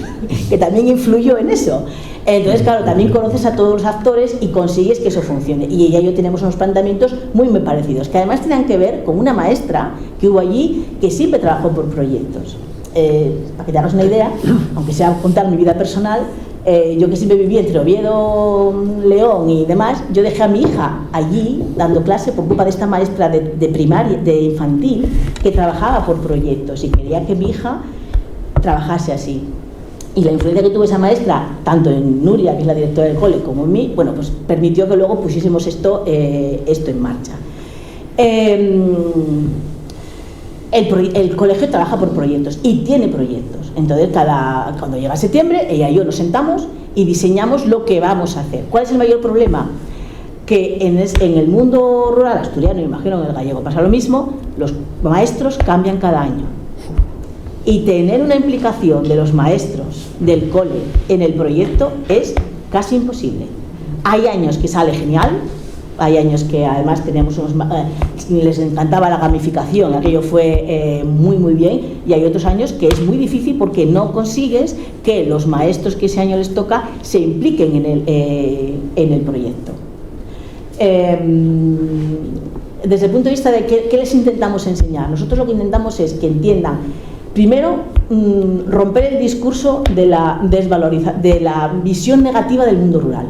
que también influyó en eso. Entonces, claro, también conoces a todos los actores y consigues que eso funcione. Y ella y yo tenemos unos planteamientos muy parecidos, que además tenían que ver con una maestra que hubo allí que siempre trabajó por proyectos. Para que te hagas una idea, aunque sea contar mi vida personal, yo que siempre viví entre Oviedo, León y demás, yo dejé a mi hija allí dando clase por culpa de esta maestra de primaria, de infantil, que trabajaba por proyectos y quería que mi hija trabajase así. Y la influencia que tuvo esa maestra, tanto en Nuria, que es la directora del cole, como en mí, bueno, pues permitió que luego pusiésemos esto en marcha. El colegio trabaja por proyectos y tiene proyectos. Entonces, cuando llega septiembre, ella y yo nos sentamos y diseñamos lo que vamos a hacer. ¿Cuál es el mayor problema? Que en el mundo rural asturiano, imagino en el gallego pasa lo mismo, los maestros cambian cada año. Y tener una implicación de los maestros del cole en el proyecto es casi imposible. Hay años que sale genial, hay años que además les encantaba la gamificación, aquello fue muy bien, y hay otros años que es muy difícil porque no consigues que los maestros que ese año les toca se impliquen en el proyecto. Desde el punto de vista de qué les intentamos enseñar, nosotros lo que intentamos es que entiendan, primero, romper el discurso de la visión negativa del mundo rural.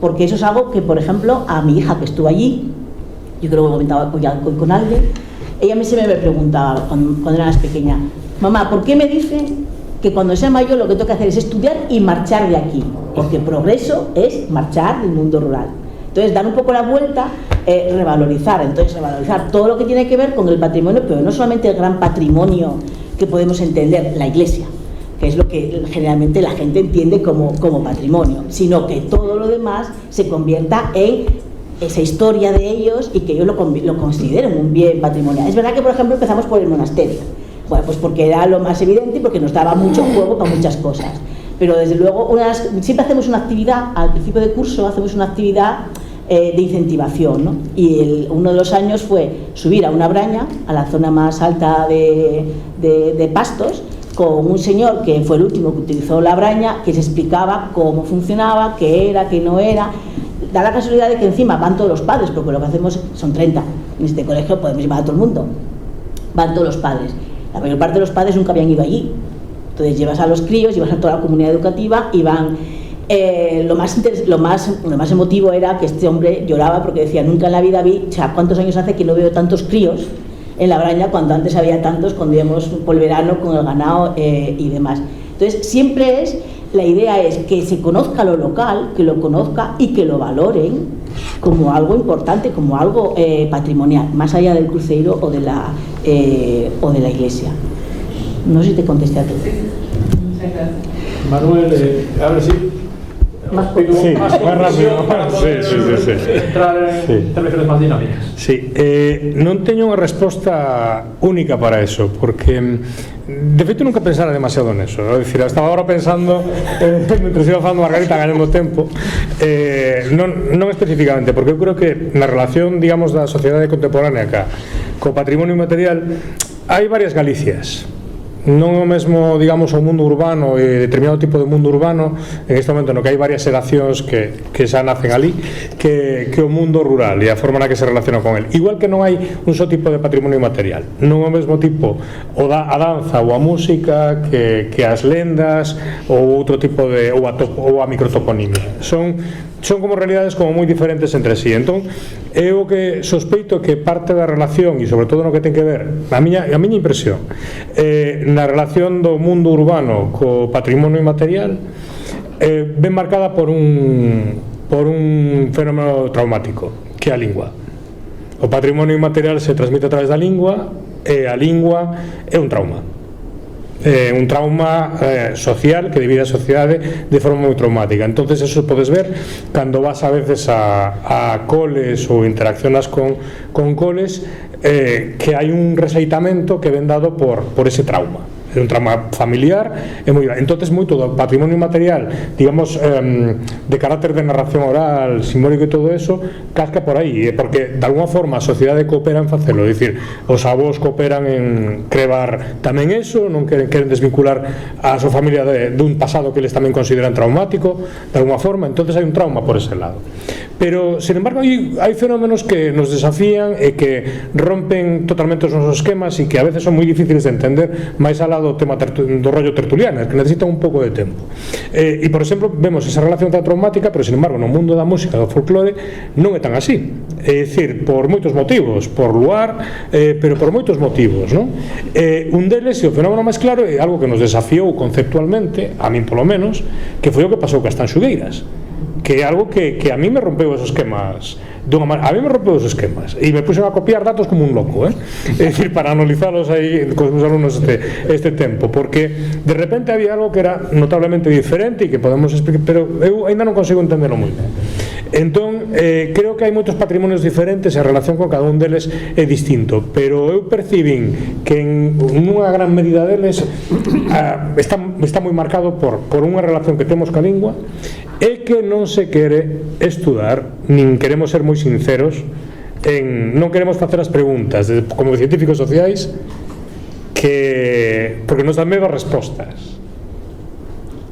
Porque eso es algo que, por ejemplo, a mi hija que estuvo allí, yo creo que lo comentaba con alguien, ella siempre me preguntaba cuando era más pequeña, mamá, ¿por qué me dicen que cuando sea mayor lo que tengo que hacer es estudiar y marchar de aquí? Porque progreso es marchar del mundo rural. Entonces, dar un poco la vuelta, revalorizar todo lo que tiene que ver con el patrimonio, pero no solamente el gran patrimonio que podemos entender, la iglesia, que es lo que generalmente la gente entiende como patrimonio, sino que todo lo demás se convierta en esa historia de ellos y que ellos lo consideren un bien patrimonial. Es verdad que, por ejemplo, empezamos por el monasterio, bueno, pues porque era lo más evidente y porque nos daba mucho juego para muchas cosas. pero desde luego siempre hacemos una actividad, al principio de curso hacemos una actividad de incentivación, ¿no? Y uno de los años fue subir a una braña, a la zona más alta de Pastos, con un señor que fue el último que utilizó la braña, que se explicaba cómo funcionaba, qué era, qué no era. Da la casualidad de que encima van todos los padres, porque lo que hacemos son 30. En este colegio podemos llevar a todo el mundo. Van todos los padres. La mayor parte de los padres nunca habían ido allí. Entonces llevas a los críos, llevas a toda la comunidad educativa y van... Lo más emotivo era que este hombre lloraba porque decía, nunca en la vida vi, o sea, ¿cuántos años hace que no veo tantos críos en la braña cuando antes había tantos cuando íbamos por el verano con el ganado y demás? Entonces siempre la idea es que se conozca lo local, que lo conozca y que lo valoren como algo importante, como algo patrimonial, más allá del cruceiro o de la iglesia. No sé si te contesté a todo. Muchas gracias. Manuel, a ver si más rápido para poder entrar en intervenciones máis dinámicas. Sí, non teño unha resposta única para eso, porque de feito nunca pensara demasiado neso, é dicir, estaba agora pensando mentre iba falando Margarita gañando tempo, non especificamente, porque eu creo que na relación, digamos, da sociedade contemporánea co patrimonio inmaterial hai varias Galicias. Non é o mesmo, digamos, o mundo urbano e determinado tipo de mundo urbano en este momento no que hai varias xeracións que xa nacen ali que o mundo rural e a forma na que se relaciona con el. Igual que non hai un só tipo de patrimonio inmaterial, non é o mesmo tipo a danza ou a música que as lendas ou outro tipo de ou a microtoponimia. Son como realidades como moi diferentes entre sí. Entón, eu o que sospeito que parte da relación e sobre todo no que ten que ver a miña impresión na relación do mundo urbano co patrimonio inmaterial ben marcada por un fenómeno traumático que é a lingua. O patrimonio inmaterial se transmite a través da lingua e a lingua é un trauma. Un trauma social que divide a sociedade de forma moi traumática. Entonces eso podes ver cando vas a veces a coles ou interaccionas con coles que hai un rexeitamento que ven dado por ese trauma. É un trauma familiar e moi grave. Entonces moito do patrimonio inmaterial, digamos, de carácter de narración oral, simbólico e todo eso, casca por aí, porque de alguna forma a sociedade coopera en facelo, é dicir, os avós cooperan en crear tamén eso, non queren desvincular a súa familia dun pasado que eles tamén consideran traumático, de alguna forma, entonces hai un trauma por ese lado. Pero, sin embargo, hai fenómenos que nos desafían e que rompen totalmente os nosos esquemas e que a veces son moi difíciles de entender máis alá do tema do rollo tertuliano, que necesitan un pouco de tempo. E, por exemplo, vemos esa relación tan traumática, pero, sin embargo, no mundo da música, do folclore, non é tan así. É dicir, por moitos motivos, por lugar, pero por moitos motivos, non? Un deles, e o fenómeno máis claro, é algo que nos desafiou conceptualmente, a min polo menos, que foi o que pasou cas Tanxugueiras, que é algo que a mí me rompeu esos esquemas a mí me rompeu os esquemas e me puse a copiar datos como un loco, é dicir, para analizalos aí cos meus alumnos este tempo, porque de repente había algo que era notablemente diferente e que podemos explicar, pero eu ainda non consigo entenderlo moi ben. Entón, creo que hai moitos patrimonios diferentes e a relación con cada un deles é distinto, pero eu percibín que en unha gran medida deles está moi marcado por unha relación que temos ca lingua e que non se quere estudar, nin queremos ser moi sinceros non queremos facer as preguntas como científicos sociais porque nos dan medo as respostas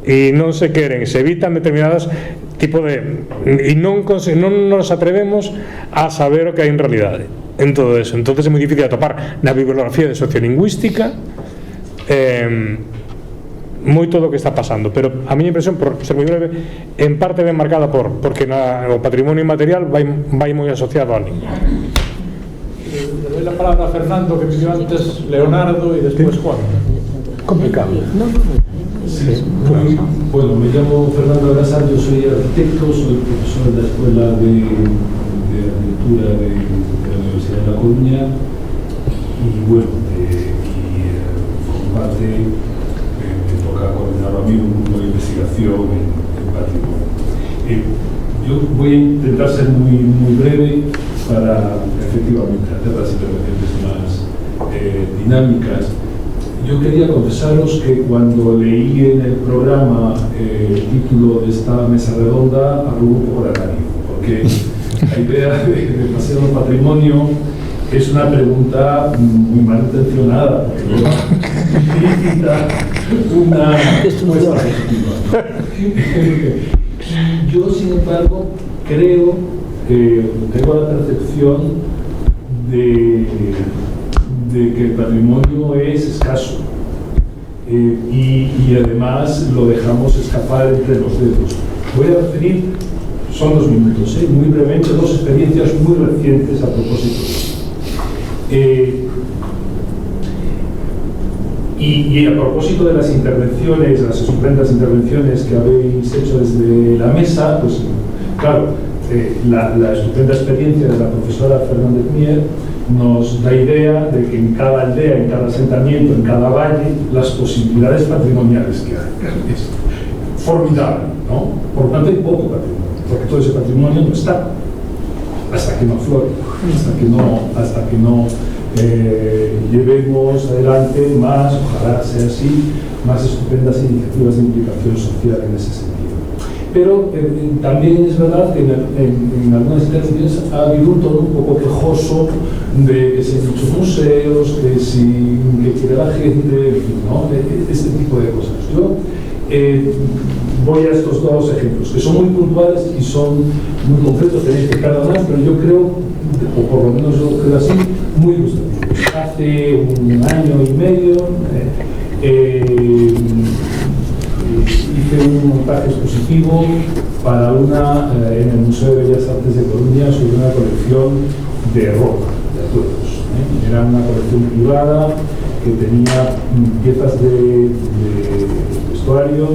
e non se queren, se evitan determinadas tipo de e non nos atrevemos a saber o que hai en realidade en todo eso. Entonces é moi difícil atopar na bibliografía de sociolingüística moito do que está pasando, pero a miña impresión, por ser moi breve, en parte ben marcada porque o patrimonio inmaterial vai moi asociado á lingua. Le doy la palabra a Fernando, que pidió antes Leonardo y después Juan. Complicado. Sí. Bueno, me llamo Fernando Agrasar, yo soy arquitecto, soy profesor de la Escuela de Arquitectura de la Universidad de La Coruña y bueno, como parte me toca coordinar a mí un grupo de investigación en patrimonio. Yo voy a intentar ser muy breve para efectivamente hacer las intervenciones más dinámicas. Yo quería confesaros que cuando leí en el programa el título de esta mesa redonda, arrugo un poco la nariz, porque la idea de demasiado patrimonio es una pregunta muy malintencionada, porque necesita una respuesta positiva. Yo, sin embargo, creo que tengo la percepción de que el patrimonio es escaso y además lo dejamos escapar entre los dedos. Voy a referir, son 2 minutos, muy brevemente, 2 experiencias muy recientes a propósito de esto. Y a propósito de las intervenciones, las estupendas intervenciones que habéis hecho desde la mesa, pues claro, la estupenda experiencia de la profesora Fernández Mier nos da idea de que en cada aldea, en cada asentamiento, en cada valle, las posibilidades patrimoniales que hay. Es formidable, ¿no? Por lo tanto, hay poco patrimonio, porque todo ese patrimonio no está, hasta que no aflore, hasta que no llevemos adelante más, ojalá sea así, más estupendas iniciativas de implicación social en ese sentido. Pero también es verdad que en algunas intervenciones ha habido un tono un poco quejoso de que se han hecho museos, que quiere la gente, ¿no? Este tipo de cosas. Yo voy a estos 2 ejemplos, que son muy puntuales y son muy concretos, tenéis que cada uno, pero yo creo, o por lo menos yo creo así, muy gustativos. Hace 1 año y medio hice un montaje expositivo para en el Museo de Bellas Artes de Coruña sobre una colección de ropa, de atuendos. Era una colección privada que tenía piezas de vestuario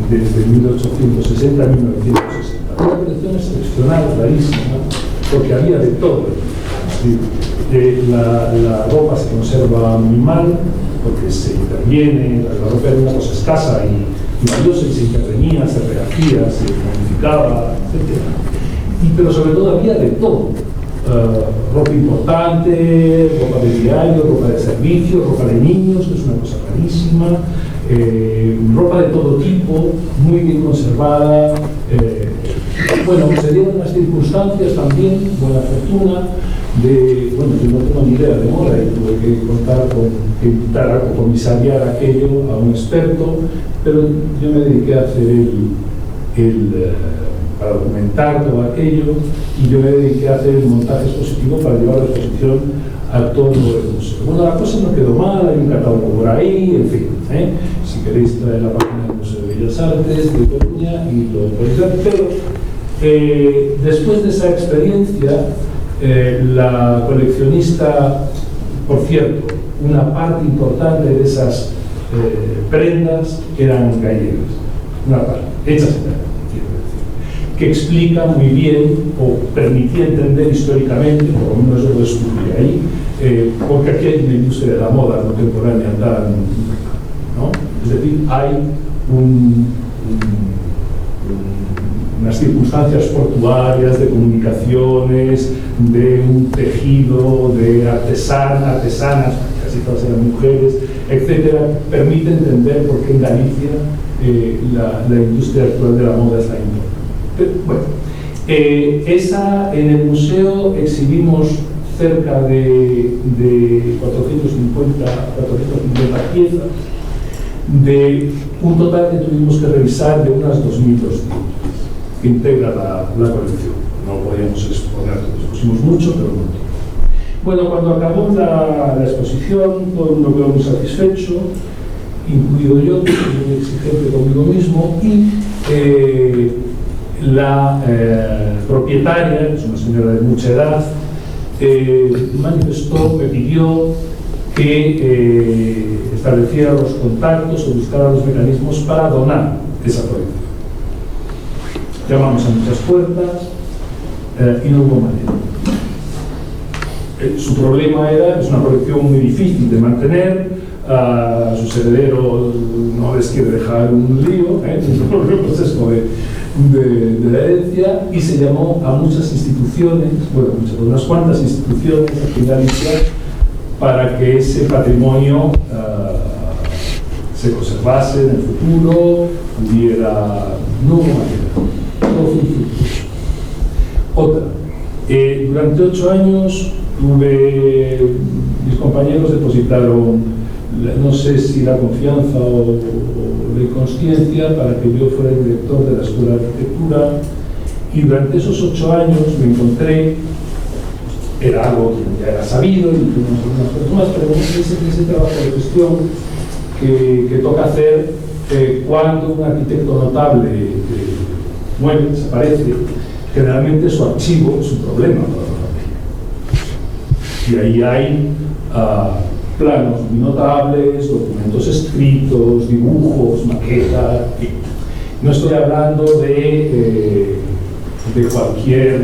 desde 1860 a 1960. Una colección excepcional, rarísima, porque había de todo. La ropa se conserva muy mal, porque se interviene, la ropa era una cosa escasa y valiosa, y se intervenía, se rehacía, se modificaba, etc. Pero sobre todo había de todo. Ropa importante, ropa de diario, ropa de servicio, ropa de niños, que es una cosa rarísima, ropa de todo tipo, muy bien conservada. Bueno, se dieron unas circunstancias también, buena fortuna, yo no tengo ni idea de moda y tuve que invitar a comisariar aquello a un experto, pero yo me dediqué a hacer para documentar todo aquello, y yo me dediqué a hacer el montaje expositivo para llevar la exposición a todo el museo. Bueno, la cosa no quedó mal, hay un catálogo por ahí, en fin, si queréis traer la página del Museo de Bellas Artes de Coruña y lo podéis ver, pero después de esa experiencia, la coleccionista, por cierto, una parte importante de esas prendas eran gallegas, una parte, hechas en Galicia, que explica muy bien, o permitía entender históricamente, por lo menos yo lo descubrí ahí, porque aquí hay una industria de la moda contemporánea tan, ¿no? Es decir, hay unas circunstancias portuarias, de comunicaciones, de un tejido, de artesanas, casi todas eran mujeres, etcétera, permite entender por qué en Galicia la industria actual de la moda es la importante. Bueno, en el museo exhibimos cerca de 450 piezas, de un total que tuvimos que revisar de unas 2.200 que integra la colección. No podíamos exponer, expusimos mucho, pero no todo. Bueno, cuando acabó la exposición, todo el mundo quedó muy satisfecho, incluido yo, que soy muy exigente conmigo mismo, y la propietaria, que es una señora de mucha edad, manifestó, me pidió que estableciera los contactos o buscara los mecanismos para donar esa colección. Llamamos a muchas puertas y no hubo manera. Su problema es una colección muy difícil de mantener, a sus herederos no les quiere dejar un lío, un proceso de la herencia, y se llamó a muchas instituciones, unas cuantas instituciones aquí en Galicia, para que ese patrimonio se conservase en el futuro, pudiera... No hubo manera, todo fue infructuoso. Otra, durante 8 años mis compañeros depositaron, no sé si la confianza o la inconsciencia, para que yo fuera el director de la Escuela de Arquitectura, y durante esos 8 años me encontré, era algo que ya era sabido y tuvimos algunas personas, pero ese trabajo de gestión que toca hacer cuando un arquitecto notable muere, desaparece, generalmente su archivo es un problema para la familia. Y ahí hay planos muy notables, documentos escritos, dibujos, maquetas. No estoy hablando de cualquier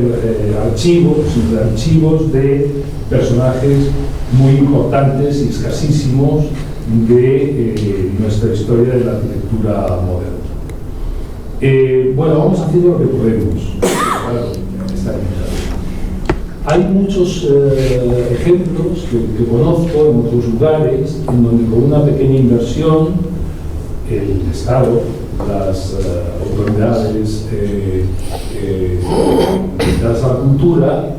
archivo, sino de archivos de personajes muy importantes y escasísimos de nuestra historia de la arquitectura moderna. Bueno, vamos haciendo lo que podemos. Hay muchos ejemplos que conozco en otros lugares en donde con una pequeña inversión el Estado, las autoridades dedicadas a la cultura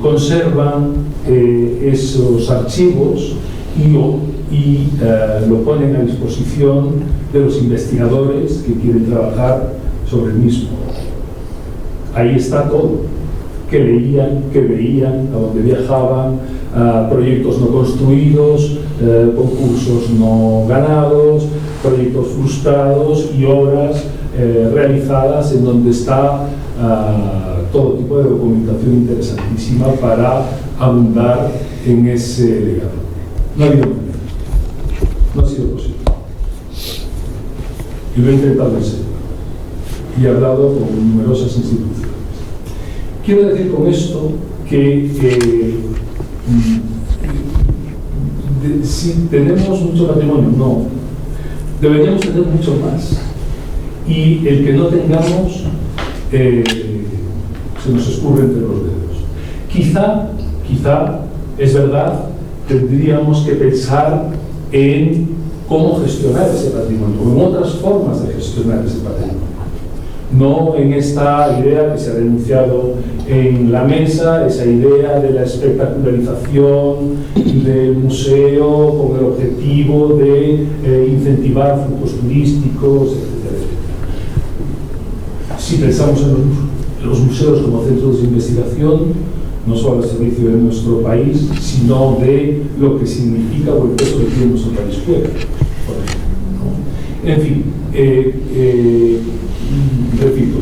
conservan esos archivos y lo ponen a disposición de los investigadores que quieren trabajar sobre el mismo. Ahí está todo. Que leían, que veían, a dónde viajaban, proyectos no construidos, concursos no ganados, proyectos frustrados y obras realizadas en donde está todo tipo de documentación interesantísima para abundar en ese legado. No ha habido manera, no ha sido posible. Y lo he intentado en serio y he hablado con numerosas instituciones. Quiero decir con esto que si tenemos mucho patrimonio, no, deberíamos tener mucho más. Y el que no tengamos se nos escurre entre los dedos. Quizá, es verdad, tendríamos que pensar en cómo gestionar ese patrimonio, o en otras formas de gestionar ese patrimonio. No en esta idea que se ha denunciado en la mesa, esa idea de la espectacularización del museo con el objetivo de incentivar flujos turísticos, etc. Si pensamos en los museos como centros de investigación, no solo al servicio de nuestro país, sino de lo que significa o el peso que tiene nuestro país fuera, por ejemplo, ¿no? En fin, repito,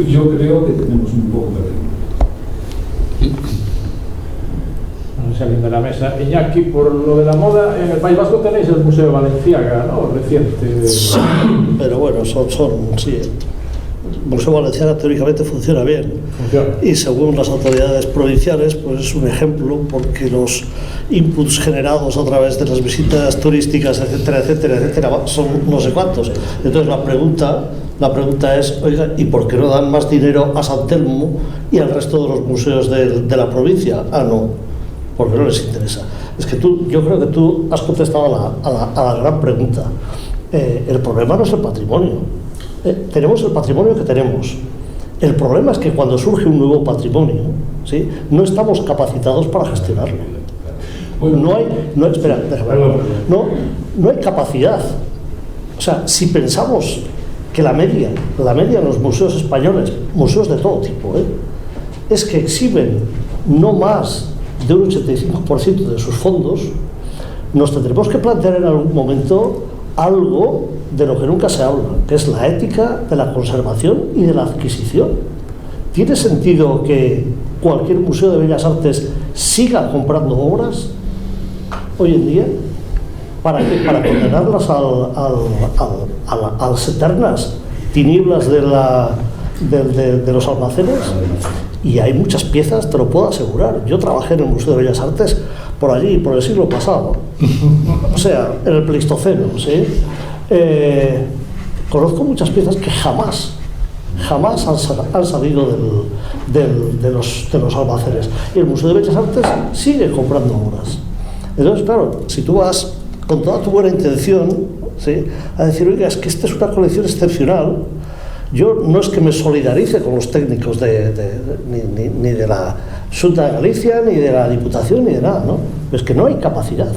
yo creo que tenemos un poco de saliendo de la mesa. Iñaki, por lo de la moda, en el País Vasco tenéis el Museo Balenciaga, ¿no? Reciente. Sí, pero bueno, sí. El Museo Balenciaga teóricamente funciona bien. Y según las autoridades provinciales, pues es un ejemplo porque los inputs generados a través de las visitas turísticas, etcétera, son no sé cuántos. Entonces la pregunta es, oiga, ¿y por qué no dan más dinero a San Telmo y al resto de los museos de la provincia? No, porque no les interesa. Es que yo creo que tú has contestado a la gran pregunta. El problema no es el patrimonio. Tenemos el patrimonio que tenemos. El problema es que cuando surge un nuevo patrimonio, ¿sí?, no estamos capacitados para gestionarlo. No hay capacidad. O sea, si pensamos que la media en los museos españoles, museos de todo tipo, es que exhiben no más de un 85% de sus fondos, nos tendremos que plantear en algún momento algo de lo que nunca se habla, que es la ética de la conservación y de la adquisición. ¿Tiene sentido que cualquier museo de Bellas Artes siga comprando obras hoy en día? ¿Para qué? Para condenarlas a las eternas tinieblas de los almacenes. Y hay muchas piezas, te lo puedo asegurar. Yo trabajé en el Museo de Bellas Artes por allí, por el siglo pasado, o sea, en el Pleistoceno, ¿sí? Conozco muchas piezas que jamás han salido de los almacenes, y el Museo de Bellas Artes sigue comprando obras. Entonces, claro, si tú vas con toda tu buena intención, ¿sí?, a decir, oiga, es que esta es una colección excepcional. Yo no es que me solidarice con los técnicos ni de la Xunta de Galicia, ni de la Diputación, ni de nada, ¿no? Es que no hay capacidad.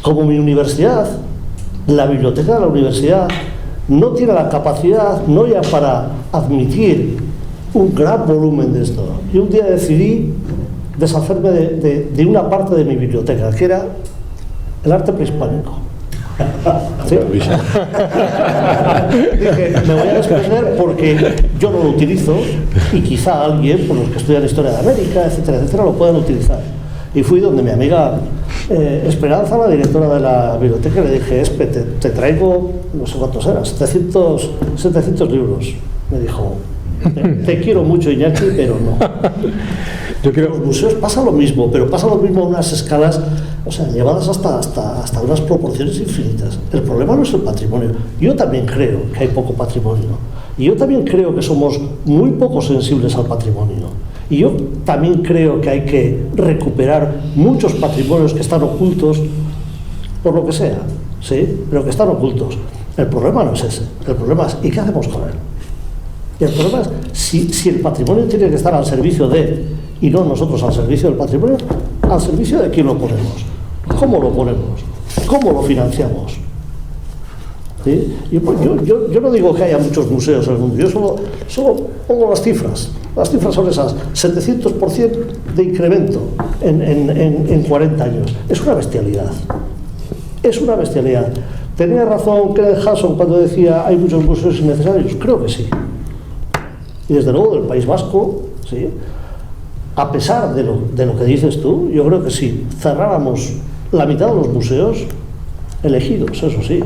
Como mi universidad, la biblioteca de la universidad no tiene la capacidad, no ya para admitir un gran volumen de esto. Yo un día decidí deshacerme de una parte de mi biblioteca, que era el arte prehispánico. ¿Sí? Dije, me voy a desprender porque yo no lo utilizo y quizá alguien, por los que estudian Historia de América, etcétera, etcétera, lo puedan utilizar. Y fui donde mi amiga Esperanza, la directora de la biblioteca, y le dije, Espe, te traigo, no sé cuántos eran, 700 libros. Me dijo, te quiero mucho, Iñaki, pero no. Yo creo que los museos pasa lo mismo, pero pasa lo mismo a unas escalas, o sea, llevadas hasta unas proporciones infinitas. El problema no es el patrimonio. Yo también creo que hay poco patrimonio. Y yo también creo que somos muy poco sensibles al patrimonio. Y yo también creo que hay que recuperar muchos patrimonios que están ocultos, por lo que sea, ¿sí?, pero que están ocultos. El problema no es ese. El problema es, ¿y qué hacemos con él? Y el problema es, si el patrimonio tiene que estar al servicio de, y no nosotros al servicio del patrimonio, ¿al servicio de quién lo ponemos? ¿Cómo lo ponemos? ¿Cómo lo financiamos? ¿Sí? Yo no digo que haya muchos museos en el mundo, yo solo pongo las cifras. Las cifras son esas, 700% de incremento en 40 años. Es una bestialidad. Es una bestialidad. ¿Tenía razón Kenneth Hudson cuando decía hay muchos museos innecesarios? Creo que sí. Y desde luego del País Vasco, ¿sí?, a pesar de lo que dices tú, yo creo que si cerráramos la mitad de los museos elegidos, eso sí,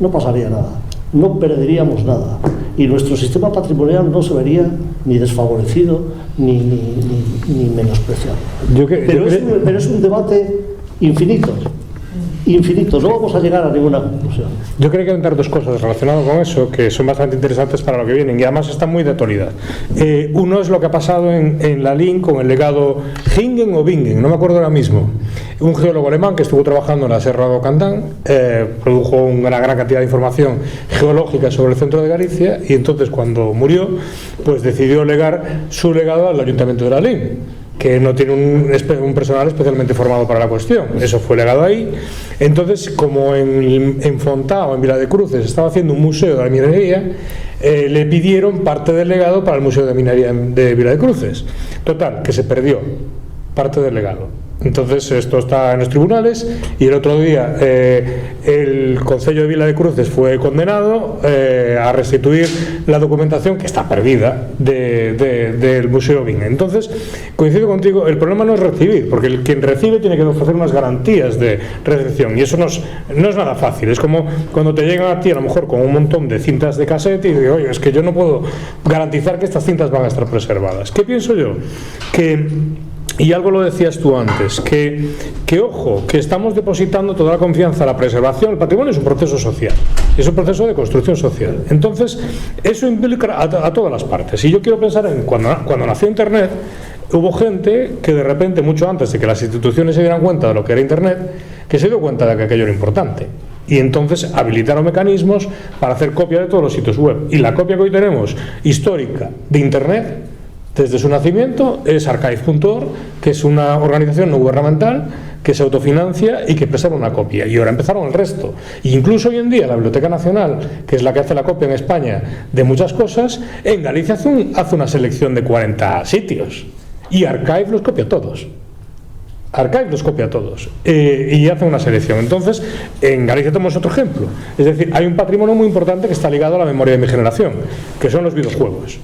no pasaría nada, no perderíamos nada y nuestro sistema patrimonial no se vería ni desfavorecido ni menospreciado. Pero es un debate infinito, no vamos a llegar a ninguna conclusión. Yo creo que hay dos cosas relacionadas con eso que son bastante interesantes para lo que vienen y además están muy de actualidad. Uno es lo que ha pasado en la LIN con el legado Hingen o Bingen, no me acuerdo ahora mismo. Un geólogo alemán que estuvo trabajando en la Serra do Cantán, produjo una gran cantidad de información geológica sobre el centro de Galicia y entonces cuando murió pues decidió legar su legado al Ayuntamiento de la LIN, que no tiene un personal especialmente formado para la cuestión. Eso fue legado ahí. Entonces, como en Fontá o en Vila de Cruces estaba haciendo un museo de la minería, le pidieron parte del legado para el Museo de Minería de Vila de Cruces. Total, que se perdió parte del legado. Entonces esto está en los tribunales y el otro día el Concello de Vila de Cruces fue condenado a restituir la documentación que está perdida del Museo Bingen. Entonces coincido contigo, el problema no es recibir, porque quien recibe tiene que ofrecer unas garantías de recepción y eso no es nada fácil. Es como cuando te llegan a ti a lo mejor con un montón de cintas de cassette y digo, oye, es que yo no puedo garantizar que estas cintas van a estar preservadas. ¿Qué pienso yo? Y algo lo decías tú antes, que ojo, que estamos depositando toda la confianza a la preservación. El patrimonio es un proceso social, es un proceso de construcción social. Entonces, eso implica a todas las partes. Y yo quiero pensar en cuando nació Internet, hubo gente que de repente, mucho antes de que las instituciones se dieran cuenta de lo que era Internet, que se dio cuenta de que aquello era importante. Y entonces habilitaron mecanismos para hacer copia de todos los sitios web. Y la copia que hoy tenemos, histórica, de Internet, desde su nacimiento, es archive.org, que es una organización no gubernamental que se autofinancia y que preserva una copia. Y ahora empezaron el resto. E incluso hoy en día la Biblioteca Nacional, que es la que hace la copia en España de muchas cosas, en Galicia hace una selección de 40 sitios. Y Archive los copia todos. Y hace una selección. Entonces, en Galicia tenemos otro ejemplo. Es decir, hay un patrimonio muy importante que está ligado a la memoria de mi generación, que son los videojuegos.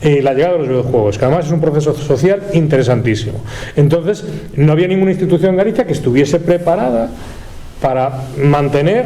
La llegada de los videojuegos, que además es un proceso social interesantísimo. Entonces, no había ninguna institución en Galicia que estuviese preparada para mantener,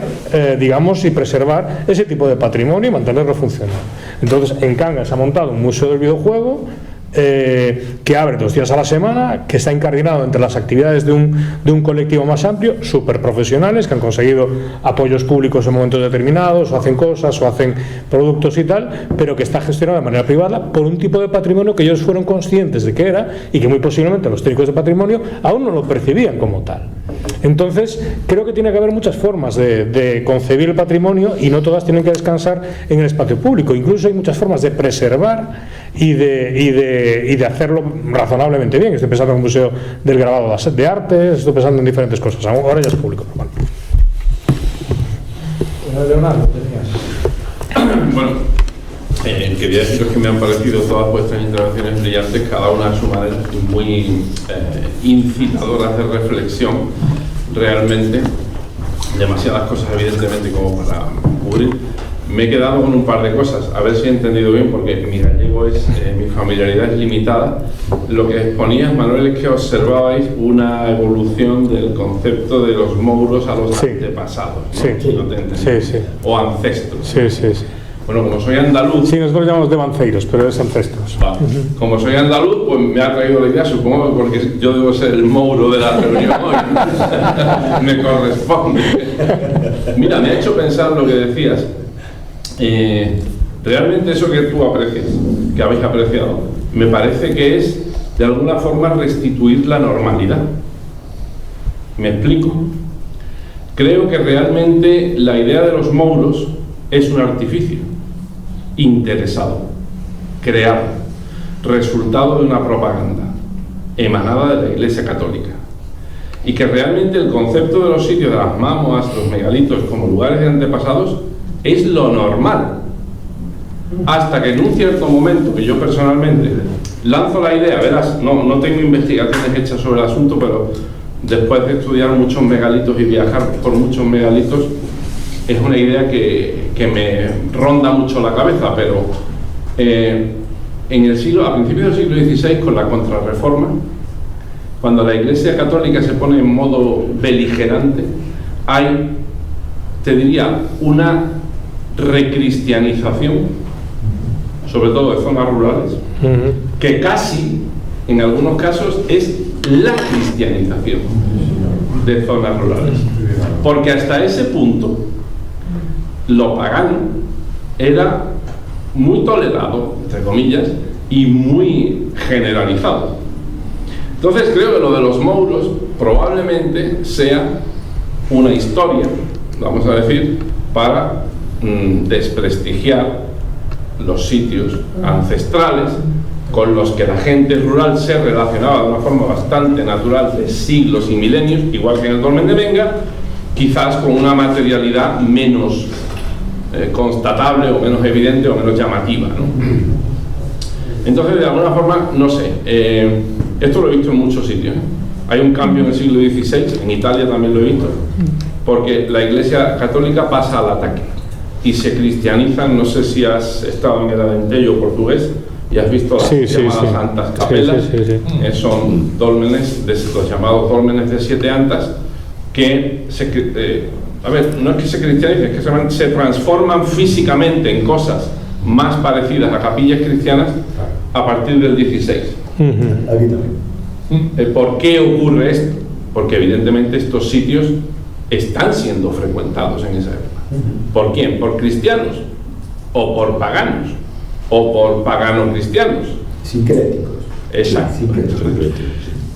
digamos, y preservar ese tipo de patrimonio y mantenerlo funcionando. Entonces, en Cangas se ha montado un museo del videojuego que abre 2 días a la semana, que está incardinado entre las actividades de un colectivo más amplio, súper profesionales, que han conseguido apoyos públicos en momentos determinados, o hacen cosas, o hacen productos y tal, pero que está gestionado de manera privada por un tipo de patrimonio que ellos fueron conscientes de que era y que muy posiblemente los técnicos de patrimonio aún no lo percibían como tal. Entonces, creo que tiene que haber muchas formas de concebir el patrimonio y no todas tienen que descansar en el espacio público. Incluso hay muchas formas de preservar y de hacerlo razonablemente bien. Estoy pensando en un museo del grabado de arte, estoy pensando en diferentes cosas. Ahora ya es público. Bueno. Leonardo, tenías. Bueno, quería deciros que me han parecido todas vuestras intervenciones brillantes, cada una a su manera, muy incitadoras de reflexión, realmente. Demasiadas cosas, evidentemente, como para cubrir. Me he quedado con un par de cosas, a ver si he entendido bien, porque mi gallego mi familiaridad es limitada. Lo que exponías, Manuel, es que observabais una evolución del concepto de los mouros a los antepasados, ¿no? Sí. No te entendí. Sí. O ancestros. Sí. Bueno, como soy andaluz... Sí, nosotros llamamos de banceiros, pero es ancestros. Vale. Como soy andaluz, pues me ha traído la idea, supongo, porque yo debo ser el mouro de la reunión hoy. Me corresponde. Mira, me ha hecho pensar lo que decías. Realmente eso que tú aprecias, que habéis apreciado, me parece que es de alguna forma restituir la normalidad. ¿Me explico? Creo que realmente la idea de los mouros es un artificio interesado, creado, resultado de una propaganda emanada de la Iglesia Católica, y que realmente el concepto de los sitios de las mámoas, los megalitos como lugares de antepasados es lo normal, hasta que en un cierto momento, que yo personalmente lanzo la idea, verás, no tengo investigaciones hechas sobre el asunto, pero después de estudiar muchos megalitos y viajar por muchos megalitos, es una idea que me ronda mucho la cabeza, pero a principios del siglo XVI, con la Contrarreforma, cuando la Iglesia Católica se pone en modo beligerante, hay, te diría, una recristianización, sobre todo de zonas rurales, que casi, en algunos casos, es la cristianización de zonas rurales. Porque hasta ese punto, lo pagano era muy tolerado, entre comillas, y muy generalizado. Entonces creo que lo de los mouros probablemente sea una historia, vamos a decir, para desprestigiar los sitios ancestrales con los que la gente rural se relacionaba de una forma bastante natural de siglos y milenios, igual que en el Dolmen de Venga, quizás con una materialidad menos constatable o menos evidente o menos llamativa, ¿no? Entonces, de alguna forma, no sé, esto lo he visto en muchos sitios, ¿eh? Hay un cambio en el siglo XVI, en Italia también lo he visto, porque la Iglesia Católica pasa al ataque y se cristianizan. No sé si has estado en el Alentejo portugués y has visto las llamadas santas capelas. Son dólmenes, los llamados dólmenes de 7 antas, que no es que se cristianicen, es que se transforman físicamente en cosas más parecidas a capillas cristianas a partir del 16. Aquí también. ¿Por qué ocurre esto? Porque evidentemente estos sitios están siendo frecuentados en esa época. ¿Por quién? ¿Por cristianos? ¿O por paganos? ¿O por paganos cristianos? Sincréticos. Exacto. Sincréticos.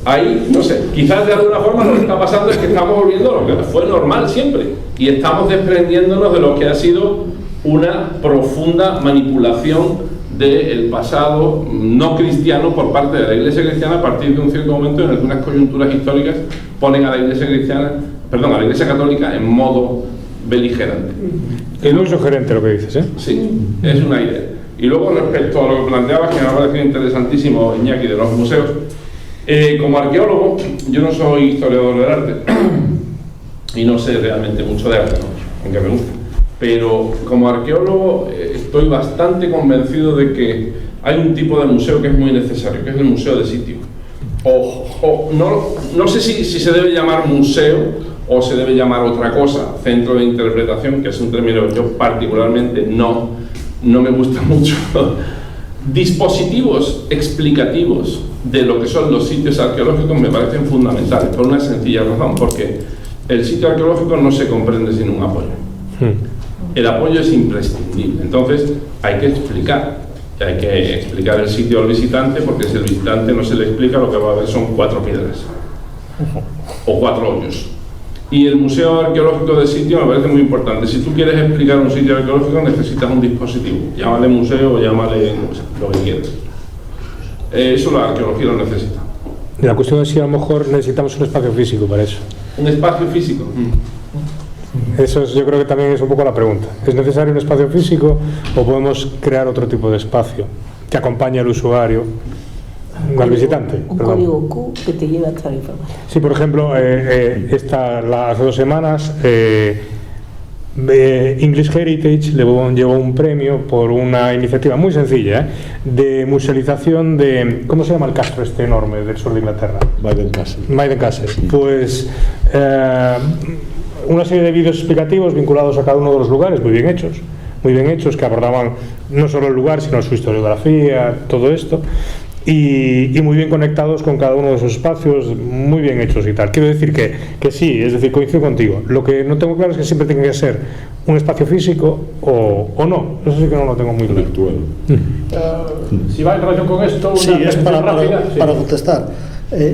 Ahí, no sé, quizás de alguna forma lo que está pasando es que estamos volviendo a lo que fue normal siempre, y estamos desprendiéndonos de lo que ha sido una profunda manipulación del pasado no cristiano por parte de la Iglesia cristiana, a partir de un cierto momento en algunas coyunturas históricas ponen a la Iglesia Católica en modo beligerante. Es muy sugerente lo que dices, ¿eh? Sí, es una idea. Y luego, respecto a lo que planteabas, que me ha parecido interesantísimo, Iñaki, de los museos, como arqueólogo, yo no soy historiador del arte y no sé realmente mucho de arte, ¿no? Aunque me gusta. Pero como arqueólogo estoy bastante convencido de que hay un tipo de museo que es muy necesario, que es el museo de sitio. No sé si se debe llamar museo o se debe llamar otra cosa, centro de interpretación, que es un término que yo particularmente no me gusta mucho. Dispositivos explicativos de lo que son los sitios arqueológicos me parecen fundamentales, por una sencilla razón, porque el sitio arqueológico no se comprende sin un apoyo. El apoyo es imprescindible, entonces hay que explicar el sitio al visitante, porque si el visitante no se le explica, lo que va a ver son 4 piedras o 4 hoyos, Y el museo arqueológico del sitio me parece muy importante. Si tú quieres explicar un sitio arqueológico necesitas un dispositivo. Llámale museo o llámale lo que quieras. Eso la arqueología lo necesita. La cuestión es si a lo mejor necesitamos un espacio físico para eso. ¿Un espacio físico? Eso yo creo que también es un poco la pregunta. ¿Es necesario un espacio físico o podemos crear otro tipo de espacio que acompañe al usuario, al visitante? Un código Q que te lleva a toda la información. Sí, por ejemplo, hace 2 semanas English Heritage llevó un premio por una iniciativa muy sencilla de musealización de, ¿cómo se llama el castro este enorme del sur de Inglaterra? Maiden Castle. Maiden Castle. Pues una serie de vídeos explicativos vinculados a cada uno de los lugares, muy bien hechos, que abordaban no solo el lugar, sino su historiografía, todo esto, y muy bien conectados con cada uno de esos espacios, muy bien hechos y tal. Quiero decir que sí, es decir, coincido contigo. Lo que no tengo claro es que siempre tenga que ser un espacio físico o no. Eso sí que no lo tengo muy claro. Si va en relación con esto, una sí, es para sí. contestar.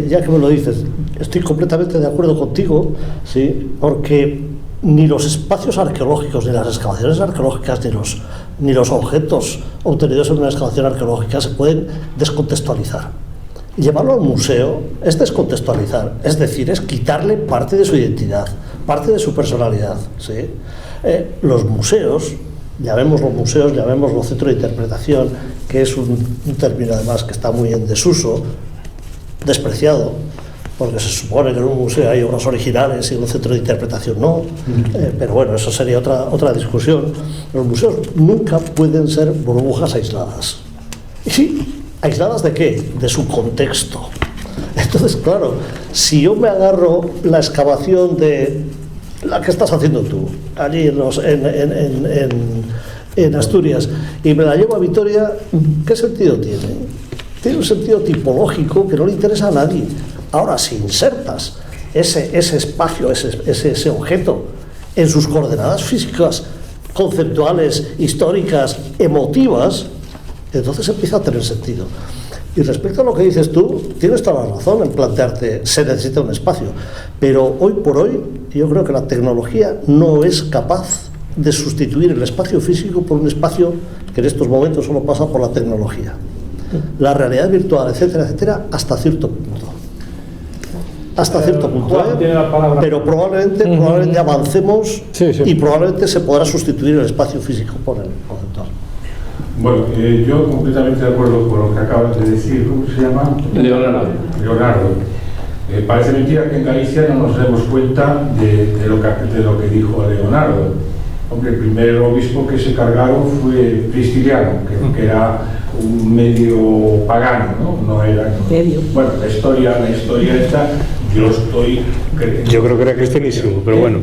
Ya que me lo dices, estoy completamente de acuerdo contigo, ¿sí? Porque ni los espacios arqueológicos, ni las excavaciones arqueológicas, ni los objetos obtenidos en una excavación arqueológica se pueden descontextualizar. Llevarlo al museo es descontextualizar, es decir, es quitarle parte de su identidad, parte de su personalidad, ¿sí? Los museos, llamemos los centros de interpretación, que es un término además que está muy en desuso, despreciado, porque se supone que en un museo hay obras originales y en un centro de interpretación no, pero bueno, eso sería otra discusión. Los museos nunca pueden ser burbujas aisladas. ¿Y sí? ¿Aisladas de qué? De su contexto. Entonces, claro, si yo me agarro la excavación de la que estás haciendo tú, allí en Asturias, y me la llevo a Vitoria, ¿qué sentido tiene? Tiene un sentido tipológico que no le interesa a nadie. Ahora, si insertas ese espacio, ese objeto en sus coordenadas físicas, conceptuales, históricas, emotivas, entonces empieza a tener sentido. Y respecto a lo que dices tú, tienes toda la razón en plantearte, se necesita un espacio, pero hoy por hoy yo creo que la tecnología no es capaz de sustituir el espacio físico por un espacio que en estos momentos solo pasa por la tecnología. La realidad virtual, etcétera, etcétera, hasta cierto punto. Hasta cierto punto, pero probablemente avancemos y probablemente se podrá sustituir el espacio físico por el conceptual. Bueno, yo completamente de acuerdo con lo que acabas de decir. ¿Cómo se llama? Leonardo. Parece mentira que en Galicia no nos demos cuenta de lo que dijo Leonardo. Hombre, el primer obispo que se cargaron fue Pristiliano, que era un medio pagano, ¿no? Bueno, la historia esta, yo creo que era cristianísimo, pero bueno,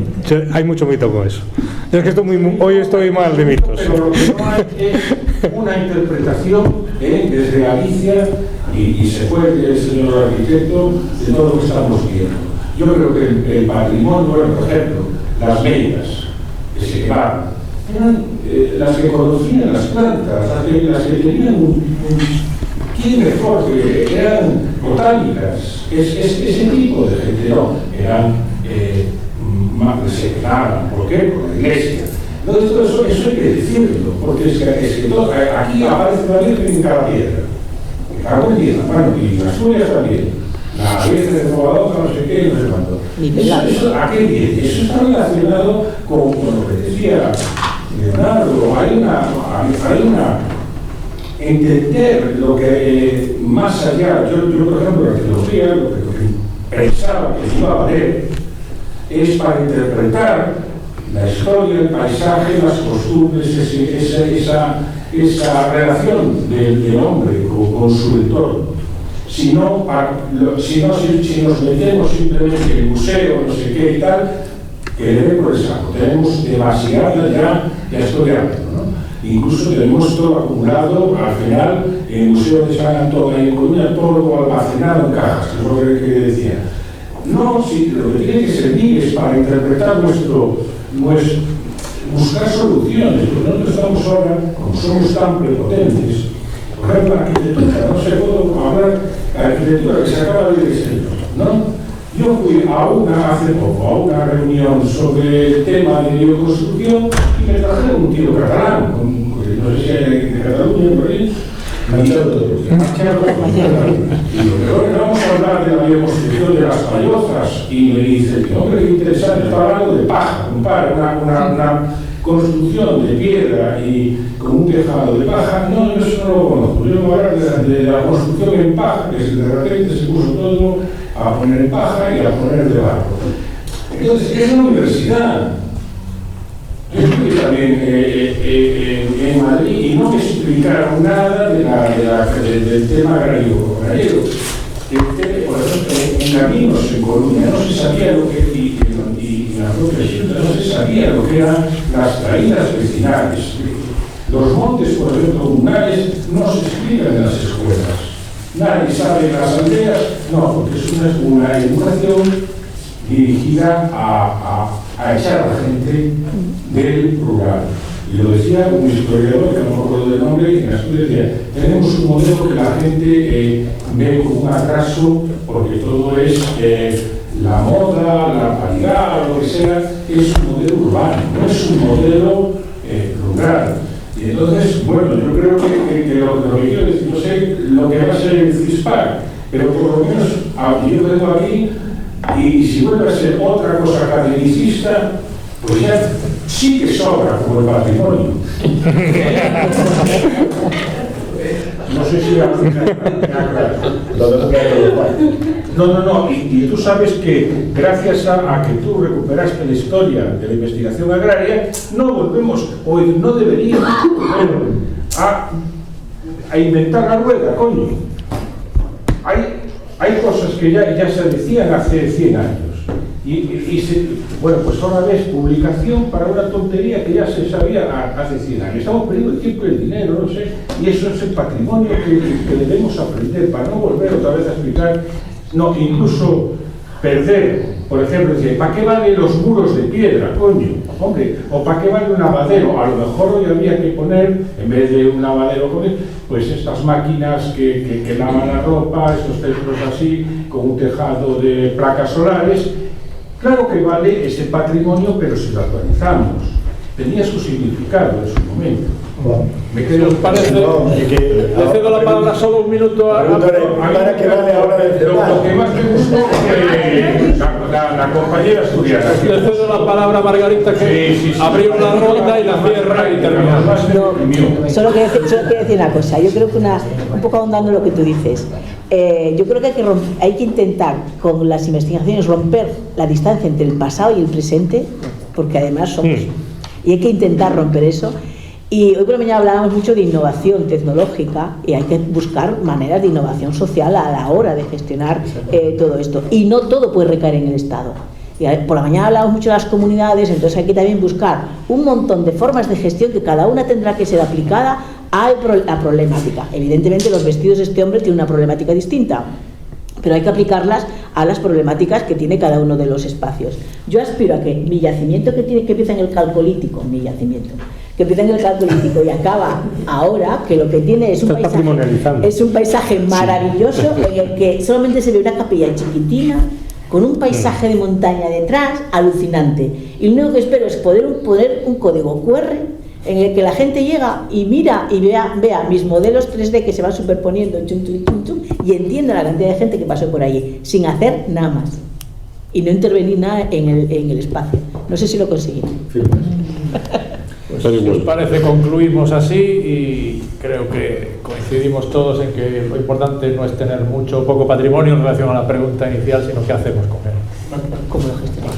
hay mucho mito con eso. Es que hoy estoy mal de mitos. Pero lo que no hay es una interpretación desde Galicia y se fue el señor arquitecto de todo lo que estamos viendo. Yo creo que el patrimonio, por ejemplo, las medias que se llevaban, eran las que conocían las plantas, las que tenían ¿quién mejor? Que eran botánicas, ese tipo de gente, no, eran se quedaban, ¿por qué? Por la iglesia. No, eso hay que decirlo, porque es que aquí aparece la Virgen en cada piedra, en cada piedra, bueno, y en Asturias también, la Virgen de Novadota, no sé qué, no sé cuánto. ¿A qué viene? Eso está relacionado con lo que decía Leonardo. Hay una entender lo que más allá, yo por ejemplo, la arqueología, lo que pensaba que iba a valer es para interpretar la historia, el paisaje, las costumbres, esa relación del hombre con su entorno. Si nos metemos simplemente en el museo, no sé qué y tal, que debe por el saco. Tenemos demasiada ya historia, ¿no? Incluso tenemos todo acumulado al final en el Museo de San Antonio y en Coruña, todo almacenado en cajas, que es lo que decía. No, si lo que tiene que servir es para interpretar buscar soluciones, porque nosotros estamos ahora, como somos tan prepotentes, por ejemplo, la arquitectura, no se puede hablar de la arquitectura que se acaba de diseñar, ¿no? Yo fui hace poco a una reunión sobre el tema de bioconstrucción y me trajeron un tío catalán, no sé si es de Cataluña, por ahí, Machado. Y lo que vamos a hablar de la bioconstrucción de las vallozas, y me dice, hombre, qué interesante, está hablando de paja, compadre, una construcción de piedra y con un tejado de paja. No, yo eso no lo conozco. Yo voy a hablar de la construcción en paja, que de repente se puso todo a poner en paja y a poner de barro. Entonces, es una universidad. Yo estuve también en Madrid y no me explicaron nada del tema agrario gallego. Por ejemplo, en Caminos, en Coruña, no se sabía lo que, y en la propia Xunta no se sabía lo que eran las traídas vecinales. Los montes, por ejemplo, comunales, no se explican en las escuelas. Nadie sabe en las aldeas, no, porque es una educación dirigida a echar a la gente del rural. Y lo decía un historiador, que no me acuerdo del nombre, y en Asturias decía, tenemos un modelo que la gente ve como un atraso, porque todo es la moda, la calidad, lo que sea, es un modelo urbano, no es un modelo rural. Y entonces, bueno, yo creo que lo que quiero decir, no sé lo que va a ser el CISPAC, pero por lo menos yo vengo aquí y si vuelve a ser otra cosa academicista, pues ya sí que sobra como el patrimonio. No sé si No, y tú sabes que gracias a que tú recuperaste la historia de la investigación agraria, no volvemos, o no deberíamos volver a inventar la rueda, coño. Hay cosas que ya se decían hace 100 años. Bueno, pues ahora ves publicación para una tontería que ya se sabía hace 100 años. Estamos perdiendo el tiempo y el dinero, no sé, y eso es el patrimonio que debemos aprender para no volver otra vez a explicar, no, incluso perder, por ejemplo, decir, ¿para qué valen los muros de piedra, coño? Hombre, o ¿para qué vale un lavadero? A lo mejor hoy había que poner, en vez de un lavadero, pues estas máquinas que lavan la ropa, estos teléfonos así, con un tejado de placas solares. Claro que vale ese patrimonio, pero si lo actualizamos, tenía su significado en su momento. Bueno, me quedo, ¿os parece? Le cedo la palabra solo un minuto a para que vale ahora de lo que más me gustó la compañera estudiante. Le cedo la palabra a Margarita, que abrió la ronda y la cierra y termina. Solo quiero decir una cosa. Yo creo que un poco ahondando en lo que tú dices, yo creo que hay que intentar con las investigaciones romper la distancia entre el pasado y el presente, porque además somos, y hay que intentar romper eso. Y hoy por la mañana hablábamos mucho de innovación tecnológica y hay que buscar maneras de innovación social a la hora de gestionar todo esto. Y no todo puede recaer en el Estado. Y por la mañana hablábamos mucho de las comunidades, entonces hay que también buscar un montón de formas de gestión que cada una tendrá que ser aplicada a la problemática. Evidentemente los vestidos de este hombre tienen una problemática distinta, pero hay que aplicarlas a las problemáticas que tiene cada uno de los espacios. Yo aspiro a que mi yacimiento que empieza en el Calcolítico, que empieza en el Calcolítico y acaba ahora, que lo que tiene es un paisaje maravilloso en el que solamente se ve una capilla chiquitina con un paisaje de montaña detrás alucinante, y lo único que espero es poder poner un código QR en el que la gente llega y mira y vea mis modelos 3D que se van superponiendo y entienda la cantidad de gente que pasó por allí sin hacer nada más y no intervenir nada en el espacio. No sé si lo conseguí. Pues, si os parece, concluimos así, y creo que coincidimos todos en que lo importante no es tener mucho o poco patrimonio en relación a la pregunta inicial, sino qué hacemos con él. ¿Cómo lo gestionamos?